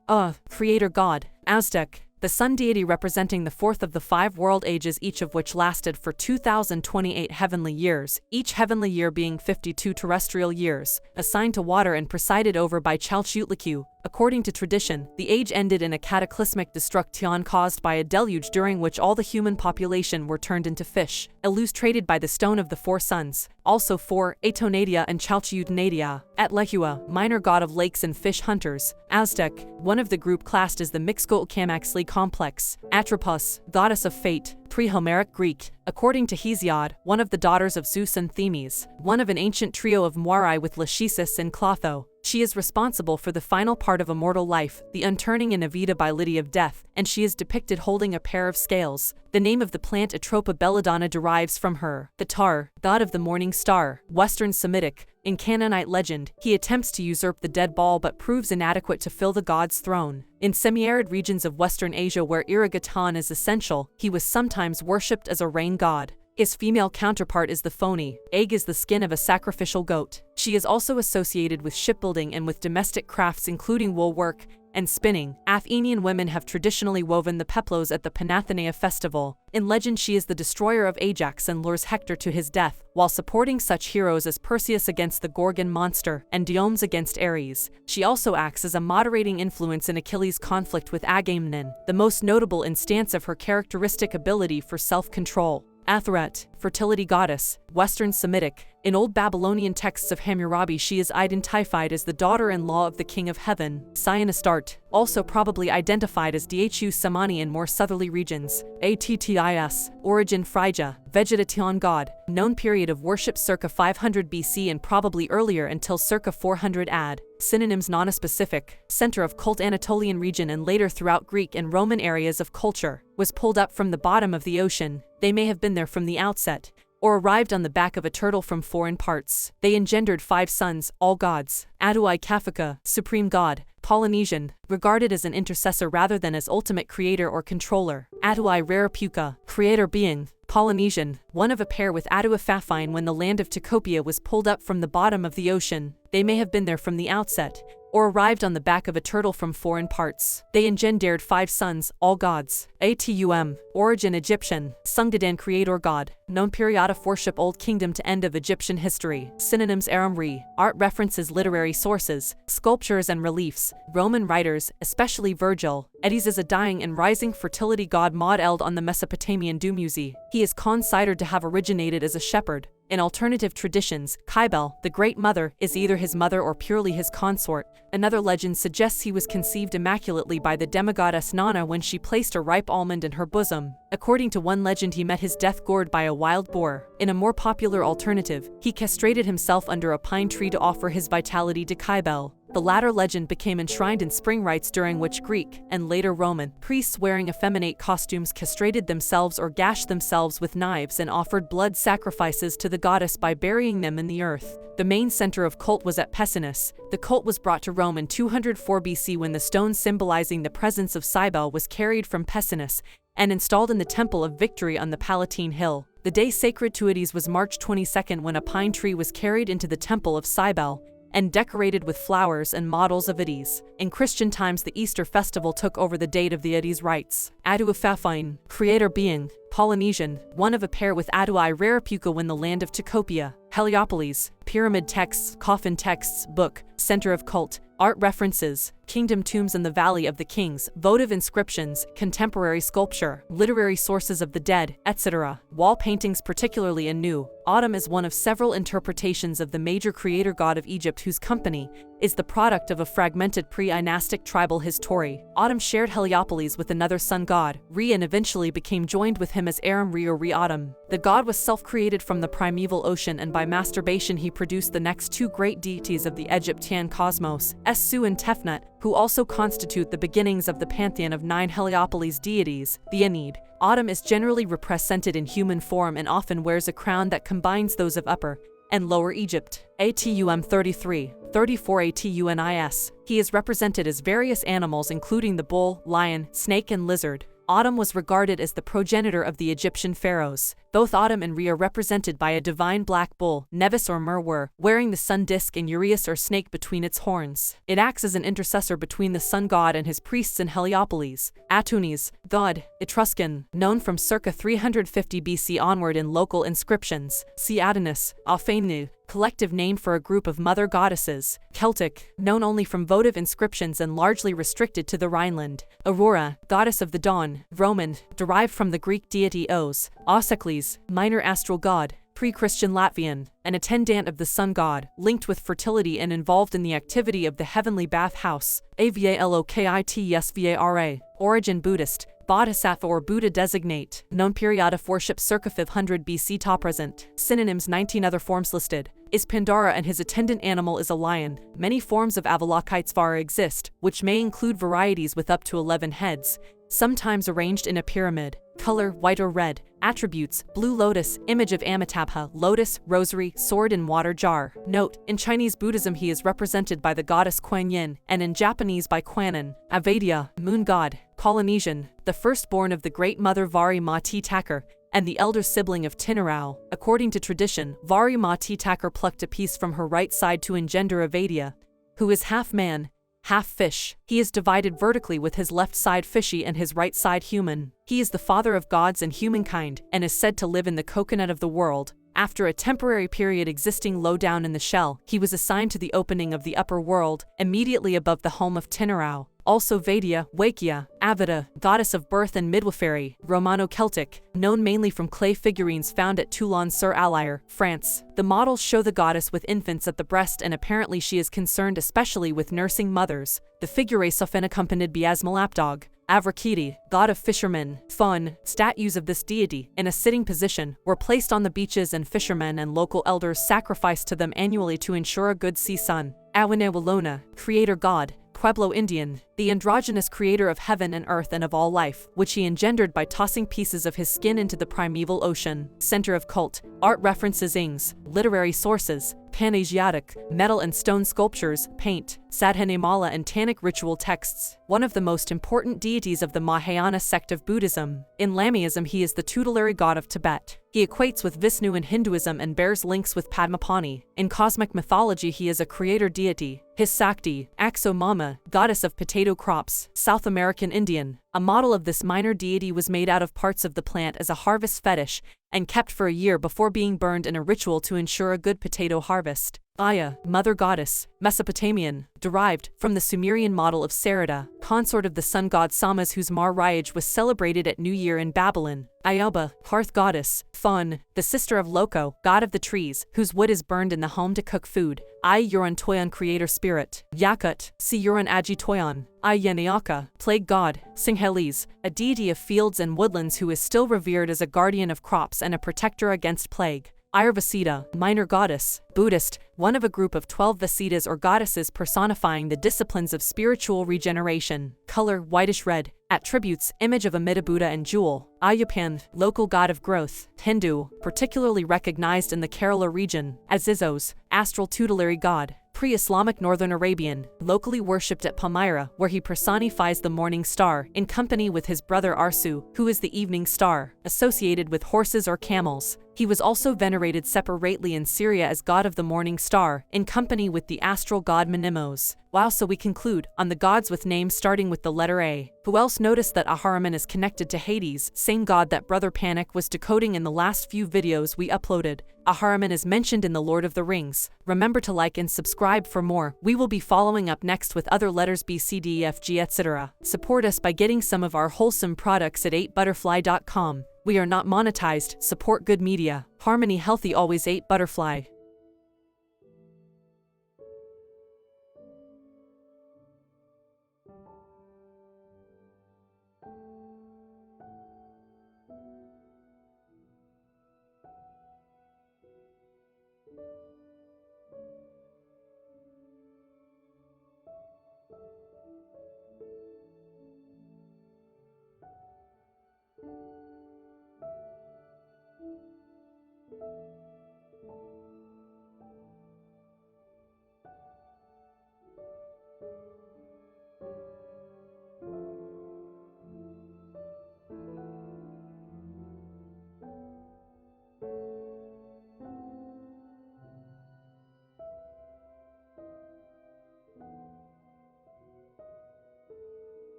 Creator god. Aztec, the sun deity representing the fourth of the 5 world ages, each of which lasted for 2028 heavenly years, each heavenly year being 52 terrestrial years, assigned to water and presided over by Chalchiuhtlicue. According to tradition, the age ended in a cataclysmic destruction caused by a deluge during which all the human population were turned into fish, illustrated by the stone of the 4 suns. Also 4, Atonadia and Chalchiuhtnadia. Atlehua, minor god of lakes and fish hunters. Aztec, one of the group classed as the Mixcoatl-Camaxtli complex. Atropos, goddess of fate. Pre-Homeric Greek, according to Hesiod, one of the daughters of Zeus and Themis, one of an ancient trio of Moirai with Lachesis and Clotho. She is responsible for the final part of a mortal life, the unturning and avidability of death, and she is depicted holding a pair of scales. The name of the plant Atropa belladonna derives from her. The Tar, god of the morning star, Western Semitic. In Canaanite legend, he attempts to usurp the dead Baal but proves inadequate to fill the god's throne. In semi-arid regions of Western Asia where irrigation is essential, he was sometimes worshipped as a rain god. His female counterpart is the Phony. Egg is the skin of a sacrificial goat. She is also associated with shipbuilding and with domestic crafts including wool work and spinning. Athenian women have traditionally woven the peplos at the Panathenaea festival. In legend, she is the destroyer of Ajax and lures Hector to his death, while supporting such heroes as Perseus against the Gorgon monster and Diomedes against Ares. She also acts as a moderating influence in Achilles' conflict with Agamemnon, the most notable instance of her characteristic ability for self-control. Atheret, fertility goddess, Western Semitic. In Old Babylonian texts of Hammurabi, she is identified as the daughter-in-law of the king of heaven, Sinastart, also probably identified as Dhu Samani in more southerly regions. Attis, origin Phrygia, vegetation god, known period of worship circa 500 BC and probably earlier until circa 400 AD. Synonyms: nonspecific, center of cult Anatolian region and later throughout Greek and Roman areas of culture, was pulled up from the bottom of the ocean. They may have been there from the outset, or arrived on the back of a turtle from foreign parts. They engendered 5 sons, all gods. Aduai Kafaka, supreme god, Polynesian, regarded as an intercessor rather than as ultimate creator or controller. Aduai Rarapuka, creator being, Polynesian, one of a pair with Aduafafine when the land of Tikopia was pulled up from the bottom of the ocean. They may have been there from the outset, or arrived on the back of a turtle from foreign parts. They engendered 5 sons, all gods. Atum, origin Egyptian, Sungdadan creator god, known period of worship Old Kingdom to end of Egyptian history. Synonyms: Aramri, art references literary sources, sculptures and reliefs, Roman writers, especially Virgil. Edes is a dying and rising fertility god Maud Eld on the Mesopotamian Dumuzi. He is considered to have originated as a shepherd. In alternative traditions, Kybele, the Great Mother, is either his mother or purely his consort. Another legend suggests he was conceived immaculately by the demigoddess Nana when she placed a ripe almond in her bosom. According to one legend, he met his death gored by a wild boar. In a more popular alternative, he castrated himself under a pine tree to offer his vitality to Kybele. The latter legend became enshrined in spring rites during which Greek, and later Roman, priests wearing effeminate costumes castrated themselves or gashed themselves with knives and offered blood sacrifices to the goddess by burying them in the earth. The main center of cult was at Pessinus. The cult was brought to Rome in 204 BC when the stone symbolizing the presence of Cybele was carried from Pessinus and installed in the Temple of Victory on the Palatine Hill. The day sacred to Edes was March 22 when a pine tree was carried into the Temple of Cybele and decorated with flowers and models of Edes. In Christian times, the Easter festival took over the date of the Edes rites. Adu-Afafine, creator being, Polynesian, one of a pair with Adu-I Rarapuka when the land of Tikopia. Heliopolis, pyramid texts, coffin texts, book, center of cult, art references, kingdom tombs in the Valley of the Kings, votive inscriptions, contemporary sculpture, literary sources of the dead, etc. Wall paintings, particularly in New Autumn, is one of several interpretations of the major creator god of Egypt whose company is the product of a fragmented pre-dynastic tribal history. Autumn shared Heliopolis with another sun god, Re, and eventually became joined with him as Aram Re or Re-Autumn. The god was self-created from the primeval ocean, and by masturbation he produced the next two great deities of the Egyptian cosmos, Essu and Tefnut, who also constitute the beginnings of the pantheon of 9 Heliopolis deities, the Ennead. Autumn is generally represented in human form and often wears a crown that combines those of Upper and Lower Egypt. Atum 33, 34 Atunis. He is represented as various animals including the bull, lion, snake and lizard. Autumn was regarded as the progenitor of the Egyptian pharaohs. Both Autumn and Re are represented by a divine black bull, Nevis or Merwer, wearing the sun disk and Urius or snake between its horns. It acts as an intercessor between the sun god and his priests in Heliopolis. Atunes, god, Etruscan, known from circa 350 BC onward in local inscriptions. See Adonis, Aphanu, collective name for a group of mother goddesses. Celtic, known only from votive inscriptions and largely restricted to the Rhineland. Aurora, goddess of the dawn. Roman, derived from the Greek deity Os. Ossicles, minor astral god. Pre-Christian Latvian, an attendant of the sun god, linked with fertility and involved in the activity of the heavenly bath house. Avalokitsvara. Origin Buddhist. Bodhisattva or Buddha designate, known period of worship circa 500 BC to present. Synonyms: 19 other forms listed. Is Pandara and his attendant animal is a lion. Many forms of Avalokitsvara exist, which may include varieties with up to 11 heads, sometimes arranged in a pyramid. Color: white or red. Attributes: blue lotus, image of Amitabha, lotus, rosary, sword and water jar. Note: in Chinese Buddhism he is represented by the goddess Kuan Yin, and in Japanese by Kwanin. Avadia, moon god. Polynesian, the firstborn of the great mother Vari Ma Titakar, and the elder sibling of Tinarau. According to tradition, Vari Ma Titakar plucked a piece from her right side to engender Avadia, who is half man, half fish. He is divided vertically with his left side fishy and his right side human. He is the father of gods and humankind, and is said to live in the coconut of the world. After a temporary period existing low down in the shell, he was assigned to the opening of the upper world, immediately above the home of Tinarau. Also Vadia, Wakia, Avida, goddess of birth and midwifery, Romano-Celtic, known mainly from clay figurines found at Toulon-sur-Allier, France. The models show the goddess with infants at the breast, and apparently she is concerned especially with nursing mothers. The figure is often accompanied by Asmalapdog. Avrakiti, god of fishermen, Fun, statues of this deity, in a sitting position, were placed on the beaches, and fishermen and local elders sacrificed to them annually to ensure a good sea sun. Awinewalona, creator god, Pueblo Indian, the androgynous creator of heaven and earth and of all life, which he engendered by tossing pieces of his skin into the primeval ocean. Center of cult, art references Ings, literary sources, Pan-Asiatic, metal and stone sculptures, paint, Sadhanamala and Tannic ritual texts. One of the most important deities of the Mahayana sect of Buddhism. In Lamaism he is the tutelary god of Tibet. He equates with Vishnu in Hinduism and bears links with Padmapani. In cosmic mythology he is a creator deity. His Sakti, Axomama, goddess of potato crops, South American Indian. A model of this minor deity was made out of parts of the plant as a harvest fetish and kept for a year before being burned in a ritual to ensure a good potato harvest. Aya, mother goddess, Mesopotamian, derived from the Sumerian model of Sarada, consort of the sun god Samas, whose marriage was celebrated at New Year in Babylon. Ayaba, hearth goddess, Thon, the sister of Loko, god of the trees, whose wood is burned in the home to cook food. I Uran Toyan, creator spirit. Yakut, see Uran Agi Toyan. I Yeniaka, plague god, Singhelis, a deity of fields and woodlands who is still revered as a guardian of crops and a protector against plague. Ayurvasita, minor goddess, Buddhist, one of a group of 12 Vasitas or goddesses personifying the disciplines of spiritual regeneration. Color, whitish red. Attributes, image of Amida Buddha and jewel. Ayupan, local god of growth. Hindu, particularly recognized in the Kerala region. Azizos, astral tutelary god. Pre-Islamic Northern Arabian, locally worshipped at Palmyra, where he personifies the morning star, in company with his brother Arsu, who is the evening star, associated with horses or camels. He was also venerated separately in Syria as god of the morning star, in company with the astral god Menimos. Wow, so we conclude on the gods with names starting with the letter A. Who else noticed that Ahriman is connected to Hades, same god that Brother Panic was decoding in the last few videos we uploaded? Ahriman is mentioned in the Lord of the Rings. Remember to like and subscribe for more. We will be following up next with other letters B, C, D, E, F, G, etc. Support us by getting some of our wholesome products at 8butterfly.com. We are not monetized. Support good media. Harmony healthy always 8butterfly.